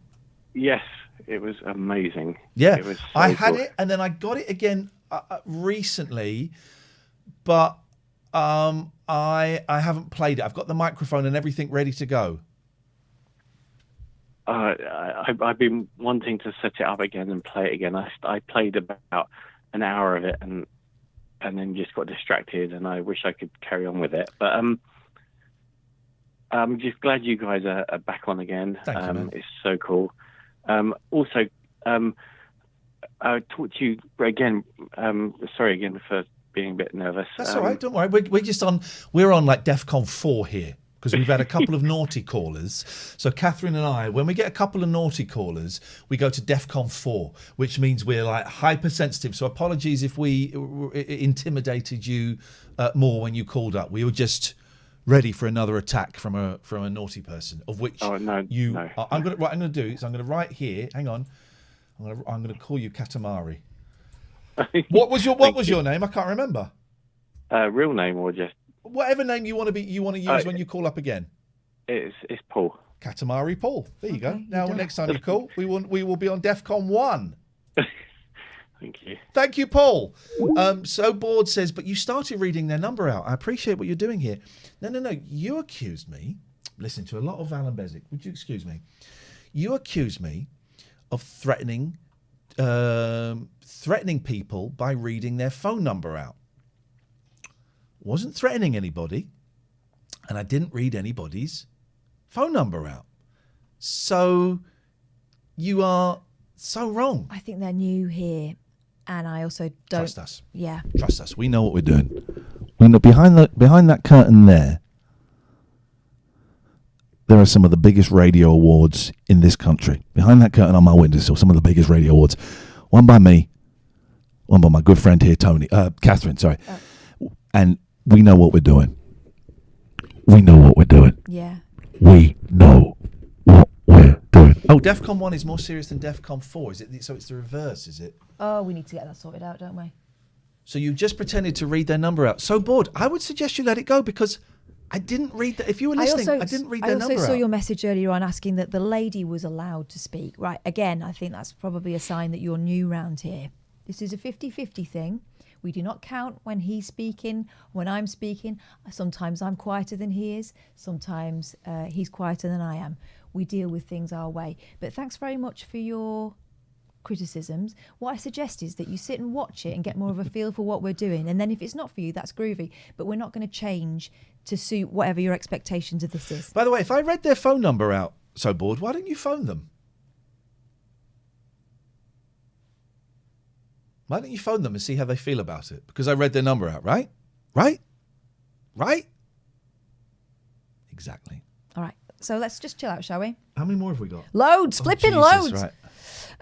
Yes, it was amazing. Yeah, it was so I had cool. it, and then I got it again recently, but I haven't played it. I've got the microphone and everything ready to go. I've been wanting to set it up again and play it again. I played about an hour of it and then just got distracted, and I wish I could carry on with it. But I'm just glad you guys are back on again. Thank you, man. It's so cool. Also, I talked to you again. Sorry again for being a bit nervous. That's all right. Don't worry. We're on like DEFCON 4 here. Because we've had a couple of naughty callers. So Catherine and I, when we get a couple of naughty callers, we go to DEFCON 4, which means we're like hypersensitive. So apologies if we intimidated you more when you called up. We were just ready for another attack from a naughty person, of which no. I'm going to do is I'm going to write here. Hang on. I'm going to call you Katamari. What was your name? I can't remember. Real name or just whatever name you want to use when you call up again. It's Paul. Katamari Paul. There you go. Okay, Now, you're next time you call, we will be on DEFCON 1. Thank you. Thank you, Paul. So Bored says, but you started reading their number out. I appreciate what you're doing here. No. You accused me, listening to a lot of Alan Bezic. Would you excuse me? You accused me of threatening people by reading their phone number out. Wasn't threatening anybody, and I didn't read anybody's phone number out. So you are so wrong. I think they're new here, and I also don't Trust us. Yeah. Trust us. We know what we're doing. We know behind that curtain there are some of the biggest radio awards in this country. Behind that curtain on my windowsill, some of the biggest radio awards. One by me, one by my good friend here, Catherine, sorry. And we know what we're doing. We know what we're doing. Yeah. We know what we're doing. Oh, DEFCON 1 is more serious than DEFCON 4. Is it? So it's the reverse, is it? Oh, we need to get that sorted out, don't we? So you just pretended to read their number out. So Bored. I would suggest you let it go because I didn't read that. If you were listening, I didn't read their number out. I also saw your message earlier on asking that the lady was allowed to speak. Right, again, I think that's probably a sign that you're new round here. This is a 50-50 thing. We do not count when he's speaking, when I'm speaking. Sometimes I'm quieter than he is. Sometimes he's quieter than I am. We deal with things our way. But thanks very much for your criticisms. What I suggest is that you sit and watch it and get more of a feel for what we're doing. And then if it's not for you, that's groovy. But we're not going to change to suit whatever your expectations of this is. By the way, if I read their phone number out, So Bored, why don't you phone them? Why don't you phone them and see how they feel about it? Because I read their number out, right? Right? Exactly. All right. So let's just chill out, shall we? How many more have we got? Loads. Flipping Jesus, loads. Right.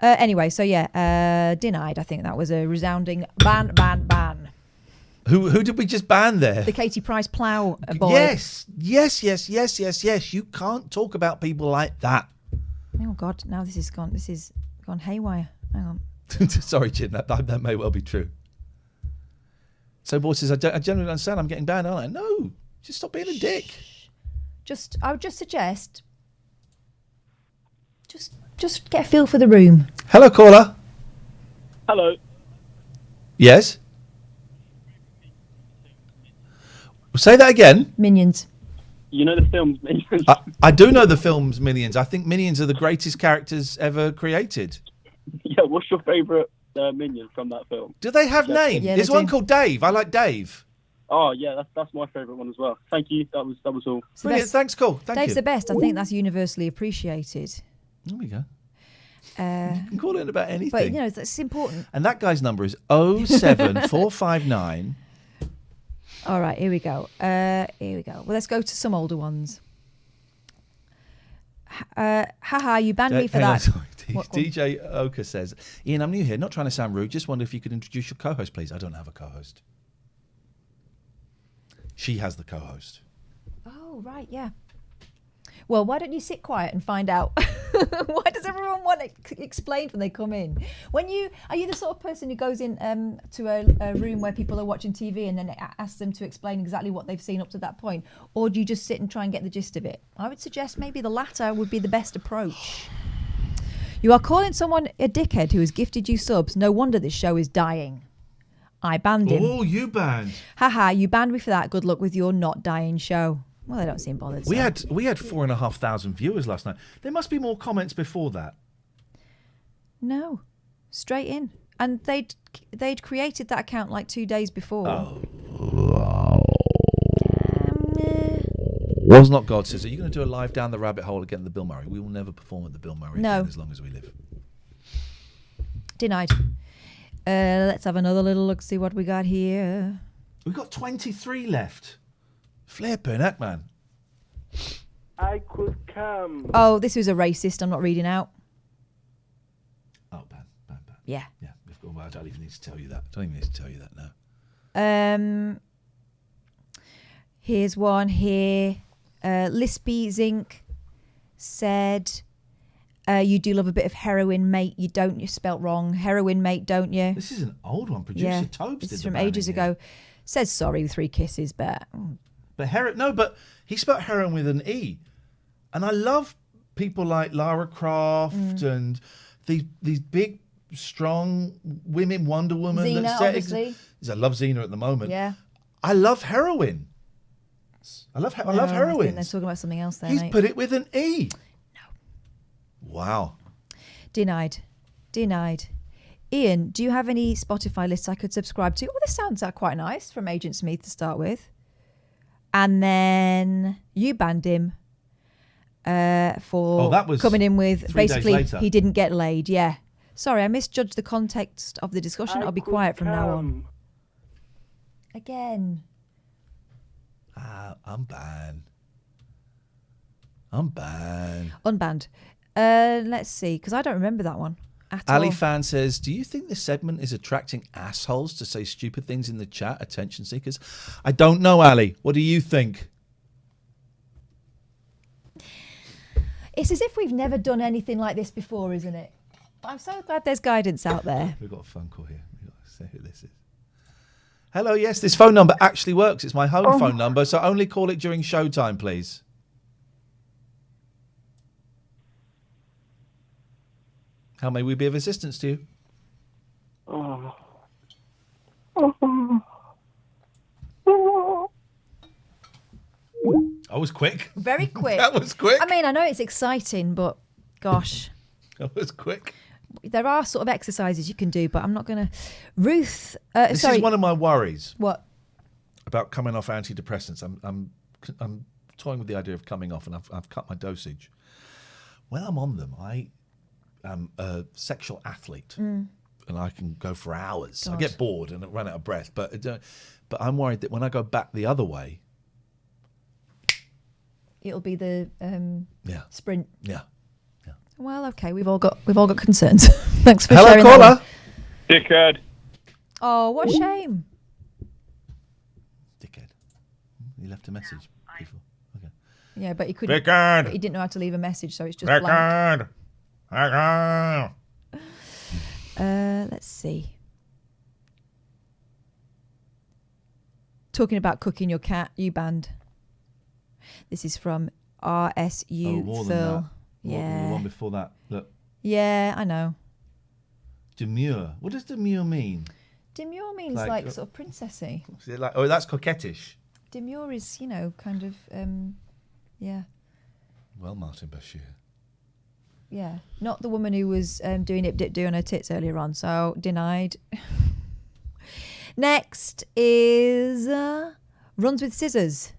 Anyway, so yeah, denied. I think that was a resounding ban. Who did we just ban there? The Katie Price Plough boy. Yes. You can't talk about people like that. Oh God! Now this is gone haywire. Hang on. Sorry, Jim. That may well be true. So Boyd says, I genuinely understand. I'm getting banned, aren't I? No, just stop being a dick. I would just suggest, just get a feel for the room. Hello, caller. Hello. Yes. Say that again. Minions. You know the film Minions? I do know the film's Minions. I think Minions are the greatest characters ever created. Yeah, what's your favourite Minion from that film? Do they have names? Yeah, There's one called Dave. I like Dave. Oh yeah, that's my favourite one as well. Thank you. That was all. Brilliant. Thanks, cool. Thank Dave's you. the best. I think that's universally appreciated. There we go. You can call it about anything. But you know that's important. And that guy's number is 07459. All right, here we go. Well, let's go to some older ones. Haha, you banned me for Hang on, that. sorry. DJ Oka says, Ian, I'm new here, not trying to sound rude, just wonder if you could introduce your co-host, please. I don't have a co-host. She has the co-host. Oh, right, yeah. Well, why don't you sit quiet and find out? Why does everyone want it explained when they come in? Are you the sort of person who goes in to a room where people are watching TV and then asks them to explain exactly what they've seen up to that point? Or do you just sit and try and get the gist of it? I would suggest maybe the latter would be the best approach. You are calling someone a dickhead who has gifted you subs. No wonder this show is dying. I banned him. Oh, you banned. Haha, you banned me for that. Good luck with your not dying show. Well, they don't seem bothered. We had 4,500 viewers last night. There must be more comments before that. No, straight in, and they'd created that account like 2 days before. Oh. Was not God says, are you going to do a live down the rabbit hole again at the Bill Murray? We will never perform at the Bill Murray again as long as we live. Denied. Let's have another little look. See what we got here. We've got 23 left. Flipping heck, man. I could come. Oh, this was a racist. I'm not reading out. Oh, ban. Yeah. Yeah. I don't even need to tell you that. now. Here's one here. Lispy Zinc said, you do love a bit of heroin, mate. You don't. You spelt wrong. Heroin, mate, don't you? This is an old one. Producer Toby did this is the from banning ages ago. Says sorry with 3 kisses, but... But he spelled heroin with an E. And I love people like Lara Croft and these big, strong women, Wonder Woman. Xena, obviously. I love Xena at the moment. Yeah. I love heroin. I love I think heroin. they're talking about something else there, He's mate. put it with an E. No. Wow. Denied. Ian, do you have any Spotify lists I could subscribe to? Oh, this sounds quite nice from Agent Smith to start with. And then you banned him for that was coming in with 3 days basically later. he didn't get laid. Yeah. Sorry, I misjudged the context of the discussion. I'll be quiet from now on. Again. I'm banned. Unbanned. Let's see, because I don't remember that one at Ali all. Fan says, do you think this segment is attracting assholes to say stupid things in the chat, attention seekers? I don't know, Ali. What do you think? It's as if we've never done anything like this before, isn't it? I'm so glad there's guidance out there. We've got a phone call here. We've got to say who this is. Hello, yes, this phone number actually works. It's my home phone number, so only call it during showtime, please. How may we be of assistance to you? I was quick. Very quick. That was quick. I mean, I know it's exciting, but gosh. That was quick. There are sort of exercises you can do, but I'm not going to. Ruth, This is one of my worries. What? About coming off antidepressants. I'm toying with the idea of coming off, and I've cut my dosage. When I'm on them, I am a sexual athlete, and I can go for hours. God. I get bored and run out of breath, but I'm worried that when I go back the other way, It'll be the sprint. Yeah. Well, okay, we've all got concerns. Thanks for Hello, sharing caller. that one. Dickhead. Oh, what a shame. He left a message before. Okay. Yeah, but he couldn't. Dickhead. But he didn't know how to leave a message, so it's just Dickhead. blank. Let's see. Talking about cooking your cat, you banned. This is from RSU more than Phil. that. More than the one before that. Look. Yeah, I know. Demure. What does demure mean? Demure means like sort of princessy. Is it like, that's coquettish. Demure is, kind of, yeah. Well, Martin Bashir. Yeah. Not the woman who was doing ip-dip-do on her tits earlier on, so denied. Next is Runs with Scissors.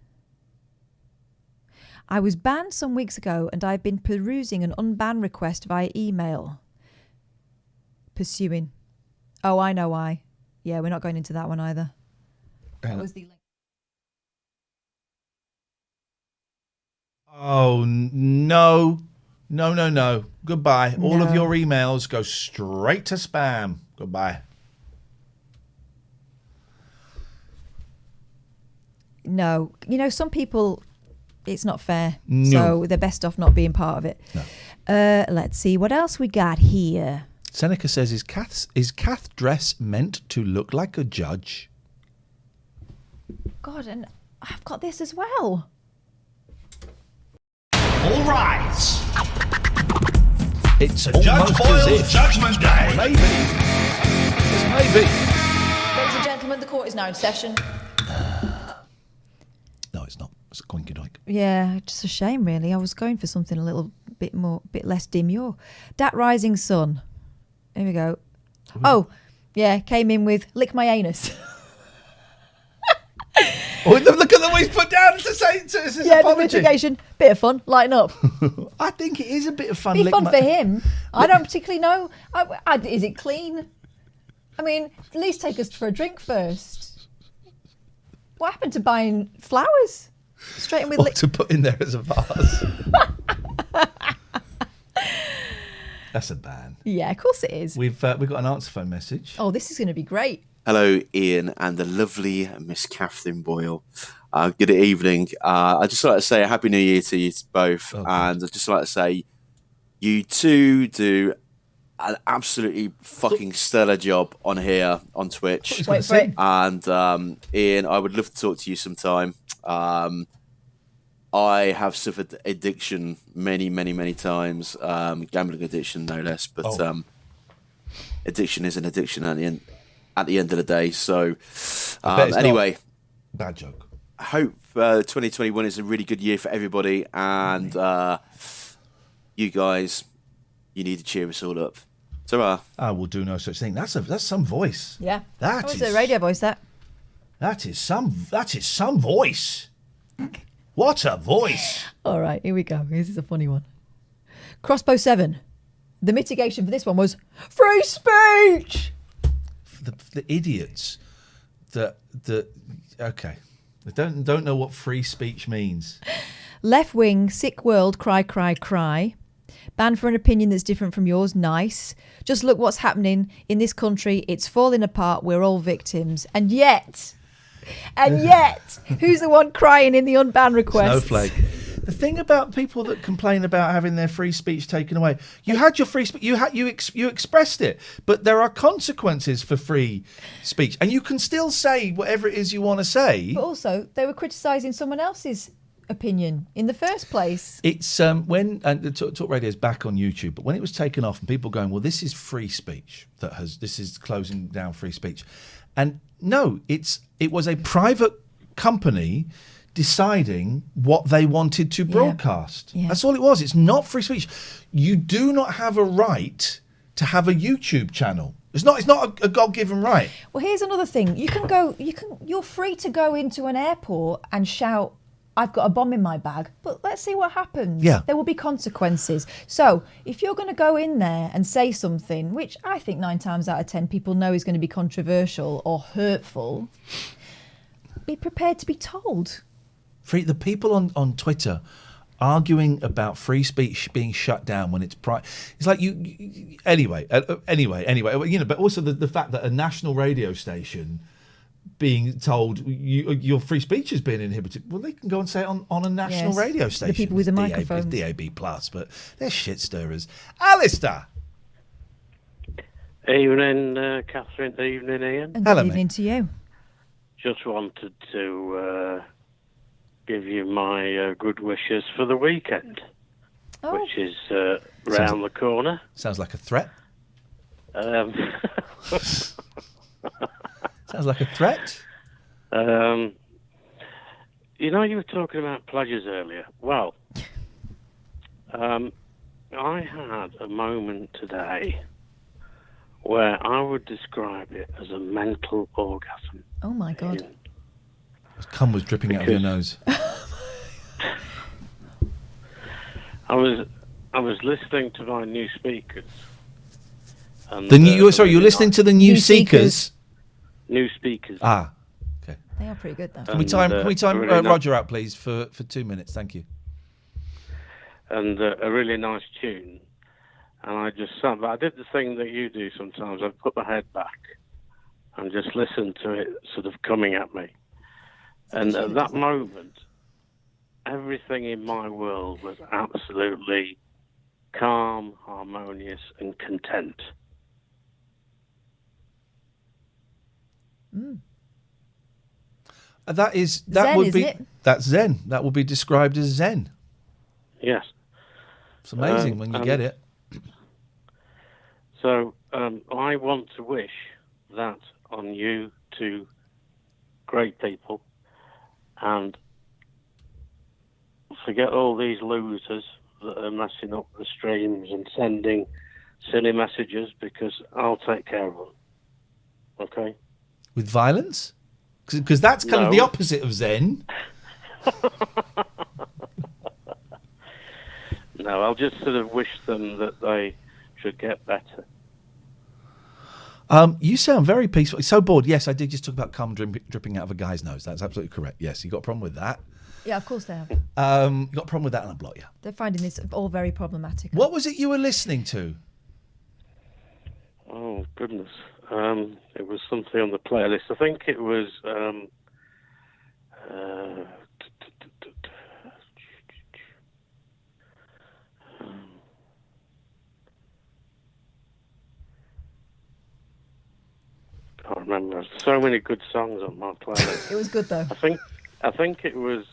I was banned some weeks ago and I've been perusing an unban request via email. Pursuing. Oh, I know why. Yeah, we're not going into that one either. That was the link. Oh, no. No. Goodbye. All of your emails go straight to spam. Goodbye. No. Some people, it's not fair. No. So they're best off not being part of it. No. Let's see. What else we got here? Seneca says, is Kath dress meant to look like a judge? God, and I've got this as well. All rise. It's the Judge Boyle Judgment Day. Maybe. It's maybe. Ladies and gentlemen, the court is now in session. No, it's not. It's a coinky doink. Yeah, just a shame, really. I was going for something a little bit less demure. Dat Rising Sun. Here we go. Oh, yeah, came in with lick my anus. Oh, look at the way he's put down to say it's his apology. Mitigation, bit of fun, lighten up. I think it is a bit of fun. Be fun for him. I don't particularly know. Is it clean? I mean, at least take us for a drink first. What happened to buying flowers? Straight in with What to put in there as a vase? That's a ban. Yeah, of course it is. We've got an answer phone message. Oh, this is going to be great. Hello, Ian and the lovely Miss Catherine Boyle. Good evening. I'd just like to say a Happy New Year to you both. And I'd just like to say you two do an absolutely fucking stellar job on here on Twitch. Wait for it. And Ian, I would love to talk to you sometime. I have suffered addiction many, many, many times. Gambling addiction, no less. But addiction is an addiction at the end of the day. So anyway, bad joke. I hope 2021 is a really good year for everybody, and you guys, you need to cheer us all up. Ta-ra. I will do no such thing. That's some voice. Yeah. That was is a radio voice, that. That is some voice. What a voice. All right, here we go. This is a funny one. Crossbow 7. The mitigation for this one was free speech. The idiots that okay. They don't know what free speech means. Left wing, sick world, cry, cry, cry. Banned for an opinion that's different from yours, nice. Just look what's happening in this country. It's falling apart. We're all victims. And yet, who's the one crying in the unban request? Snowflake. The thing about people that complain about having their free speech taken away, you had your free speech, you expressed it, but there are consequences for free speech, and you can still say whatever it is you want to say. But also, they were criticising someone else's opinion in the first place. It's when the Talk Radio is back on YouTube, but when it was taken off and people going, well, this is free speech this is closing down free speech, and no, it was a private company deciding what they wanted to broadcast. Yeah. That's all it was. It's not free speech. You do not have a right to have a YouTube channel. It's not a God-given right. Well, here's another thing. You're free to go into an airport and shout, I've got a bomb in my bag, but let's see what happens. Yeah. There will be consequences. So if you're going to go in there and say something, which I think 9 times out of 10 people know is going to be controversial or hurtful, be prepared to be told. The people on Twitter arguing about free speech being shut down when it's it's like anyway, but also the fact that a national radio station being told your free speech has been inhibited. Well, they can go and say it on a national radio station. The people with the microphone. DAB plus, but they're shit stirrers. Alistair. Evening, Catherine. Evening, Ian. And good evening to you. Just wanted to give you my good wishes for the weekend, which is round the corner. Sounds like a threat. Sounds like a threat. You were talking about pleasures earlier. Well, I had a moment today where I would describe it as a mental orgasm. Oh my God. Cum was dripping out of your nose. I was listening to my new speakers. And, you're listening to the new Seekers? New speakers. Ah, okay. They are pretty good, though. Can we time really Roger out, please, for 2 minutes? Thank you. And a really nice tune. And I just sat back. I did the thing that you do sometimes. I put my head back and just listened to it sort of coming at me. And at that moment, everything in my world was absolutely calm, harmonious, and content. That's Zen. That would be described as Zen. Yes. It's amazing when you get it. So I want to wish that on you two great people, and forget all these losers that are messing up the streams and sending silly messages, because I'll take care of them. Okay? With violence? Because that's kind of the opposite of Zen. No, I'll just sort of wish them that they should get better. You sound very peaceful. So bored. Yes, I did just talk about cum dripping out of a guy's nose. That's absolutely correct. Yes, you got a problem with that. Yeah, of course they have. You got a problem with that, and I'll block you. They're finding this all very problematic. What was it you were listening to? Oh, goodness. It was something on the playlist. I think it was... I can't remember. There's so many good songs on my playlist. It was good though. I think it was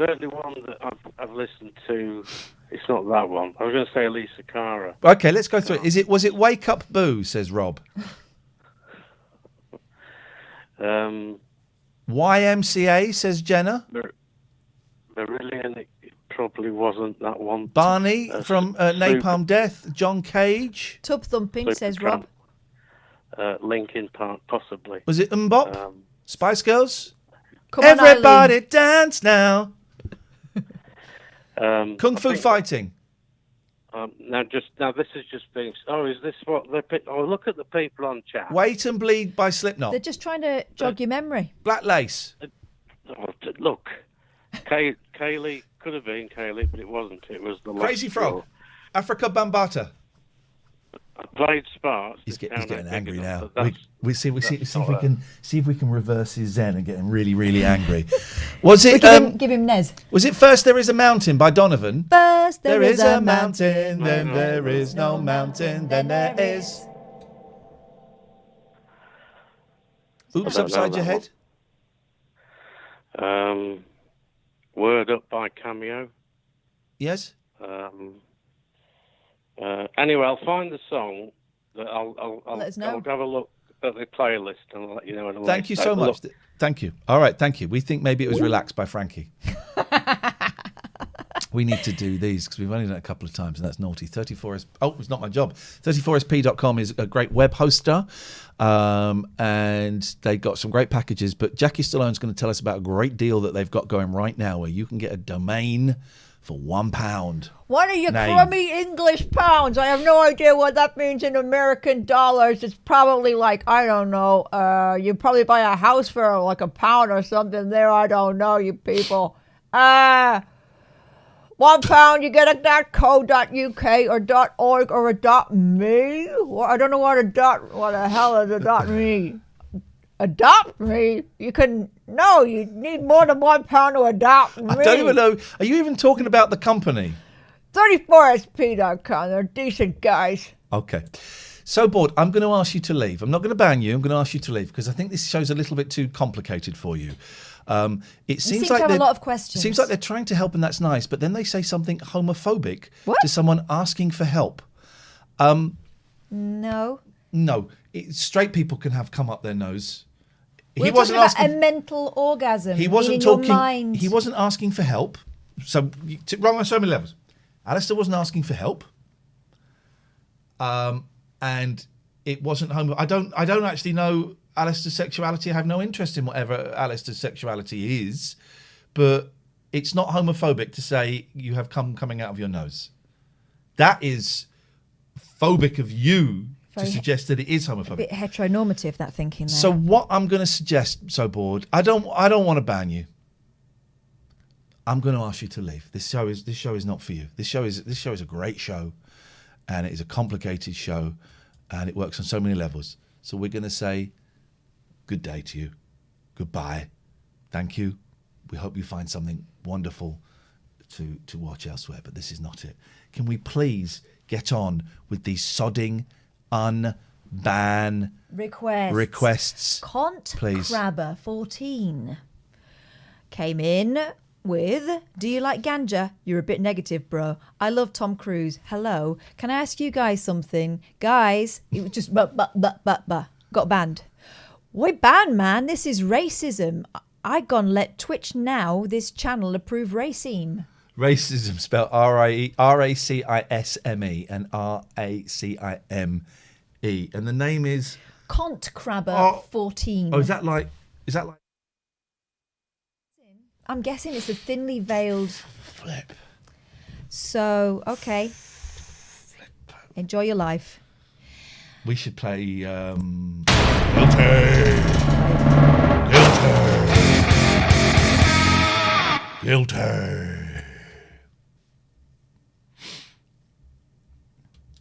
certainly one that I've listened to. It's not that one. I was going to say Elisa Cara. Okay, let's go through it. Was it Wake Up Boo, says Rob? YMCA, says Jenna. Marillion, it probably wasn't that one. Barney from Napalm Death. John Cage. Tub Thumping, says Rob. Linkin Park, possibly. Was it Mbop? Spice Girls? Come on, Everybody Eileen. dance now. Kung Fu Fighting. Now this is just being. Oh, is this what they? Oh, look at the people on chat. Wait and Bleed by Slipknot. They're just trying to jog your memory. Black Lace. Look, Kaylee could have been Kaylee, but it wasn't. It was the Crazy Lost Frog. Girl. Africa Bambata. I played Sparks. He's getting angry now. That's- We see if not we a- can reverse his zen and get him really, really angry. Was it? Give him Nez. Was it First There Is a Mountain by Donovan? First There is a mountain, then there is no mountain, then there is. Oops, I don't know upside your that head. Word Up by Cameo. Yes. Anyway, I'll find the song. That I'll Let us know. I'll have a look at the playlist and I'll let you know. in a Thank way. you Have so a much. look. Thank you. All right, thank you. We think maybe it was Relaxed by Frankie. We need to do these because we've only done it a couple of times and that's naughty. 34S. Oh, it's not my job. 34sp.com is a great web hoster, and they got some great packages. But Jackie Stallone's going to tell us about a great deal that they've got going right now, where you can get a domain for £1. What are your Name. crummy English pounds? I have no idea what that means in American dollars. It's probably like, I don't know, you probably buy a house for like £1 or something there. I don't know, you people. £1, you get a .co.uk or .org or a .me. Well, I don't know what the hell is a .me. Adopt me? You need more than £1 to adopt me. I don't even know. Are you even talking about the company? 34sp.com. They're decent guys. Okay. So bored. I'm going to ask you to leave. I'm not going to ban you. I'm going to ask you to leave because I think this show's a little bit too complicated for you. It seems to like have a they're- lot of questions. Seems like they're trying to help and that's nice, but then they say something homophobic to someone asking for help. No. No, straight people can have come up their nose. We're talking about a mental orgasm. He wasn't in your talking. mind. He wasn't asking for help. So wrong on so many levels. Alistair wasn't asking for help. And it wasn't homo. I don't actually know Alistair's sexuality. I have no interest in whatever Alistair's sexuality is, but it's not homophobic to say you have cum coming out of your nose. That is phobic of you to Very suggest that it is A homophobic. bit heteronormative, that thinking there. So what I'm going to suggest, so bored. I don't want to ban you. I'm going to ask you to leave. This show is not for you. This show is a great show, and it is a complicated show, and it works on so many levels. So we're going to say good day to you, goodbye, thank you. We hope you find something wonderful to watch elsewhere, but this is not it. Can we please get on with these sodding unban requests? Cont please. Crabber 14 came in with, do you like ganja? You're a bit negative, bro. I love Tom Cruise. Hello. Can I ask you guys something? Guys, it was just got banned. We're banned, man. This is racism. I gone let Twitch now, this channel, approve racism. Racism spelled R-A-C-I-S-M-E and R-A-C-I-M-E. And the name is Cont Crabber 14. Oh, is that like I'm guessing it's a thinly veiled flip. So, okay. Enjoy your life. we should play Guilty.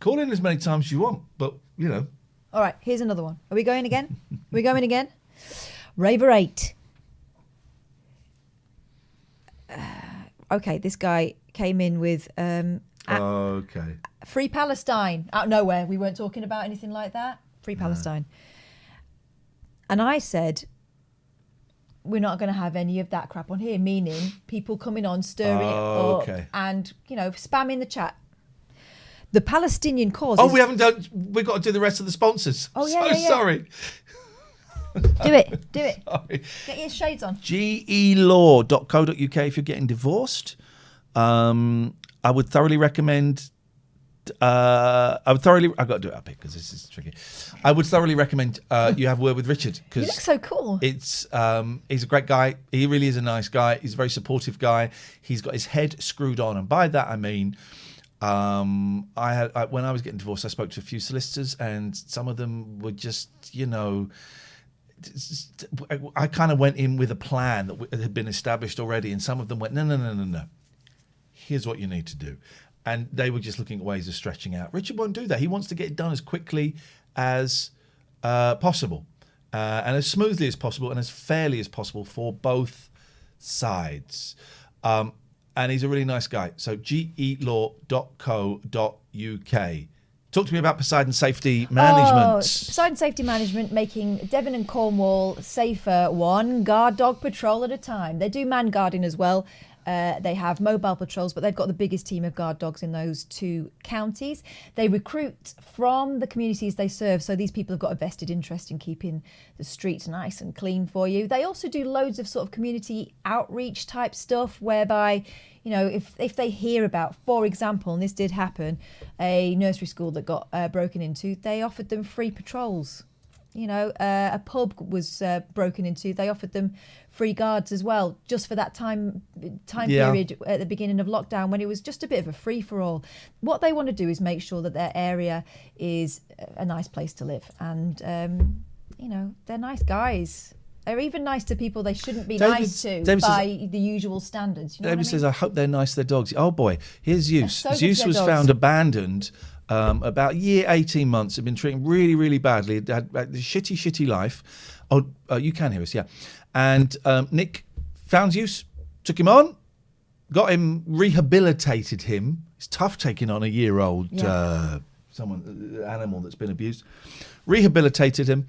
Call in as many times as you want, but you know. All right, here's another one. Are we going again? Are we going again? Raver 8. Okay, this guy came in with okay. Free Palestine. Out of nowhere. We weren't talking about anything like that. Free Palestine. And I said, we're not going to have any of that crap on here, meaning people coming on, stirring it up, and, spamming the chat. The Palestinian cause. Oh, we haven't done. We've got to do the rest of the sponsors. Oh, yeah, yeah. Sorry. Do it. Sorry. Get your shades on. gelaw.co.uk if you're getting divorced. I would thoroughly recommend. I've got to do it up here because this is tricky. I would thoroughly recommend you have a word with Richard because You look so cool. He's a great guy. He really is a nice guy. He's a very supportive guy. He's got his head screwed on, and by that I mean, when I was getting divorced, I spoke to a few solicitors, and some of them were just, I kind of went in with a plan that had been established already, and some of them went, no. Here's what you need to do. And they were just looking at ways of stretching out. Richard won't do that. He wants to get it done as quickly as possible and as smoothly as possible and as fairly as possible for both sides. And he's a really nice guy. So gelaw.co.uk. Talk to me about Poseidon Safety Management. Poseidon Safety Management, making Devon and Cornwall safer, one guard dog patrol at a time. They do man guarding as well. They have mobile patrols, but they've got the biggest team of guard dogs in those two counties. They recruit from the communities they serve, so these people have got a vested interest in keeping the streets nice and clean for you. They also do loads of sort of community outreach type stuff, whereby, if they hear about, for example, and this did happen, a nursery school that got broken into, they offered them free patrols. A pub was broken into. They offered them free guards as well, just for that time period at the beginning of lockdown when it was just a bit of a free-for-all. What they want to do is make sure that their area is a nice place to live. And, they're nice guys. They're even nice to people they shouldn't be nice to by the usual standards. David says, I hope they're nice to their dogs. Oh, boy. Here's Zeus. So Zeus was found abandoned about a year, 18 months. Had been treated really, really badly. Had a shitty life. Oh, you can hear us, yeah. And Nick found Zeus, took him on, got him, rehabilitated him. It's tough taking on a year-old animal that's been abused. Rehabilitated him,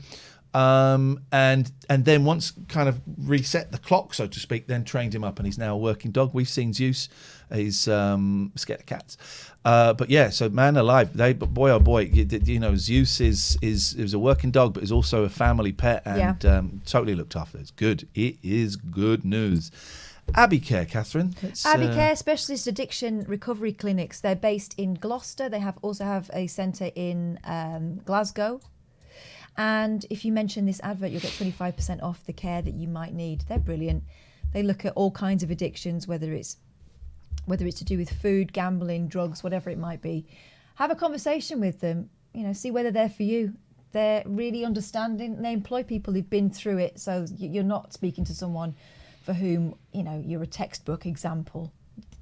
and then once kind of reset the clock, so to speak, then trained him up, and he's now a working dog. We've seen Zeus. He's scared of cats. But yeah, so man alive, boy oh boy, Zeus is a working dog, but is also a family pet, and totally looked after. It's good. It is good news. Abbey Care, Catherine. Abbey Care, specialist addiction recovery clinics. They're based in Gloucester. They also have a centre in Glasgow. And if you mention this advert, you'll get 25% off the care that you might need. They're brilliant. They look at all kinds of addictions, whether it's to do with food, gambling, drugs, whatever it might be. Have a conversation with them, see whether they're for you. They're really understanding. They employ people who've been through it, so you're not speaking to someone for whom, you're a textbook example.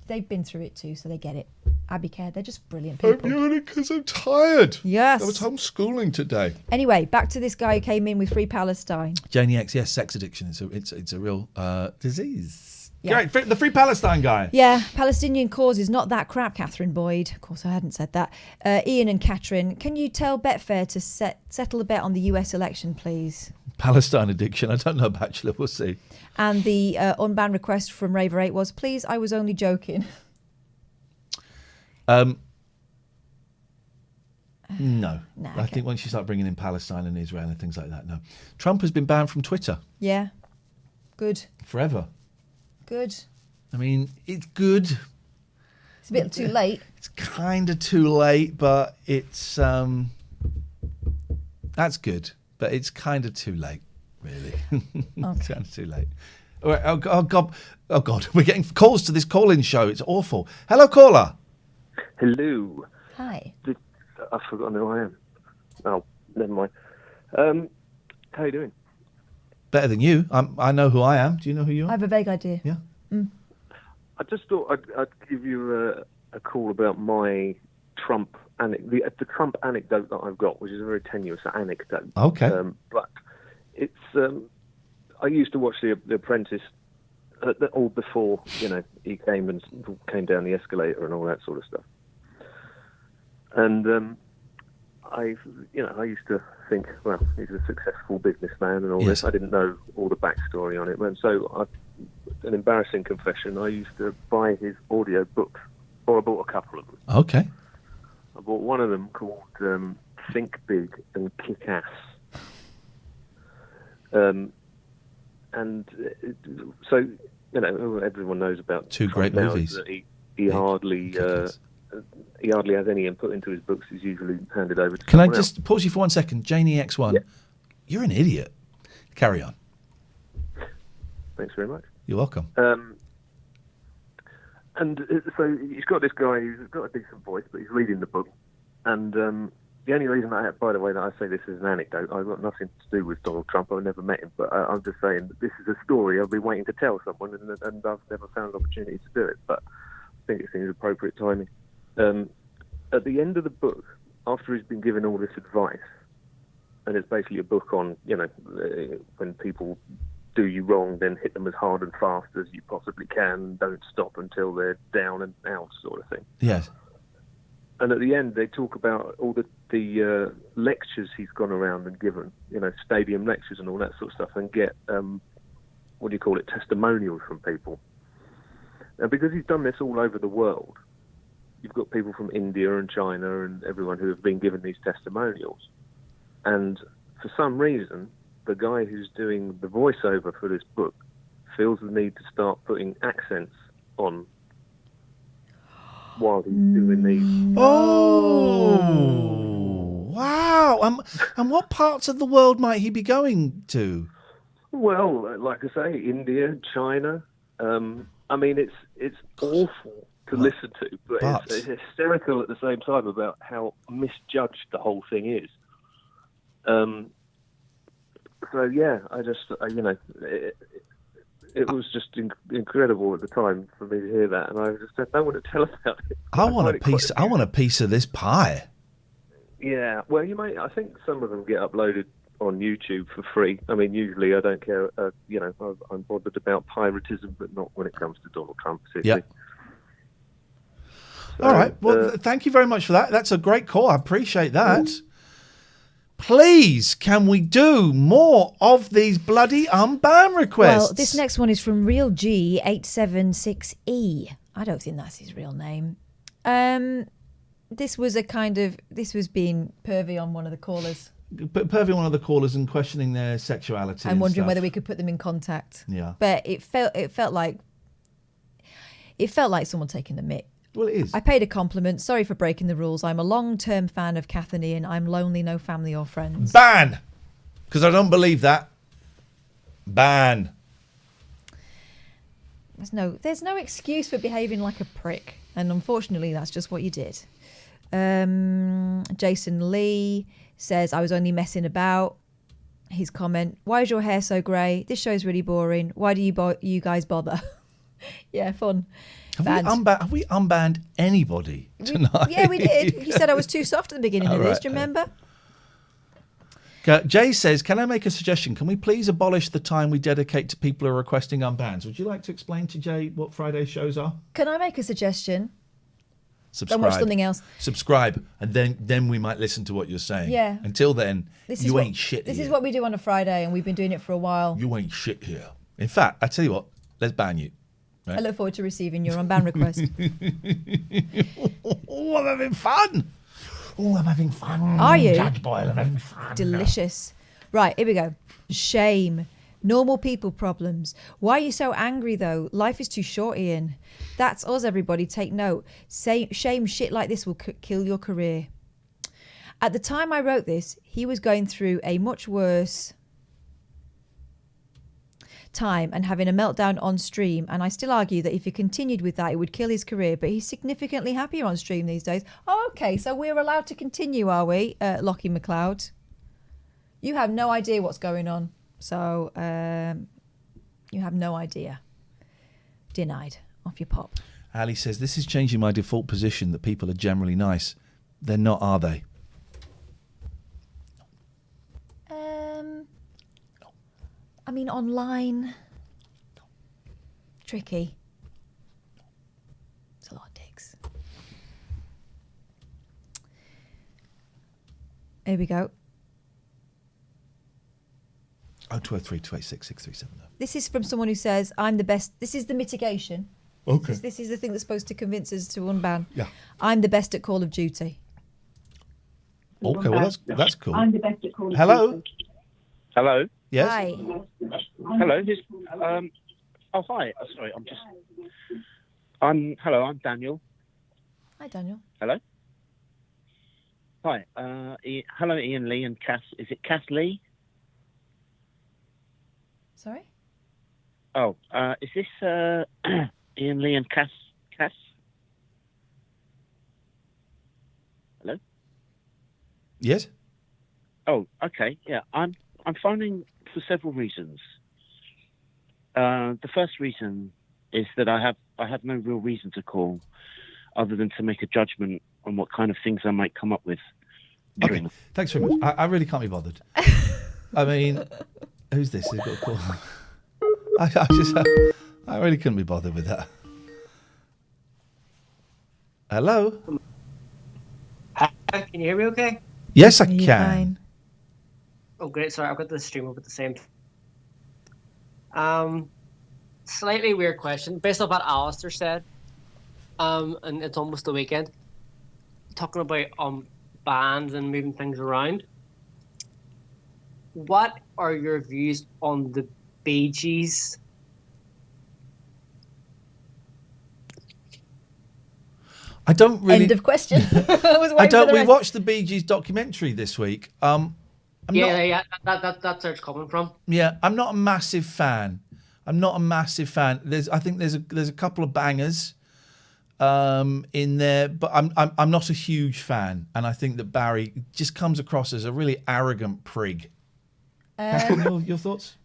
They've been through it too, so they get it. Abbey Care, they're just brilliant people. I'm doing it because I'm tired. Yes. I was homeschooling today. Anyway, back to this guy who came in with Free Palestine. Janie X, yes, sex addiction. It's a real disease. Yeah. Great, the Free Palestine guy. Yeah, Palestinian cause is not that crap, Catherine Boyd. Of course, I hadn't said that. Ian and Catherine, can you tell Betfair to settle the bet on the US election, please? Palestine addiction. I don't know, Bachelor. We'll see. And the unban request from Raver 8 was, please, I was only joking. No. I think once you start bringing in Palestine and Israel and things like that, no. Trump has been banned from Twitter. Yeah. Good. Forever. Good. I mean, it's good. It's a bit too late. It's kind of too late, but it's that's good. But it's kind of too late, really. It's kind of too late. All right, oh God, we're getting calls to this call-in show. It's awful. Hello, caller. Hello. Hi. I've forgotten who I am. Oh, never mind. How you doing? Better than you. I know who I am. Do you know who you are? I have a vague idea. Yeah. I just thought I'd give you a call about my Trump the Trump anecdote that I've got, which is a very tenuous anecdote. Okay. But it's I used to watch The Apprentice all before he came down the escalator and all that sort of stuff. And I used to think, well, he's a successful businessman and all Yes. this. I didn't know all the backstory on it. And so, an embarrassing confession, I used to buy his audio books, or I bought a couple of them. Okay. I bought one of them called Think Big and Kick Ass. So, everyone knows about Two great Trump now, movies. that he hardly has any input into his books. He's usually handed over to Can I someone just pause you for 1 second? Janie X1, you're an idiot. Carry on. else. Thanks very much. You're welcome. And so he's got this guy who's got a decent voice, but he's reading the book. And the only reason by the way, that I say this as an anecdote, I've got nothing to do with Donald Trump. I've never met him, but I'm just saying that this is a story I've been waiting to tell someone, and I've never found an opportunity to do it. But I think it seems appropriate timing. At the end of the book, after he's been given all this advice, and it's basically a book on, when people do you wrong, then hit them as hard and fast as you possibly can. Don't stop until they're down and out, sort of thing. Yes. And at the end, they talk about all the lectures he's gone around and given, stadium lectures and all that sort of stuff, and get, testimonials from people. And because he's done this all over the world, you've got people from India and China and everyone who have been given these testimonials. And for some reason, the guy who's doing the voiceover for this book feels the need to start putting accents on while he's doing these. Oh, wow. And what parts of the world might he be going to? Well, like I say, India, China. It's awful to listen to, but it's hysterical at the same time about how misjudged the whole thing is. So yeah, I just it was just incredible at the time for me to hear that, and I just had no one to tell about it. I want a piece of this pie. Yeah, well, I think some of them get uploaded on YouTube for free. I mean, usually I don't care. I'm bothered about piratism, but not when it comes to Donald Trump, particularly. Yep. All right. Well, thank you very much for that. That's a great call. I appreciate that. Please, can we do more of these bloody unban requests? Well, this next one is from Real G876E. I don't think that's his real name. This was being pervy on one of the callers. Pervy on one of the callers and questioning their sexuality. I'm wondering whether we could put them in contact. Yeah. But it felt like someone taking the mick. Well, it is. I paid a compliment. Sorry for breaking the rules. I'm a long-term fan of Kath and Iain. I'm lonely, no family or friends. Ban! Because I don't believe that. Ban. There's no excuse for behaving like a prick. And unfortunately, that's just what you did. Jason Lee says, I was only messing about. His comment, why is your hair so grey? This show's really boring. Why do you guys bother? Yeah, fun. Have we unbanned anybody tonight? Yeah, we did. You said I was too soft at the beginning of this. Do you remember? Jay says, can I make a suggestion? Can we please abolish the time we dedicate to people who are requesting unbans? Would you like to explain to Jay what Friday shows are? Can I make a suggestion? Subscribe. Don't watch something else. Subscribe, and then we might listen to what you're saying. Yeah. Until then, you ain't shit here. This is what we do on a Friday, and we've been doing it for a while. You ain't shit here. In fact, I tell you what, let's ban you. Right? I look forward to receiving your unban request. Oh, I'm having fun. Oh, I'm having fun. Are you? Judge Boyle, I'm having fun. Delicious. Right, here we go. Shame. Normal people problems. Why are you so angry, though? Life is too short, Iain. That's us, everybody. Take note. Shame shit like this will kill your career. At the time I wrote this, he was going through a much worse time and having a meltdown on stream, and I still argue that if he continued with that, it would kill his career, but he's significantly happier on stream these days. Oh, okay, so we're allowed to continue, are we, Lockie McLeod? You have no idea what's going on, so you have no idea. Denied. Off your pop. Ali says, this is changing my default position that people are generally nice. They're not, are they? I mean, online, tricky. It's a lot of dicks. Here we go. 0203 286 637. This is from someone who says, I'm the best. This is the mitigation. Okay. This is the thing that's supposed to convince us to unban. Yeah. I'm the best at Call of Duty. Okay, well, that's cool. I'm the best at calling. Hello? Hello. Yes? Hi. Hello. Oh, hi. Sorry, Hello, I'm Daniel. Hi, Daniel. Hello. Hi. Hello, Iain Lee and Cass. Is it Cass Lee? Sorry? Oh, is this Iain Lee and Cass? Hello. Yes? Oh, okay. Yeah, I'm phoning for several reasons. The first reason is that I have no real reason to call, other than to make a judgment on what kind of things I might come up with. Okay, thanks very much. I really can't be bothered. I mean, who's this? Who's got a call? I really couldn't be bothered with that. Hello? Can you hear me okay? Yes, I can. Oh, great. Sorry, I've got the stream up at the same time. Slightly weird question. Based off what Alistair said, and it's almost the weekend, talking about bands and moving things around. What are your views on the Beiges? I don't really. End of question. I don't. We watched the Bee Gees documentary this week. That's where it's coming from. Yeah, I'm not a massive fan. I think there's a couple of bangers in there, but I'm not a huge fan, and I think that Barry just comes across as a really arrogant prig. Your thoughts?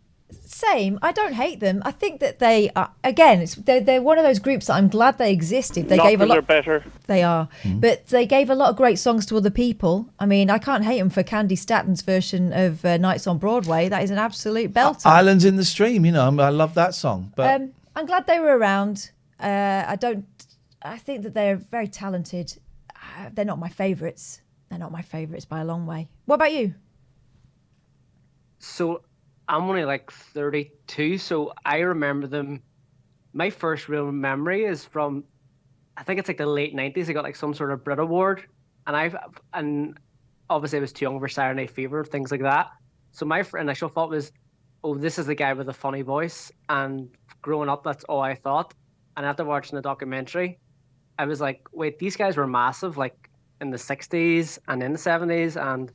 Same. I don't hate them. I think that they are, again, they're one of those groups that I'm glad they existed. They gave a lot. Better. They are, but they gave a lot of great songs to other people. I mean, I can't hate them for Candy Statton's version of Nights on Broadway. That is an absolute belter. Islands in the Stream, I love that song. But I'm glad they were around. I think that they're very talented. They're not my favourites. They're not my favourites by a long way. What about you? So I'm only like 32, so I remember them. My first real memory is from, I think it's like the late 90s. I got like some sort of Brit Award, and obviously I was too young for Saturday Night Fever, things like that. So my initial thought was, oh, this is the guy with a funny voice. And growing up, that's all I thought. And after watching the documentary, I was like, wait, these guys were massive, like in the 60s and in the 70s, and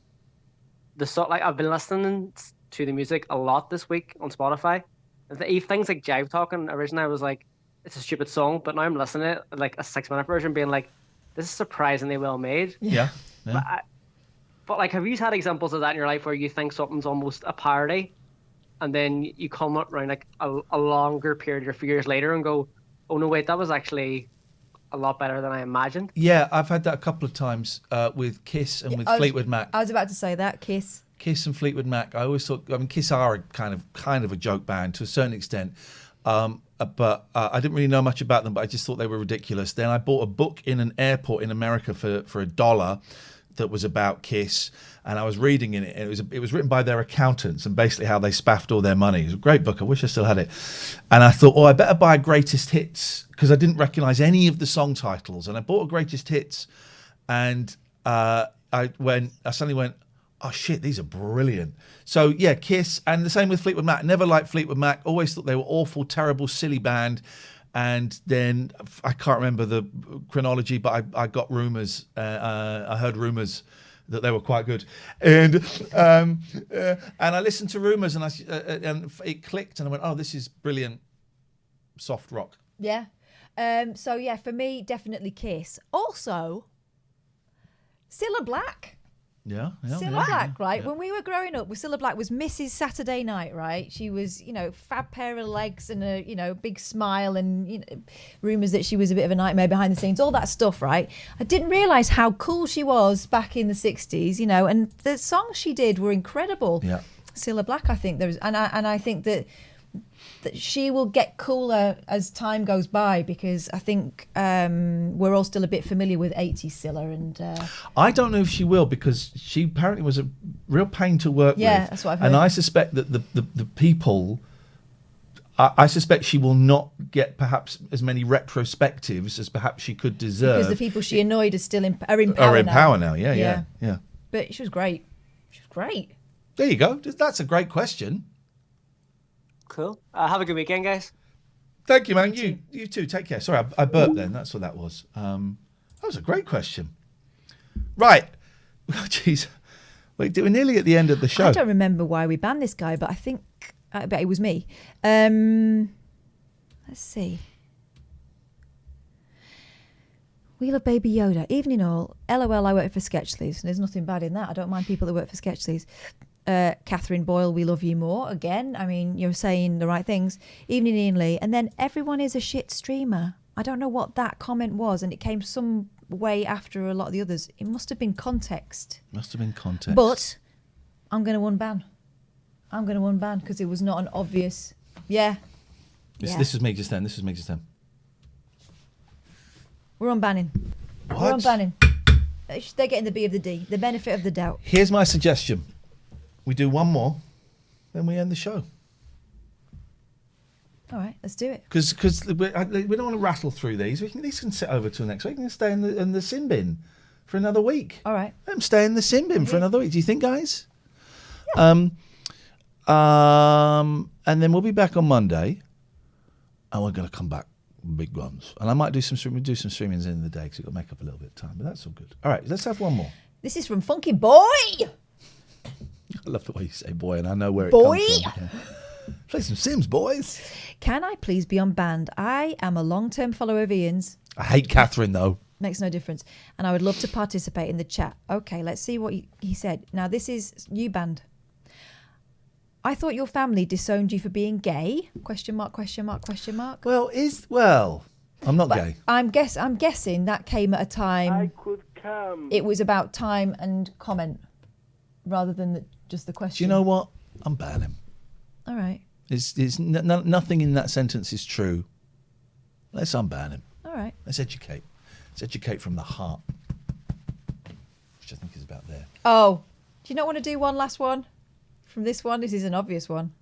the song, like I've been listening to the music a lot this week on Spotify. Things like Jive Talking, originally I was like, it's a stupid song, but now I'm listening to it, like a 6-minute version, being like, this is surprisingly well made. Yeah. But like, have you had examples of that in your life where you think something's almost a parody, and then you come around like a longer period or a few years later and go, oh no, wait, that was actually a lot better than I imagined? Yeah, I've had that a couple of times with Kiss and with Fleetwood Mac. I was about to say that, Kiss and Fleetwood Mac. I always thought, Kiss are kind of a joke band to a certain extent, but I didn't really know much about them. But I just thought they were ridiculous. Then I bought a book in an airport in America for $1 that was about Kiss, and I was reading in it. And it was written by their accountants and basically how they spaffed all their money. It was a great book. I wish I still had it. And I thought, I better buy Greatest Hits because I didn't recognise any of the song titles. And I bought a Greatest Hits, and I suddenly went, oh shit, these are brilliant. So yeah, Kiss, and the same with Fleetwood Mac. Never liked Fleetwood Mac. Always thought they were awful, terrible, silly band. And then I can't remember the chronology, but I got rumours. I heard rumours that they were quite good, and I listened to rumours, and it clicked, and I went, oh, this is brilliant, soft rock. Yeah. So yeah, for me, definitely Kiss. Also, Cilla Black. Yeah. Cilla Black, right? Yeah. When we were growing up, Cilla Black was Mrs. Saturday Night, right? She was, fab pair of legs and a, big smile, and rumours that she was a bit of a nightmare behind the scenes, all that stuff, right? I didn't realise how cool she was back in the 60s, and the songs she did were incredible. Yeah. Cilla Black, I think and I think that that she will get cooler as time goes by because I think we're all still a bit familiar with 80s Scylla and I don't know if she will because she apparently was a real pain to work with. Yeah, that's what I've heard. And I suspect that the people, I suspect she will not get perhaps as many retrospectives as perhaps she could deserve. because the people she annoyed are still are in power now. Yeah. But she was great. She was great. There you go. That's a great question. Cool. Have a good weekend, guys. Thank you, man. You too. Take care. Sorry, I burped then. That's what that was. That was a great question. Right. Jeez. We're nearly at the end of the show. I don't remember why we banned this guy, but I bet it was me. Let's see. We love Baby Yoda. Evening all. LOL, I work for Sketchleys. There's nothing bad in that. I don't mind people that work for Sketchleys. Catherine Boyle, we love you more. Again, I mean, you're saying the right things. Evening Ian Lee. And then everyone is a shit streamer. I don't know what that comment was, and it came some way after a lot of the others. It must have been context. Must have been context. But I'm going to unban. I'm going to unban because it was not an obvious... Yeah. This is me just then. We're unbanning. What? We're unbanning. They're getting the B of the D. The benefit of the doubt. Here's my suggestion. We do one more, then we end the show. All right, let's do it. Because we don't want to rattle through these. These can sit over till next week. We can stay in the sin bin for another week. All right. Let them stay in the sin bin for another week. Do you think, guys? Yeah. And then we'll be back on Monday, and we're going to come back big guns. And I might do some streamings in the day because we've got to make up a little bit of time, but that's all good. All right, let's have one more. This is from Funky Boy. I love the way you say boy, and I know where it Boy. comes from. Yeah. Play some Sims, boys. Can I please be unbanned? I am a long-term follower of Ian's. I hate Catherine, though. Makes no difference. And I would love to participate in the chat. Okay, let's see what he said. Now, this is you banned. I thought your family disowned you for being gay? Question mark, question mark, question mark. Well, I'm not gay. I'm guessing that came at a time... I could come. It was about time and comment rather than just the question. Do you know what? I'm banning. All right. Nothing in that sentence is true. Let's unban him. All right. Let's educate. Let's educate from the heart, which I think is about there. Oh, do you not want to do one last one from this one? This is an obvious one.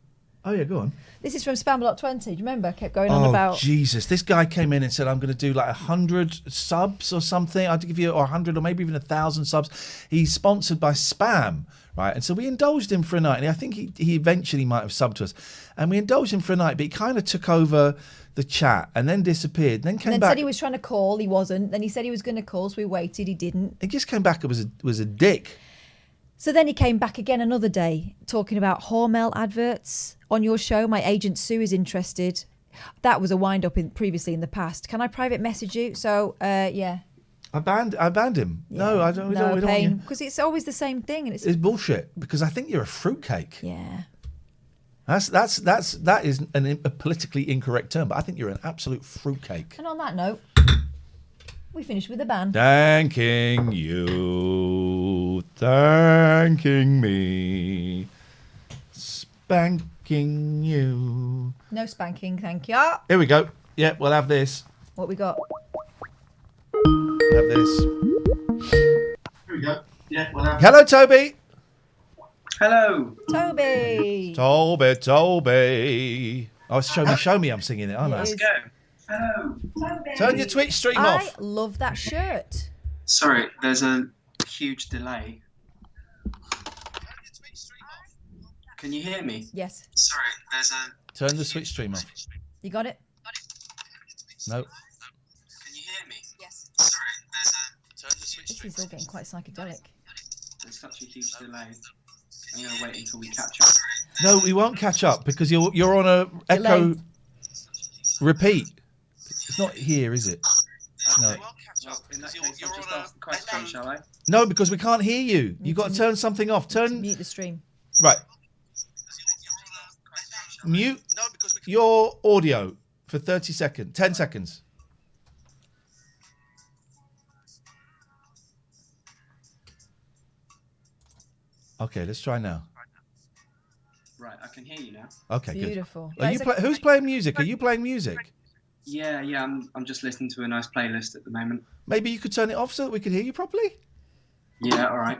Oh, yeah, go on. This is from Spambot20. Do you remember? I kept going on about... Oh, Jesus. This guy came in and said, I'm going to do like 100 subs or something. I'd give you 100 or maybe even 1,000 subs. He's sponsored by Spam, right? And so we indulged him for a night. And I think he eventually might have subbed to us. And we indulged him for a night, but he kind of took over the chat and then disappeared. Then came and then back. Said he was trying to call. He wasn't. Then he said he was going to call, so we waited. He didn't. He just came back and was a dick. So then he came back again another day talking about Hormel adverts on your show. My agent Sue is interested. That was a wind-up previously in the past. Can I private message you? So, yeah. I banned him. Yeah. No, I don't. No pain. Because it's always the same thing, and it's bullshit. Because I think you're a fruitcake. Yeah. That is a politically incorrect term, but I think you're an absolute fruitcake. And on that note, we finished with a ban. Thanking you, thanking me, spanking you. No spanking, thank you. Here we go. Yeah, we'll have this. What we got? We'll have this. Here we go. Yeah, we'll have. Hello, Toby. Hello. Toby. Toby. Oh, show me. I'm singing it, aren't I? Let's go. Hello. Turn your Twitch stream off. I love that shirt. Sorry, there's a huge delay. Can you hear me? Yes. Sorry, there's a... Turn the Twitch stream off. You got it? No. Can you hear me? Yes. Sorry, there's a... Turn the Twitch stream off. This is all getting quite psychedelic. There's such a huge delay. I'm going to wait until we catch up. No, we won't catch up because you're on a echo repeat. It's not here, is it? No. Well, in that case, I'll just ask the question, shall I? No, because we can't hear you. You've got to turn something off. Mute the stream. Right. Mute your audio for 30 seconds. 10 seconds. Okay, let's try now. Right, can hear you now. Okay, Beautiful. good. Are you who's playing music? Are you playing music? Yeah, I'm just listening to a nice playlist at the moment. Maybe you could turn it off so that we could hear you properly? Yeah, all right.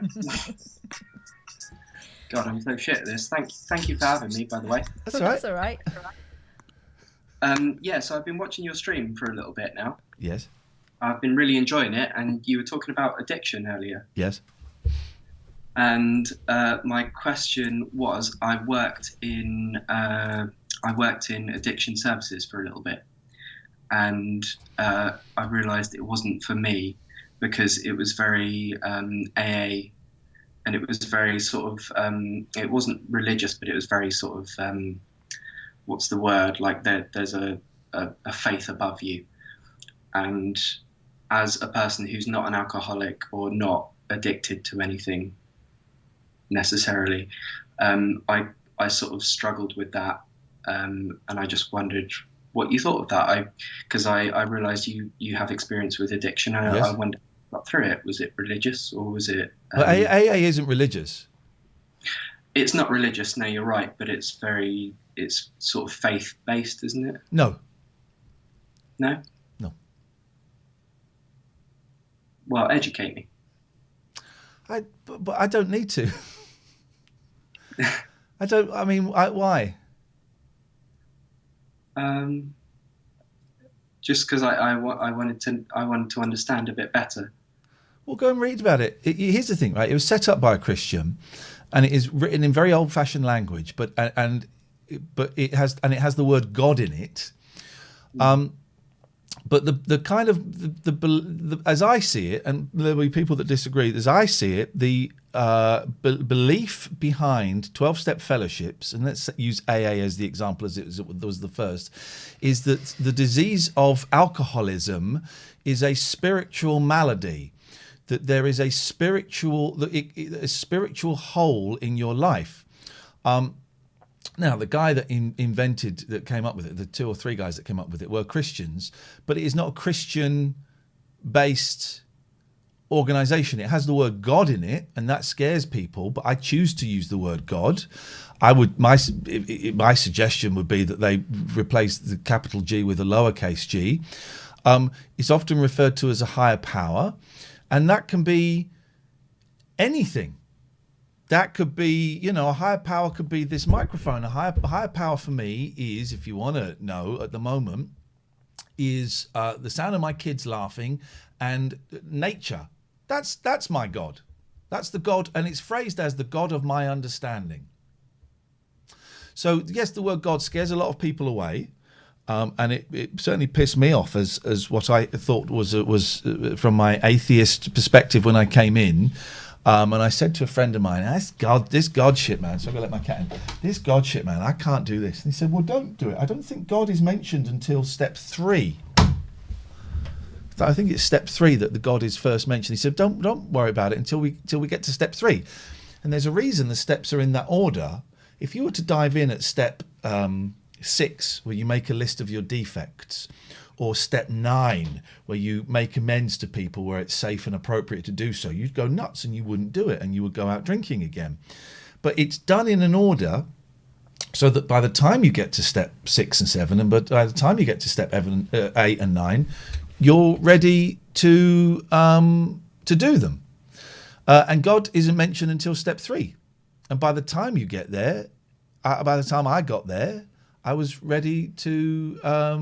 God, I'm so shit at this. Thank you for having me, by the way. That's all right. That's all right. Yeah, so I've been watching your stream for a little bit now. Yes. I've been really enjoying it, and you were talking about addiction earlier. Yes. And my question was, I worked in addiction services for a little bit, and I realised it wasn't for me because it was very AA, and it was very sort of it wasn't religious, but it was very sort of what's the word? Like there's a faith above you, and as a person who's not an alcoholic or not addicted to anything necessarily, I sort of struggled with that, and I just wondered what you thought of that. Because I realised you have experience with addiction, and Yes. I wondered got through it. Was it religious or was it? Well, AA isn't religious. It's not religious. No, you're right, but it's sort of faith based, isn't it? No. No. No. Well, educate me. But I don't need to. I don't. I mean, why? Just because I wanted to understand a bit better. Well, go and read about it. Here's the thing, right? It was set up by a Christian, and it is written in very old-fashioned language, but it has the word God in it. But the kind of the as I see it, and there will be people that disagree. As I see it, the belief behind 12-step fellowships, and let's use AA as the example, as it was the first, is that the disease of alcoholism is a spiritual malady. That there is a spiritual hole in your life. Now, the guy that came up with it, the 2 or 3 guys that came up with it were Christians, but it is not a Christian-based organization. It has the word God in it, and that scares people, but I choose to use the word God. My suggestion would be that they replace the capital G with a lowercase g. It's often referred to as a higher power, and that can be anything. That could be, a higher power could be this microphone. A higher power for me is, if you want to know at the moment, is the sound of my kids laughing and nature. That's my God. That's the God, and it's phrased as the God of my understanding. So yes, the word God scares a lot of people away, and it certainly pissed me off as what I thought was from my atheist perspective when I came in. And I said to a friend of mine, this God shit, man. So I'm going to let my cat in. This God shit, man, I can't do this. And he said, well, don't do it. I don't think God is mentioned until step 3. I think it's step 3 that the God is first mentioned. He said, don't worry about it until we get to step 3. And there's a reason the steps are in that order. If you were to dive in at step 6, where you make a list of your defects, or step 9, where you make amends to people where it's safe and appropriate to do so, you'd go nuts and you wouldn't do it, and you would go out drinking again. But it's done in an order so that by the time you get to step 6 and 7, and by the time you get to step 8 and 9, you're ready to do them. And God isn't mentioned until step 3. And by the time you get there, by the time I got there, I was ready to, I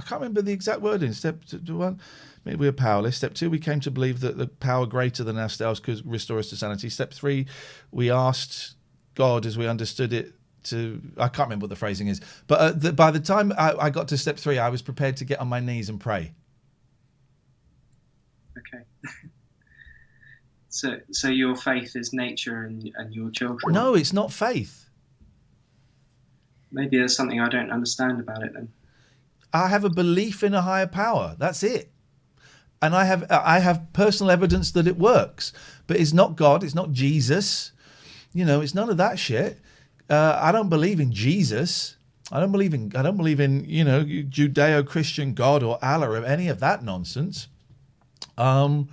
can't remember the exact wording. Step 1, maybe we were powerless. Step 2, we came to believe that the power greater than ourselves could restore us to sanity. Step 3, we asked God as we understood it to, I can't remember what the phrasing is. But by the time I got to step 3, I was prepared to get on my knees and pray. Okay. So your faith is nature and your children? No, it's not faith. Maybe there's something I don't understand about it then. I have a belief in a higher power. That's it. And I have personal evidence that it works. But it's not God. It's not Jesus. It's none of that shit. I don't believe in Jesus. I don't believe in Judeo-Christian God or Allah or any of that nonsense. I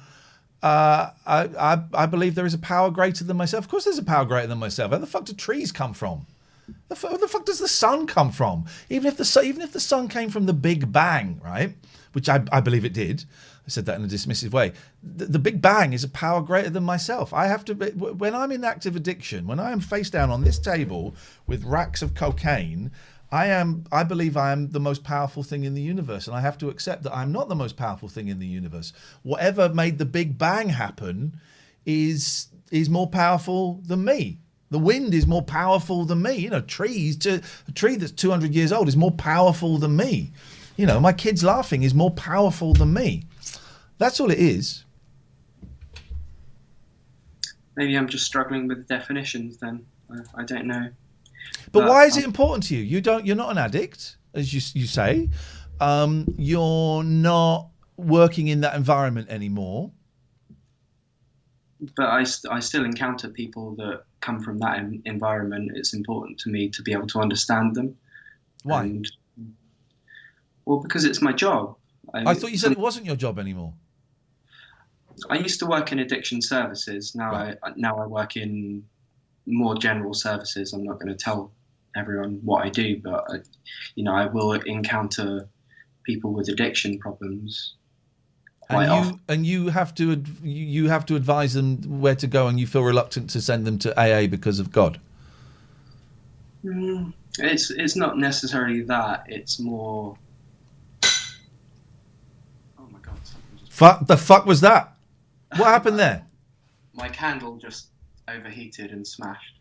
believe there is a power greater than myself. Of course there's a power greater than myself. Where the fuck do trees come from? Where the fuck does the sun come from? Even if the sun came from the Big Bang, right? Which I believe it did. I said that in a dismissive way. The Big Bang is a power greater than myself. I have to, when I'm in active addiction, when I am face down on this table with racks of cocaine, I believe I am the most powerful thing in the universe, and I have to accept that I'm not the most powerful thing in the universe. Whatever made the Big Bang happen is more powerful than me. The wind is more powerful than me. A tree that's 200 years old is more powerful than me. My kids laughing is more powerful than me. That's all it is. Maybe I'm just struggling with definitions then. I don't know. But why is it important to you? You're not an addict, as you say. You're not working in that environment anymore. But I still encounter people that come from that environment. It's important to me to be able to understand them. Why? Well, because it's my job. I thought you said it wasn't your job anymore. I used to work in addiction services. Now I work in more general services. I'm not going to tell everyone what I do, but I will encounter people with addiction problems. And you have to advise them where to go, and you feel reluctant to send them to AA because of God. It's not necessarily that. It's more. Oh my God! The fuck was that? What happened there? My candle just overheated and smashed.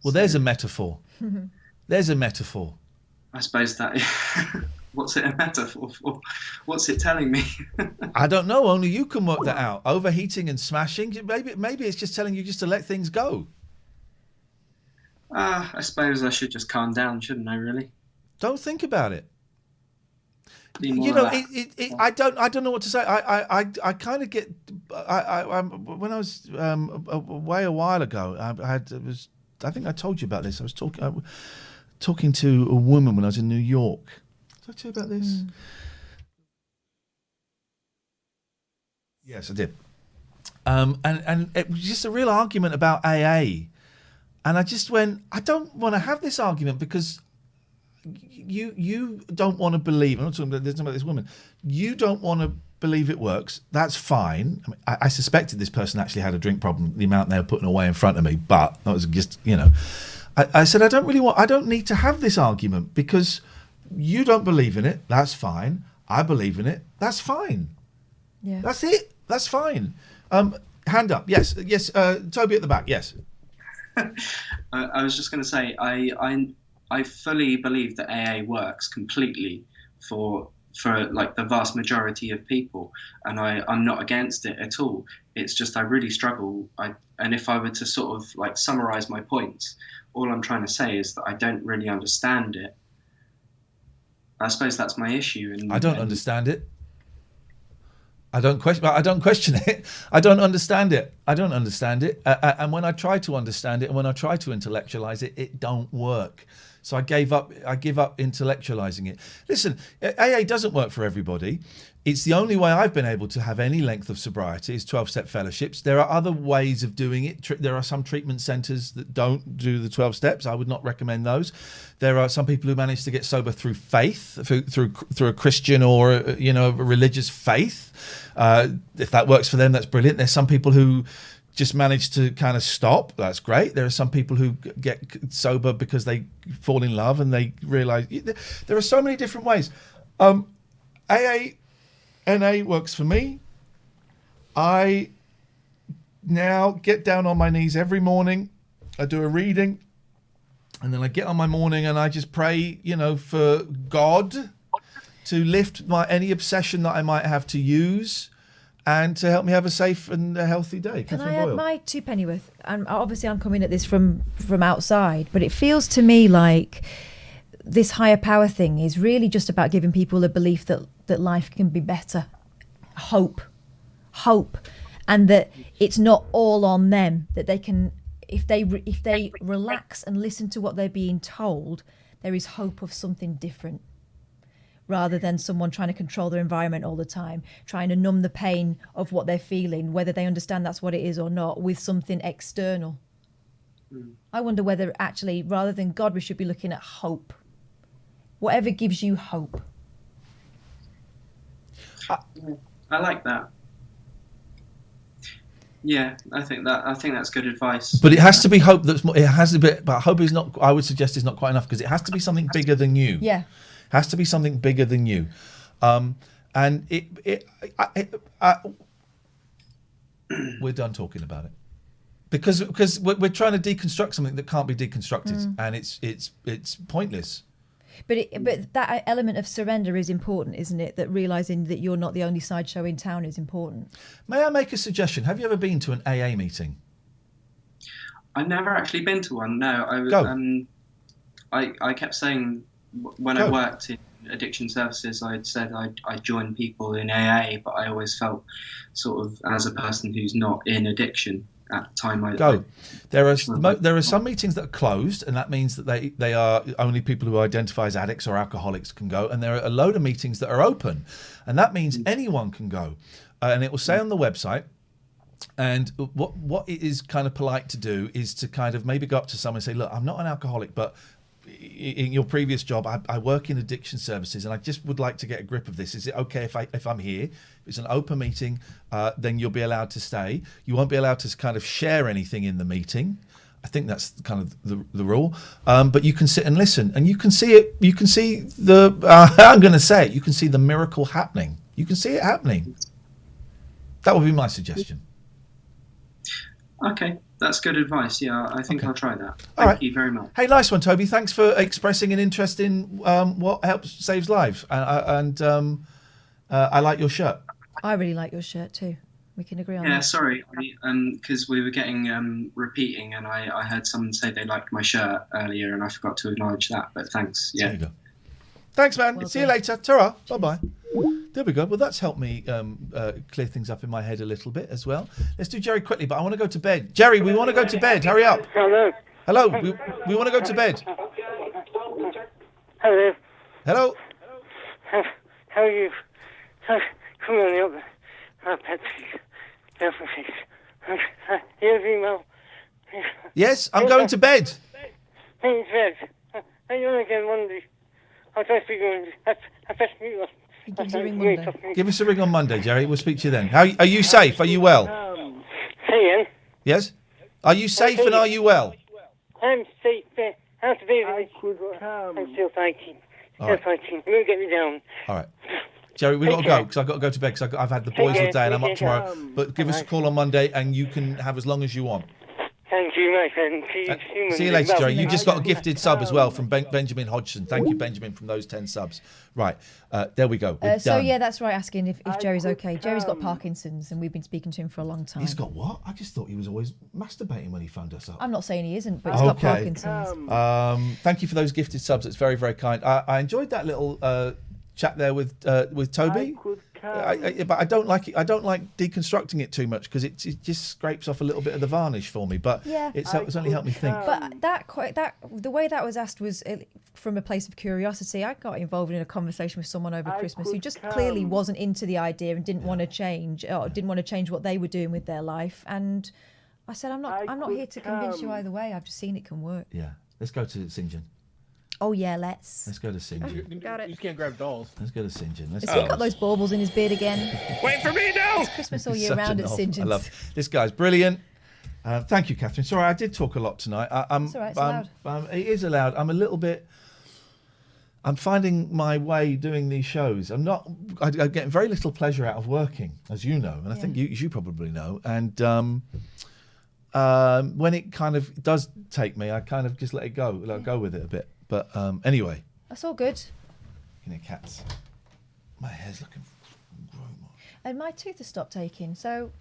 Well, there's a metaphor. There's a metaphor. I suppose that. What's it a metaphor for? What's it telling me? I don't know. Only you can work that out. Overheating and smashing. Maybe it's just telling you just to let things go. I suppose I should just calm down, shouldn't I? Really? Don't think about it. I don't know what to say. I kind of get. When I was away a while ago, I think I told you about this. I was talking to a woman when I was in New York. Did I tell you about this? Yes, I did. And it was just a real argument about AA. And I just went, I don't want to have this argument because you don't want to believe. I'm not talking about this woman. You don't want to believe it works. That's fine. I mean, I suspected this person actually had a drink problem, the amount they were putting away in front of me, but that was just, I said, I don't need to have this argument because you don't believe in it. That's fine. I believe in it. That's fine. Yeah. That's it. That's fine. Hand up. Yes. Toby at the back. Yes. I was just going to say, I fully believe that AA works completely for like the vast majority of people, and I'm not against it at all. It's just I really struggle. And if I were to sort of like summarize my points, all I'm trying to say is that I don't really understand it. I suppose that's my issue. And I don't understand it. I don't question it. I don't understand it. And when I try to understand it and when I try to intellectualize it, it don't work. So I give up intellectualizing it. Listen, AA doesn't work for everybody. It's the only way I've been able to have any length of sobriety is 12-step fellowships. There are other ways of doing it. There are some treatment centers that don't do the 12 steps. I would not recommend those. There are some people who manage to get sober through faith, through a Christian or a religious faith. If that works for them, that's brilliant. There's some people who just manage to kind of stop. That's great. There are some people who get sober because they fall in love and they realize there are so many different ways. NA works for me. I now get down on my knees every morning. I do a reading and then I get on my morning and I just pray, for God to lift any obsession that I might have to use and to help me have a safe and a healthy day. Can Catherine I Boyle. add my two pennyworth? Obviously I'm coming at this from outside, but it feels to me like this higher power thing is really just about giving people a belief that life can be better. Hope. And that it's not all on them, that they can, if they relax and listen to what they're being told, there is hope of something different, rather than someone trying to control their environment all the time, trying to numb the pain of what they're feeling, whether they understand that's what it is or not, with something external. I wonder whether actually, rather than God, we should be looking at hope. Whatever gives you hope. I like that. Yeah, I think that's good advice. But it has to be hope that's more, it has to be, but hope is not, I would suggest is not quite enough, because it has to be something bigger than you. Yeah. Has to be something bigger than you. And we're done talking about it. Because we're trying to deconstruct something that can't be deconstructed, and it's pointless. But that element of surrender is important, isn't it? That realising that you're not the only sideshow in town is important. May I make a suggestion? Have you ever been to an AA meeting? I've never actually been to one. No, I kept saying when I worked in addiction services, I'd said I'd join people in AA, but I always felt sort of as a person who's not in addiction. At the time there are some meetings that are closed, and that means that they are only people who identify as addicts or alcoholics can go, and there are a load of meetings that are open, and that means anyone can go, and it will say on the website. And what it is kind of polite to do is to kind of maybe go up to someone and say, look, I'm not an alcoholic, but in your previous job, I work in addiction services, and I just would like to get a grip of this. Is it okay if I'm here? If it's an open meeting, then you'll be allowed to stay. You won't be allowed to kind of share anything in the meeting. I think that's kind of the rule. But you can sit and listen, and you can see it. You can see the. I'm going to say it. You can see the miracle happening. You can see it happening. That would be my suggestion. Okay. That's good advice. Yeah, I think I'll try that. Thank you very much. Hey, nice one, Toby. Thanks for expressing an interest in what saves lives. And I like your shirt. I really like your shirt too. We can agree on that. Yeah, sorry, because we were getting repeating, and I heard someone say they liked my shirt earlier, and I forgot to acknowledge that. But thanks. Yeah. There you go. Thanks, man. See you later. Ta-ra. Bye-bye. There we go. Well, that's helped me clear things up in my head a little bit as well. Let's do Jerry quickly, but I want to go to bed. Jerry, we want to go to bed. Hurry up. Hello. Hello. We want to go to bed. Hello. Hello. How are you? Come on up. Patrick. Here's email. Yes, I'm going to bed. Thanks, Ed. Are you on again Monday? I'll try to speak on Give us a ring on Monday, Jerry. We'll speak to you then. Are you safe? Are you well? Hey, Ian. Yes? Are you safe and are you well? I'm safe. How to be I'm still fighting. Still fighting. You won't get me down. All right. Jerry, we've got to go because I've got to go to bed because I've had the boys all day and I'm up tomorrow. But give us a call on Monday and you can have as long as you want. Thank you, my friend. See you later, Jerry. You just got a gifted sub as well from Benjamin Hodgson. Thank you, Benjamin, from those 10 subs. Right, there we go. So, yeah, that's right, asking if Jerry's okay. Jerry's got Parkinson's and we've been speaking to him for a long time. He's got what? I just thought he was always masturbating when he phoned us up. I'm not saying he isn't, but he's got Parkinson's. Thank you for those gifted subs. It's very, very kind. I enjoyed that little chat there with Toby. But I don't like it. I don't like deconstructing it too much because it just scrapes off a little bit of the varnish for me. But yeah, it's only helped me think. But the way that was asked was from a place of curiosity. I got involved in a conversation with someone over Christmas who just clearly wasn't into the idea and didn't want to change, or didn't want to change what they were doing with their life. And I said, I'm not here to convince you either way. I've just seen it can work. Yeah, let's go to St. John. Oh yeah, let's go to St. John. Got it. You just can't grab dolls. Let's go to St. John. Has he got those baubles in his beard again? Wait for me now. It's Christmas all year round at St. John's. I love this guy's brilliant. Thank you, Catherine. Sorry, I did talk a lot tonight. It's all right. It's allowed. It is allowed. I'm finding my way doing these shows. I'm getting very little pleasure out of working, as you know, and I think you probably know. And when it kind of does take me, I kind of just let it go. Go with it a bit. But anyway. That's all good. Cats. My hair's looking and my tooth has stopped taking, so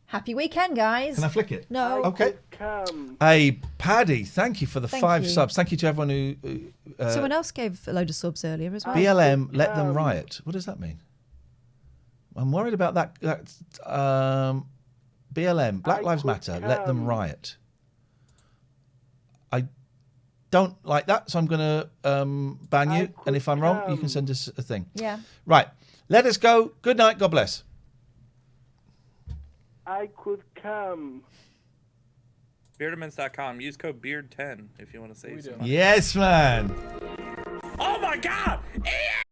happy weekend, guys. Can I flick it? No. Okay. Hey, Paddy, thank you for the 5 subs. Thank you to everyone who... Someone else gave a load of subs earlier as well. BLM, let them riot. What does that mean? I'm worried about that. BLM, Black Lives Matter, let them riot. I don't like that, so I'm going to ban you. And if I'm wrong, you can send us a thing. Yeah. Right. Let us go. Good night. God bless. I could come. Beardaments.com. Use code BEARD10 if you want to save some money. Yes, man. Oh my God! Ian!